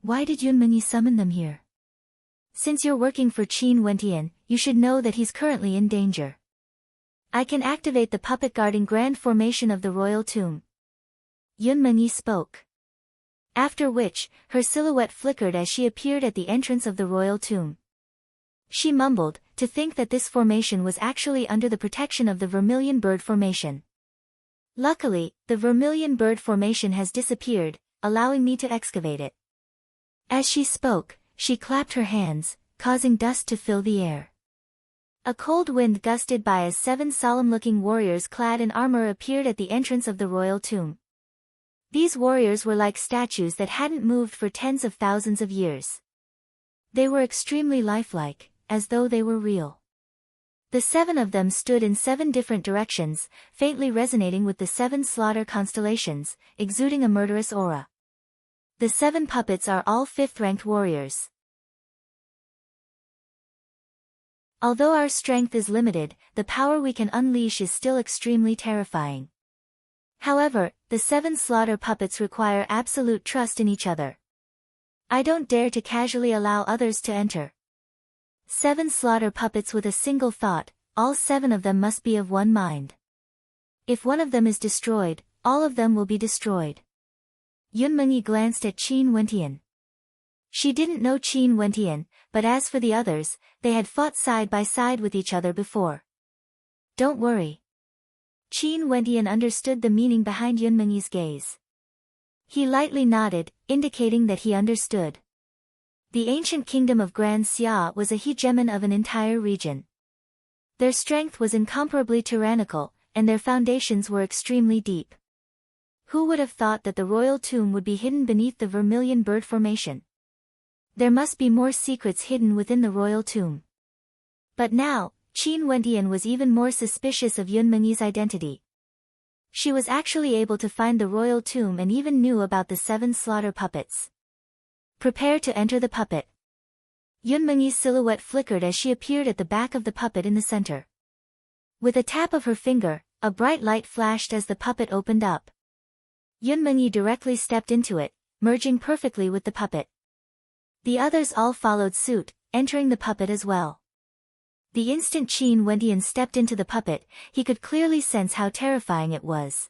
Why did Yunmengyi summon them here? Since you're working for Qin Wentian, you should know that he's currently in danger. I can activate the puppet guarding grand formation of the royal tomb. Yunmengyi spoke. After which, her silhouette flickered as she appeared at the entrance of the royal tomb. She mumbled, to think that this formation was actually under the protection of the Vermilion Bird Formation. Luckily, the Vermilion Bird Formation has disappeared, allowing me to excavate it. As she spoke, she clapped her hands, causing dust to fill the air. A cold wind gusted by as 7 solemn-looking warriors clad in armor appeared at the entrance of the royal tomb. These warriors were like statues that hadn't moved for tens of thousands of years. They were extremely lifelike, as though they were real. The 7 of them stood in 7 different directions, faintly resonating with the 7 slaughter constellations, exuding a murderous aura. The 7 puppets are all 5th-ranked warriors. Although our strength is limited, the power we can unleash is still extremely terrifying. However, the 7 slaughter puppets require absolute trust in each other. I don't dare to casually allow others to enter. 7 slaughter puppets with a single thought, all 7 of them must be of one mind. If one of them is destroyed, all of them will be destroyed. Yunmengyi glanced at Qin Wentian. She didn't know Qin Wentian, but as for the others, they had fought side by side with each other before. Don't worry. Qin Wentian understood the meaning behind Yunmengyi's gaze. He lightly nodded, indicating that he understood. The ancient kingdom of Grand Xia was a hegemon of an entire region. Their strength was incomparably tyrannical, and their foundations were extremely deep. Who would have thought that the royal tomb would be hidden beneath the Vermilion Bird Formation? There must be more secrets hidden within the royal tomb. But now, Qin Wendian was even more suspicious of Yun Mengyi's identity. She was actually able to find the royal tomb and even knew about the 7 slaughter puppets. Prepare to enter the puppet. Yun Mengyi's silhouette flickered as she appeared at the back of the puppet in the center. With a tap of her finger, a bright light flashed as the puppet opened up. Yun Mengyi directly stepped into it, merging perfectly with the puppet. The others all followed suit, entering the puppet as well. The instant Qin Wendian stepped into the puppet, he could clearly sense how terrifying it was.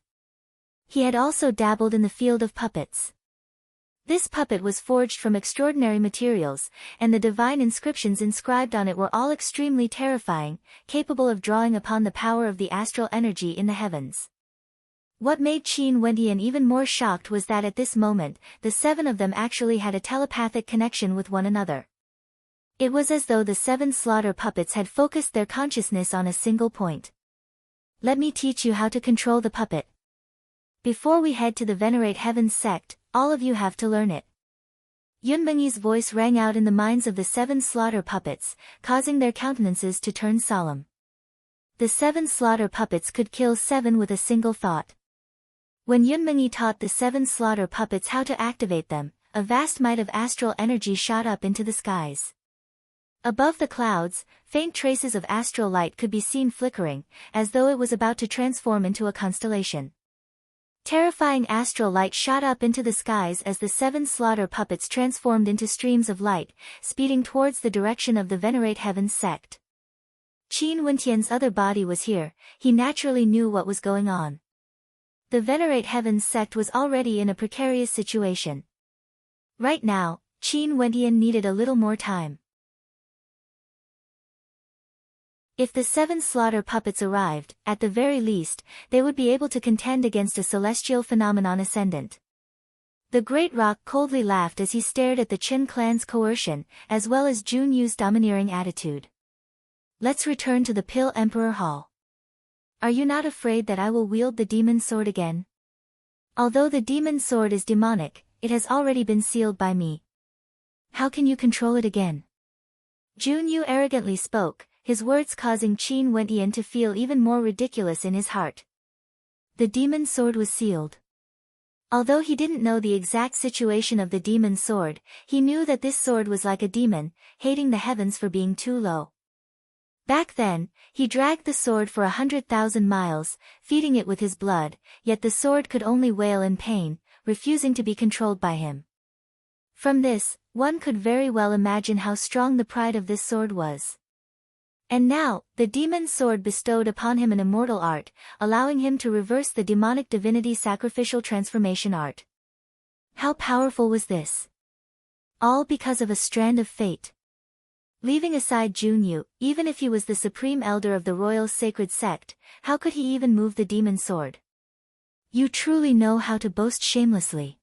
He had also dabbled in the field of puppets. This puppet was forged from extraordinary materials, and the divine inscriptions inscribed on it were all extremely terrifying, capable of drawing upon the power of the astral energy in the heavens. What made Qin Wendian even more shocked was that at this moment, the 7 of them actually had a telepathic connection with one another. It was as though the 7 slaughter puppets had focused their consciousness on a single point. Let me teach you how to control the puppet. Before we head to the Venerate Heavens sect, all of you have to learn it. Yun Mengyi's voice rang out in the minds of the 7 slaughter puppets, causing their countenances to turn solemn. The 7 slaughter puppets could kill 7 with a single thought. When Yun Mengyi taught the 7 slaughter puppets how to activate them, a vast might of astral energy shot up into the skies. Above the clouds, faint traces of astral light could be seen flickering, as though it was about to transform into a constellation. Terrifying astral light shot up into the skies as the 7 slaughter puppets transformed into streams of light, speeding towards the direction of the Venerate Heavens sect. Qin Wendian's other body was here, he naturally knew what was going on. The Venerate Heavens sect was already in a precarious situation. Right now, Qin Wendian needed a little more time. If the 7 slaughter puppets arrived, at the very least, they would be able to contend against a celestial phenomenon ascendant. The Great Roc coldly laughed as he stared at the Qin clan's coercion, as well as Jun Yu's domineering attitude. Let's return to the Pill Emperor Hall. Are you not afraid that I will wield the demon sword again? Although the demon sword is demonic, it has already been sealed by me. How can you control it again? Jun Yu arrogantly spoke, his words causing Qin Wendian to feel even more ridiculous in his heart. The demon sword was sealed. Although he didn't know the exact situation of the demon sword, he knew that this sword was like a demon, hating the heavens for being too low. Back then, he dragged the sword for 100,000 miles, feeding it with his blood, yet the sword could only wail in pain, refusing to be controlled by him. From this, one could very well imagine how strong the pride of this sword was. And now, the demon sword bestowed upon him an immortal art, allowing him to reverse the demonic divinity sacrificial transformation art. How powerful was this? All because of a strand of fate. Leaving aside Jun Yu, even if he was the supreme elder of the royal sacred sect, how could he even move the demon sword? You truly know how to boast shamelessly.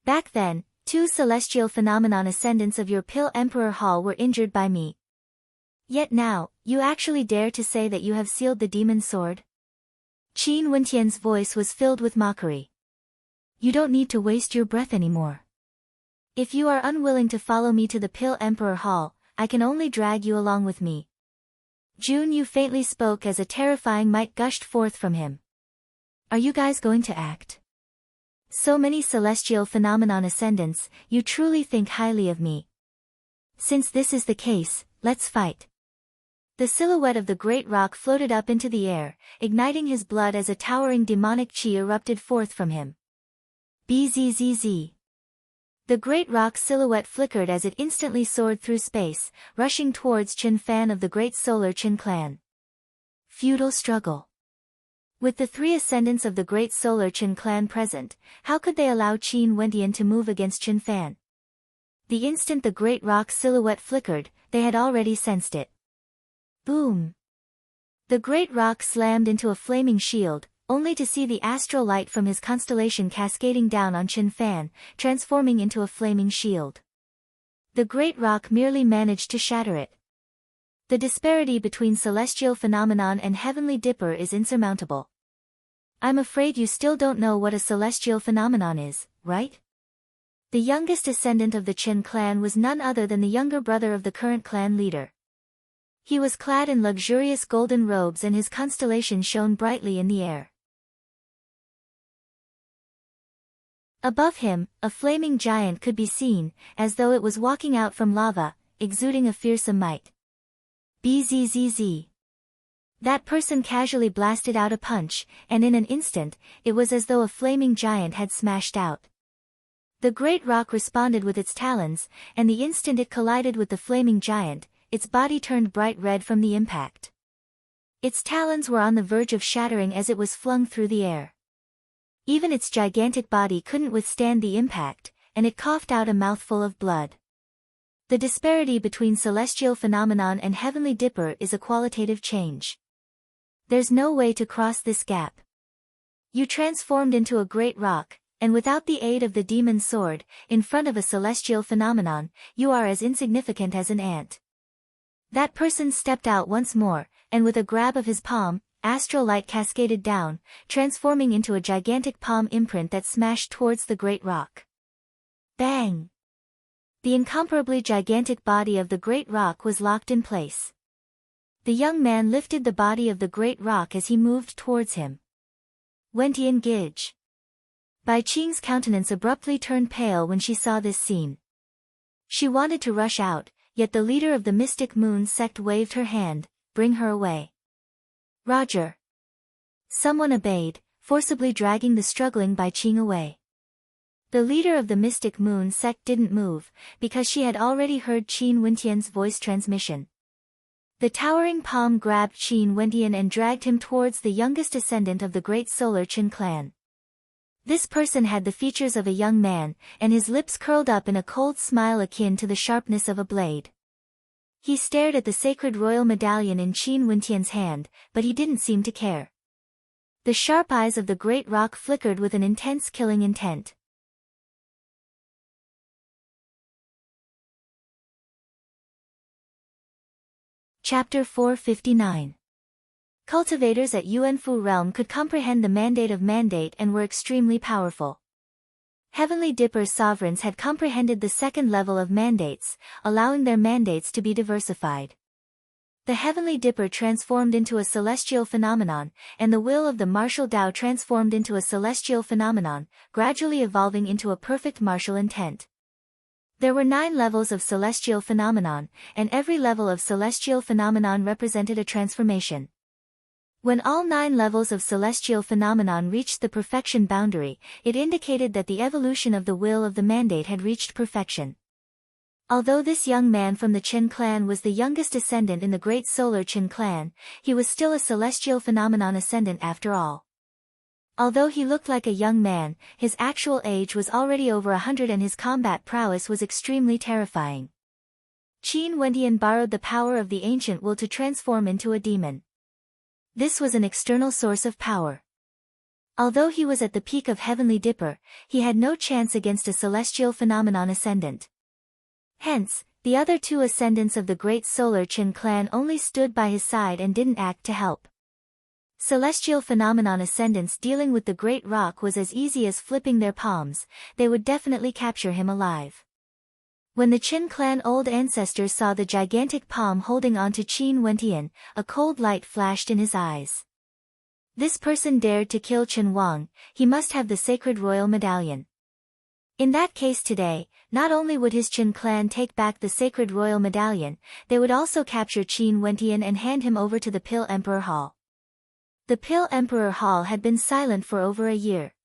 Back then, 2 celestial phenomenon ascendants of your Pill Emperor Hall were injured by me. Yet now, you actually dare to say that you have sealed the demon sword? Qin Wendian's voice was filled with mockery. You don't need to waste your breath anymore. If you are unwilling to follow me to the Pill Emperor Hall, I can only drag you along with me. Jun Yu faintly spoke as a terrifying might gushed forth from him. Are you guys going to act? So many celestial phenomenon ascendants, you truly think highly of me. Since this is the case, let's fight. The silhouette of the Great Roc floated up into the air, igniting his blood as a towering demonic chi erupted forth from him. Bzzz. The Great Roc silhouette flickered as it instantly soared through space, rushing towards Qin Fan of the Great Solar Qin clan. Feudal struggle. With the 3 ascendants of the Great Solar Qin clan present, how could they allow Qin Wendian to move against Qin Fan? The instant the Great Roc silhouette flickered, they had already sensed it. Boom! The Great Roc slammed into a flaming shield, only to see the astral light from his constellation cascading down on Qin Fan, transforming into a flaming shield. The Great Roc merely managed to shatter it. The disparity between celestial phenomenon and heavenly dipper is insurmountable. I'm afraid you still don't know what a celestial phenomenon is, right? The youngest descendant of the Chen clan was none other than the younger brother of the current clan leader. He was clad in luxurious golden robes and his constellation shone brightly in the air. Above him, a flaming giant could be seen, as though it was walking out from lava, exuding a fearsome might. Bzzz. That person casually blasted out a punch, and in an instant, it was as though a flaming giant had smashed out. The great rock responded with its talons, and the instant it collided with the flaming giant, its body turned bright red from the impact. Its talons were on the verge of shattering as it was flung through the air. Even its gigantic body couldn't withstand the impact, and it coughed out a mouthful of blood. The disparity between celestial phenomenon and heavenly dipper is a qualitative change. There's no way to cross this gap. You transformed into a great rock, and without the aid of the demon's sword, in front of a celestial phenomenon, you are as insignificant as an ant. That person stepped out once more, and with a grab of his palm, astral light cascaded down, transforming into a gigantic palm imprint that smashed towards the great rock. Bang! The incomparably gigantic body of the great rock was locked in place. The young man lifted the body of the great rock as he moved towards him. Wentian Gij. Bai Qing's countenance abruptly turned pale when she saw this scene. She wanted to rush out, yet the leader of the Mystic Moon sect waved her hand, "Bring her away." Roger. Someone obeyed, forcibly dragging the struggling Bai Qing away. The leader of the Mystic Moon sect didn't move, because she had already heard Qin Wentian's voice transmission. The towering palm grabbed Qin Wentian and dragged him towards the youngest descendant of the great solar Qin clan. This person had the features of a young man, and his lips curled up in a cold smile akin to the sharpness of a blade. He stared at the sacred royal medallion in Qin Wentian's hand, but he didn't seem to care. The sharp eyes of the great rock flickered with an intense killing intent. Chapter 459. Cultivators at Yuanfu realm could comprehend the mandate of mandate and were extremely powerful. Heavenly Dipper sovereigns had comprehended the second level of mandates, allowing their mandates to be diversified. The Heavenly Dipper transformed into a celestial phenomenon, and the will of the martial Tao transformed into a celestial phenomenon, gradually evolving into a perfect martial intent. There were 9 levels of celestial phenomenon, and every level of celestial phenomenon represented a transformation. When all 9 levels of celestial phenomenon reached the perfection boundary, it indicated that the evolution of the will of the mandate had reached perfection. Although this young man from the Chen clan was the youngest descendant in the great solar Chen clan, he was still a celestial phenomenon ascendant after all. Although he looked like a young man, his actual age was already over 100 and his combat prowess was extremely terrifying. Qin Wentian borrowed the power of the ancient will to transform into a demon. This was an external source of power. Although he was at the peak of Heavenly Dipper, he had no chance against a celestial phenomenon ascendant. Hence, the other 2 ascendants of the great solar Qin clan only stood by his side and didn't act to help. Celestial phenomenon ascendants dealing with the great rock was as easy as flipping their palms, they would definitely capture him alive. When the Qin clan old ancestors saw the gigantic palm holding onto Qin Wentian, a cold light flashed in his eyes. This person dared to kill Chen Wang, he must have the sacred royal medallion. In that case today, not only would his Qin clan take back the sacred royal medallion, they would also capture Qin Wentian and hand him over to the Pill Emperor Hall. The Pill Emperor Hall had been silent for over a year.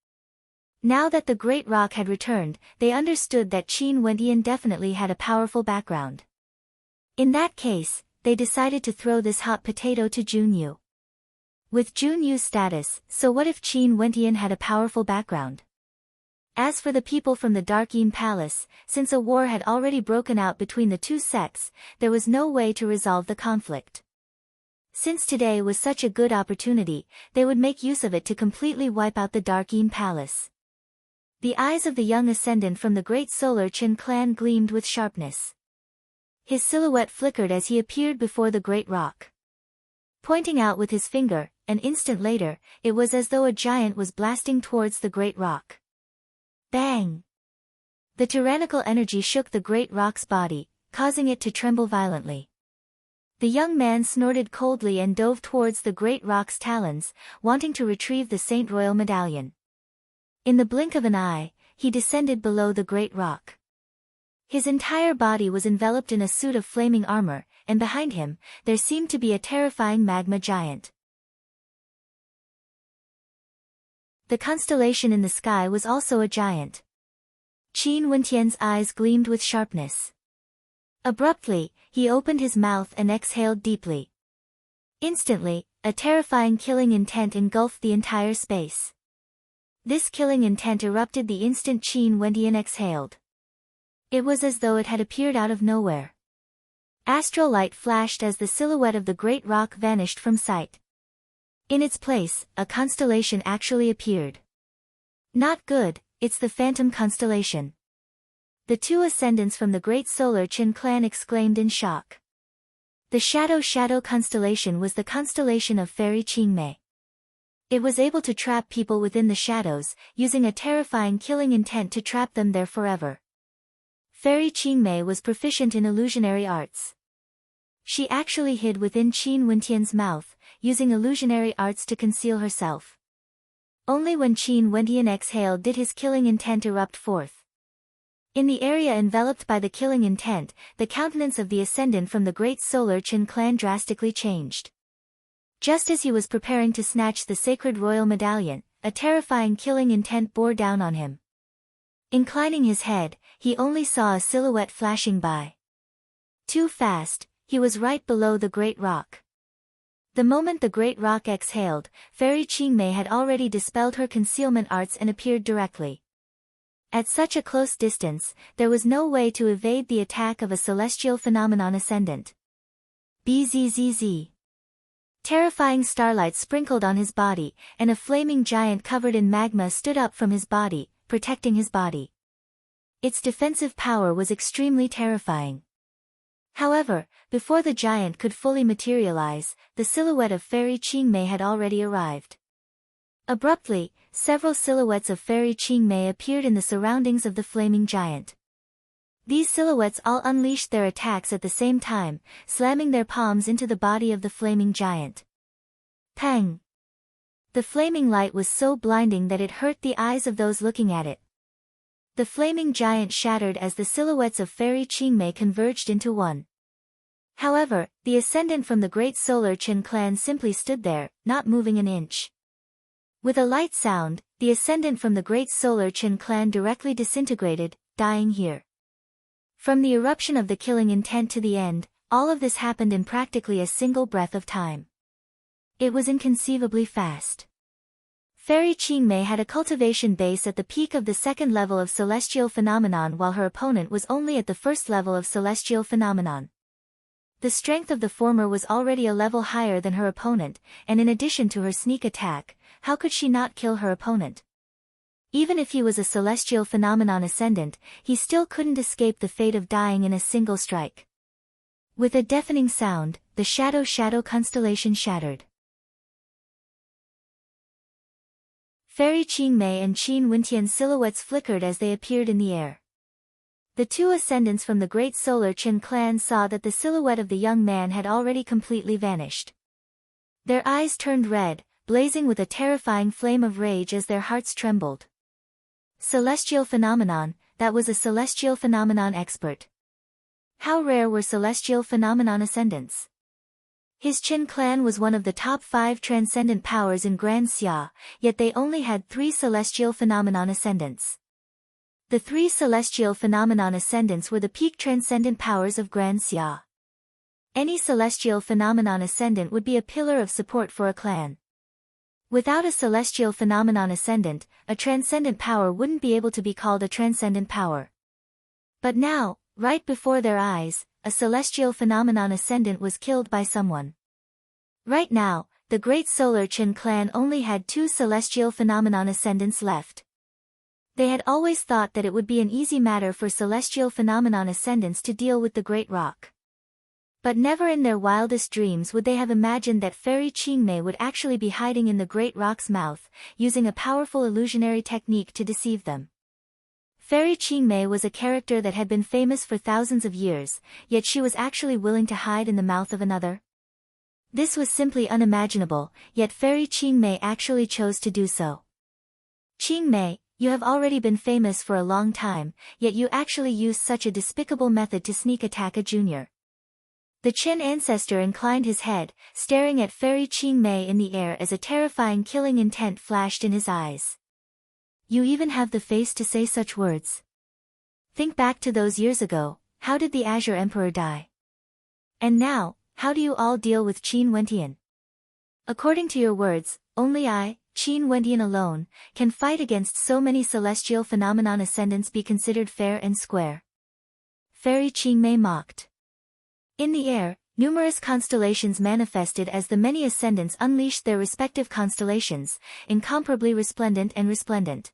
Now that the great rock had returned, they understood that Qin Wentian definitely had a powerful background. In that case, they decided to throw this hot potato to Junyu. With Junyu's status, so what if Qin Wentian had a powerful background? As for the people from the Dark Yin Palace, since a war had already broken out between the 2 sects, there was no way to resolve the conflict. Since today was such a good opportunity, they would make use of it to completely wipe out the Dark Yin Palace. The eyes of the young ascendant from the great solar Qin clan gleamed with sharpness. His silhouette flickered as he appeared before the great rock. Pointing out with his finger, an instant later, it was as though a giant was blasting towards the great rock. Bang! The tyrannical energy shook the great rock's body, causing it to tremble violently. The young man snorted coldly and dove towards the great rock's talons, wanting to retrieve the Saint Royal medallion. In the blink of an eye, he descended below the great rock. His entire body was enveloped in a suit of flaming armor, and behind him, there seemed to be a terrifying magma giant. The constellation in the sky was also a giant. Qin Wentian's eyes gleamed with sharpness. Abruptly, he opened his mouth and exhaled deeply. Instantly, a terrifying killing intent engulfed the entire space. This killing intent erupted the instant Qin Wentian exhaled. It was as though it had appeared out of nowhere. Astral light flashed as the silhouette of the great rock vanished from sight. In its place, a constellation actually appeared. Not good, it's the Phantom Constellation. The two ascendants from the great solar Qin clan exclaimed in shock. The Shadow constellation was the constellation of Fairy Qingmei. It was able to trap people within the shadows, using a terrifying killing intent to trap them there forever. Fairy Qingmei was proficient in illusionary arts. She actually hid within Qin Wentian's mouth, using illusionary arts to conceal herself. Only when Qin Wentian exhaled did his killing intent erupt forth. In the area enveloped by the killing intent, the countenance of the ascendant from the great solar Qin clan drastically changed. Just as he was preparing to snatch the sacred royal medallion, a terrifying killing intent bore down on him. Inclining his head, he only saw a silhouette flashing by. Too fast, he was right below the great rock. The moment the great rock exhaled, Fairy Qingmei had already dispelled her concealment arts and appeared directly. At such a close distance, there was no way to evade the attack of a celestial phenomenon ascendant. Bzzz. Terrifying starlight sprinkled on his body, and a flaming giant covered in magma stood up from his body, protecting his body. Its defensive power was extremely terrifying. However, before the giant could fully materialize, the silhouette of Fairy Qingmei had already arrived. Abruptly, several silhouettes of Fairy Qingmei appeared in the surroundings of the flaming giant. These silhouettes all unleashed their attacks at the same time, slamming their palms into the body of the flaming giant. Pang! The flaming light was so blinding that it hurt the eyes of those looking at it. The flaming giant shattered as the silhouettes of Fairy Qingmei converged into one. However, the ascendant from the great solar Qin clan simply stood there, not moving an inch. With a light sound, the ascendant from the great solar Qin clan directly disintegrated, dying here. From the eruption of the killing intent to the end, all of this happened in practically a single breath of time. It was inconceivably fast. Fairy Qingmei had a cultivation base at the peak of the second level of celestial phenomenon while her opponent was only at the first level of celestial phenomenon. The strength of the former was already a level higher than her opponent, and in addition to her sneak attack, how could she not kill her opponent? Even if he was a celestial phenomenon ascendant, he still couldn't escape the fate of dying in a single strike. With a deafening sound, the Shadow constellation shattered. Fairy Qingmei and Qin Wentian's silhouettes flickered as they appeared in the air. The two ascendants from the great solar Qin clan saw that the silhouette of the young man had already completely vanished. Their eyes turned red, blazing with a terrifying flame of rage as their hearts trembled. Celestial phenomenon, that was a celestial phenomenon expert. How rare were celestial phenomenon ascendants? His Qin clan was one of the top 5 transcendent powers in Grand Xia, yet they only had 3 celestial phenomenon ascendants. The 3 celestial phenomenon ascendants were the peak transcendent powers of Grand Xia. Any celestial phenomenon ascendant would be a pillar of support for a clan. Without a celestial phenomenon ascendant, a transcendent power wouldn't be able to be called a transcendent power. But now, right before their eyes, a celestial phenomenon ascendant was killed by someone. Right now, the great solar Qin clan only had 2 celestial phenomenon ascendants left. They had always thought that it would be an easy matter for celestial phenomenon ascendants to deal with the great rock. But never in their wildest dreams would they have imagined that Fairy Qingmei would actually be hiding in the great rock's mouth, using a powerful illusionary technique to deceive them. Fairy Qingmei was a character that had been famous for thousands of years, yet she was actually willing to hide in the mouth of another. This was simply unimaginable, yet Fairy Qingmei actually chose to do so. Qingmei, you have already been famous for a long time, yet you actually used such a despicable method to sneak attack a junior. The Qin ancestor inclined his head, staring at Fairy Qingmei in the air as a terrifying killing intent flashed in his eyes. You even have the face to say such words. Think back to those years ago, how did the Azure Emperor die? And now, how do you all deal with Qin Wentian? According to your words, only I, Qin Wentian alone, can fight against so many celestial phenomenon ascendants be considered fair and square. Fairy Qingmei mocked. In the air, numerous constellations manifested as the many ascendants unleashed their respective constellations, incomparably resplendent and resplendent.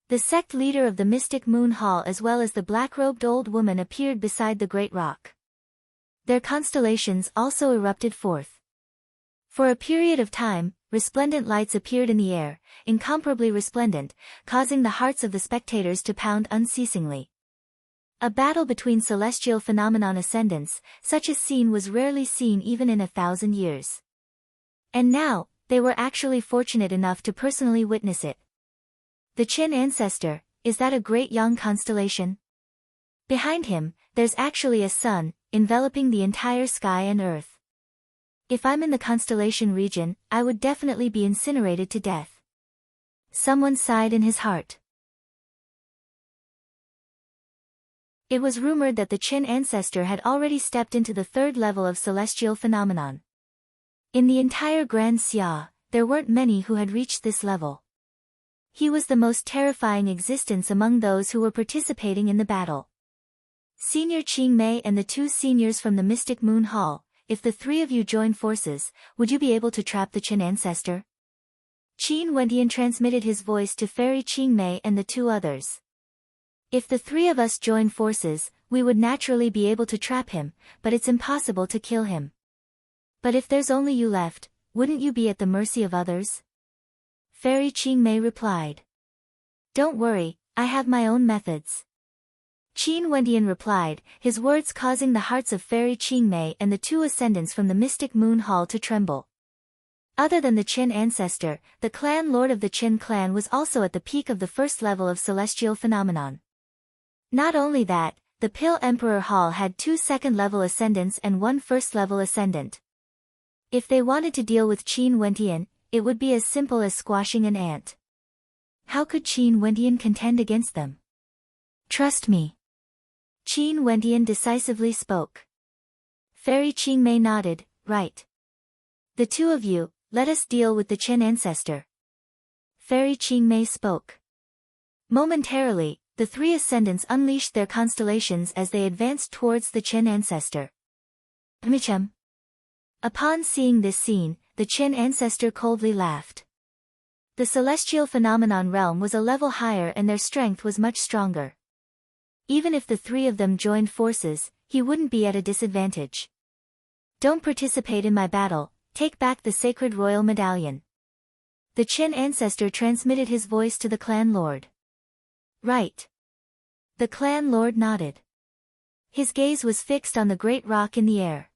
The sect leader of the Mystic Moon Hall as well as the black-robed old woman appeared beside the great rock. Their constellations also erupted forth. For a period of time, resplendent lights appeared in the air, incomparably resplendent, causing the hearts of the spectators to pound unceasingly. A battle between celestial phenomenon ascendants, such a scene was rarely seen even in 1,000 years. And now, they were actually fortunate enough to personally witness it. The Qin ancestor, is that a great young constellation? Behind him, there's actually a sun, enveloping the entire sky and earth. If I'm in the constellation region, I would definitely be incinerated to death. Someone sighed in his heart. It was rumored that the Qin ancestor had already stepped into the third level of celestial phenomenon. In the entire Grand Xia, there weren't many who had reached this level. He was the most terrifying existence among those who were participating in the battle. Senior Qingmei and the two seniors from the Mystic Moon Hall, if the three of you join forces, would you be able to trap the Qin ancestor? Qin Wentian transmitted his voice to Fairy Qingmei and the two others. If the three of us join forces, we would naturally be able to trap him, but it's impossible to kill him. But if there's only you left, wouldn't you be at the mercy of others? Fairy Qingmei replied. Don't worry, I have my own methods. Qin Wentian replied, his words causing the hearts of Fairy Qingmei and the two ascendants from the Mystic Moon Hall to tremble. Other than the Qin ancestor, the clan lord of the Qin clan was also at the peak of the first level of celestial phenomenon. Not only that, the Pill Emperor Hall had 2 second-level ascendants and 1 first-level ascendant. If they wanted to deal with Qin Wentian, it would be as simple as squashing an ant. How could Qin Wentian contend against them? Trust me. Qin Wentian decisively spoke. Fairy Qingmei nodded, right. The two of you, let us deal with the Qin ancestor. Fairy Qingmei spoke. Momentarily, the three ascendants unleashed their constellations as they advanced towards the Qin ancestor. Michem. Upon seeing this scene, the Qin ancestor coldly laughed. The celestial phenomenon realm was a level higher and their strength was much stronger. Even if the three of them joined forces, he wouldn't be at a disadvantage. Don't participate in my battle, take back the sacred royal medallion. The Qin ancestor transmitted his voice to the clan lord. Right. The clan lord nodded. His gaze was fixed on the great rock in the air.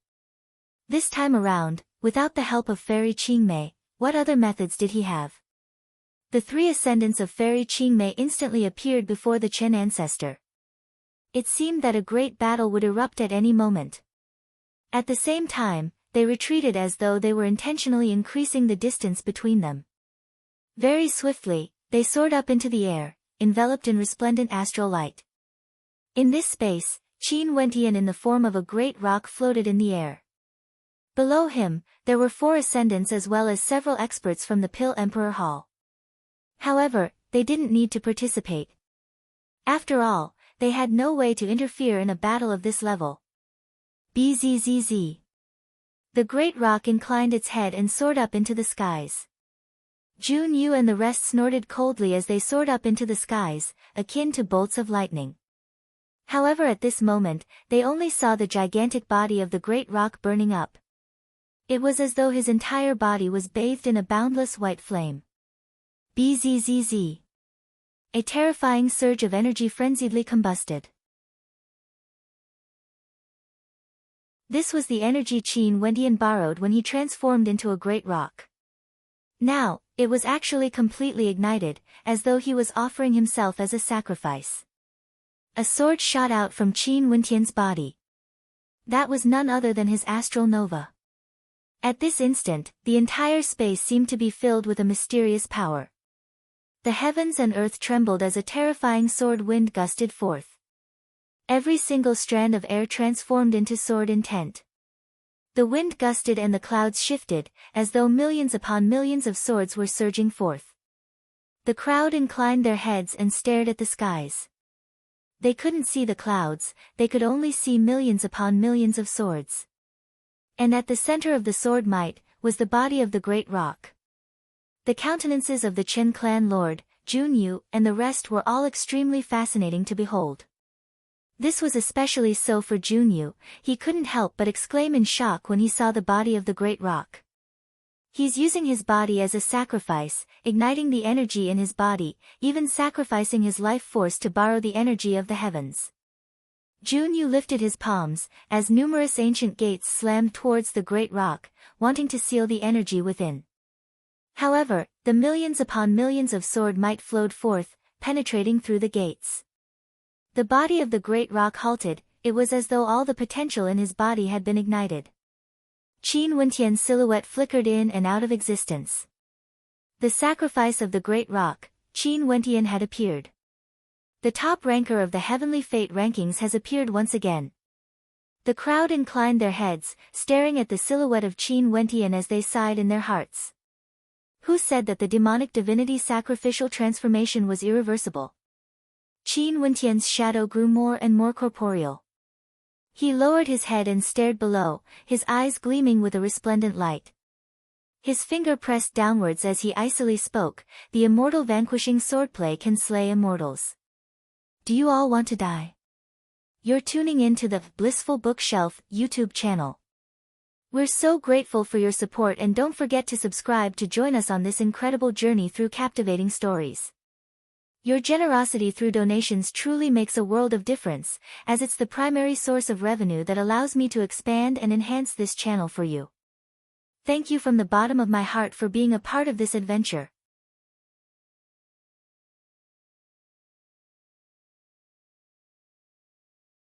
This time around, without the help of Fairy Qingmei, what other methods did he have? The three ascendants of Fairy Qingmei instantly appeared before the Qin ancestor. It seemed that a great battle would erupt at any moment. At the same time, they retreated as though they were intentionally increasing the distance between them. Very swiftly, they soared up into the air, enveloped in resplendent astral light. In this space, Qin Wentian in the form of a great rock floated in the air. Below him, there were 4 ascendants as well as several experts from the Pill Emperor Hall. However, they didn't need to participate. After all, they had no way to interfere in a battle of this level. Bzzz. The great rock inclined its head and soared up into the skies. Jun Yu and the rest snorted coldly as they soared up into the skies, akin to bolts of lightning. However, at this moment, they only saw the gigantic body of the great rock burning up. It was as though his entire body was bathed in a boundless white flame. Bzzz. A terrifying surge of energy frenziedly combusted. This was the energy Qin Wentian borrowed when he transformed into a great rock. Now, it was actually completely ignited, as though he was offering himself as a sacrifice. A sword shot out from Qin Wentian's body. That was none other than his astral nova. At this instant, the entire space seemed to be filled with a mysterious power. The heavens and earth trembled as a terrifying sword wind gusted forth. Every single strand of air transformed into sword intent. The wind gusted and the clouds shifted, as though millions upon millions of swords were surging forth. The crowd inclined their heads and stared at the skies. They couldn't see the clouds, they could only see millions upon millions of swords. And at the center of the sword might, was the body of the great rock. The countenances of the Chen clan lord, Junyu, and the rest were all extremely fascinating to behold. This was especially so for Junyu. He couldn't help but exclaim in shock when he saw the body of the great rock. He's using his body as a sacrifice, igniting the energy in his body, even sacrificing his life force to borrow the energy of the heavens. Junyu lifted his palms, as numerous ancient gates slammed towards the great rock, wanting to seal the energy within. However, the millions upon millions of sword might flowed forth, penetrating through the gates. The body of the great rock halted. It was as though all the potential in his body had been ignited. Qin Wentian's silhouette flickered in and out of existence. The sacrifice of the great rock, Qin Wentian had appeared. The top ranker of the heavenly fate rankings has appeared once again. The crowd inclined their heads, staring at the silhouette of Qin Wentian as they sighed in their hearts. Who said that the demonic divinity sacrificial transformation was irreversible? Qin Wentian's shadow grew more and more corporeal. He lowered his head and stared below, his eyes gleaming with a resplendent light. His finger pressed downwards as he icily spoke, "The immortal vanquishing swordplay can slay immortals. Do you all want to die? You're tuning in to the Blissful Bookshelf YouTube channel. We're so grateful for your support, and don't forget to subscribe to join us on this incredible journey through captivating stories. Your generosity through donations truly makes a world of difference, as it's the primary source of revenue that allows me to expand and enhance this channel for you. Thank you from the bottom of my heart for being a part of this adventure.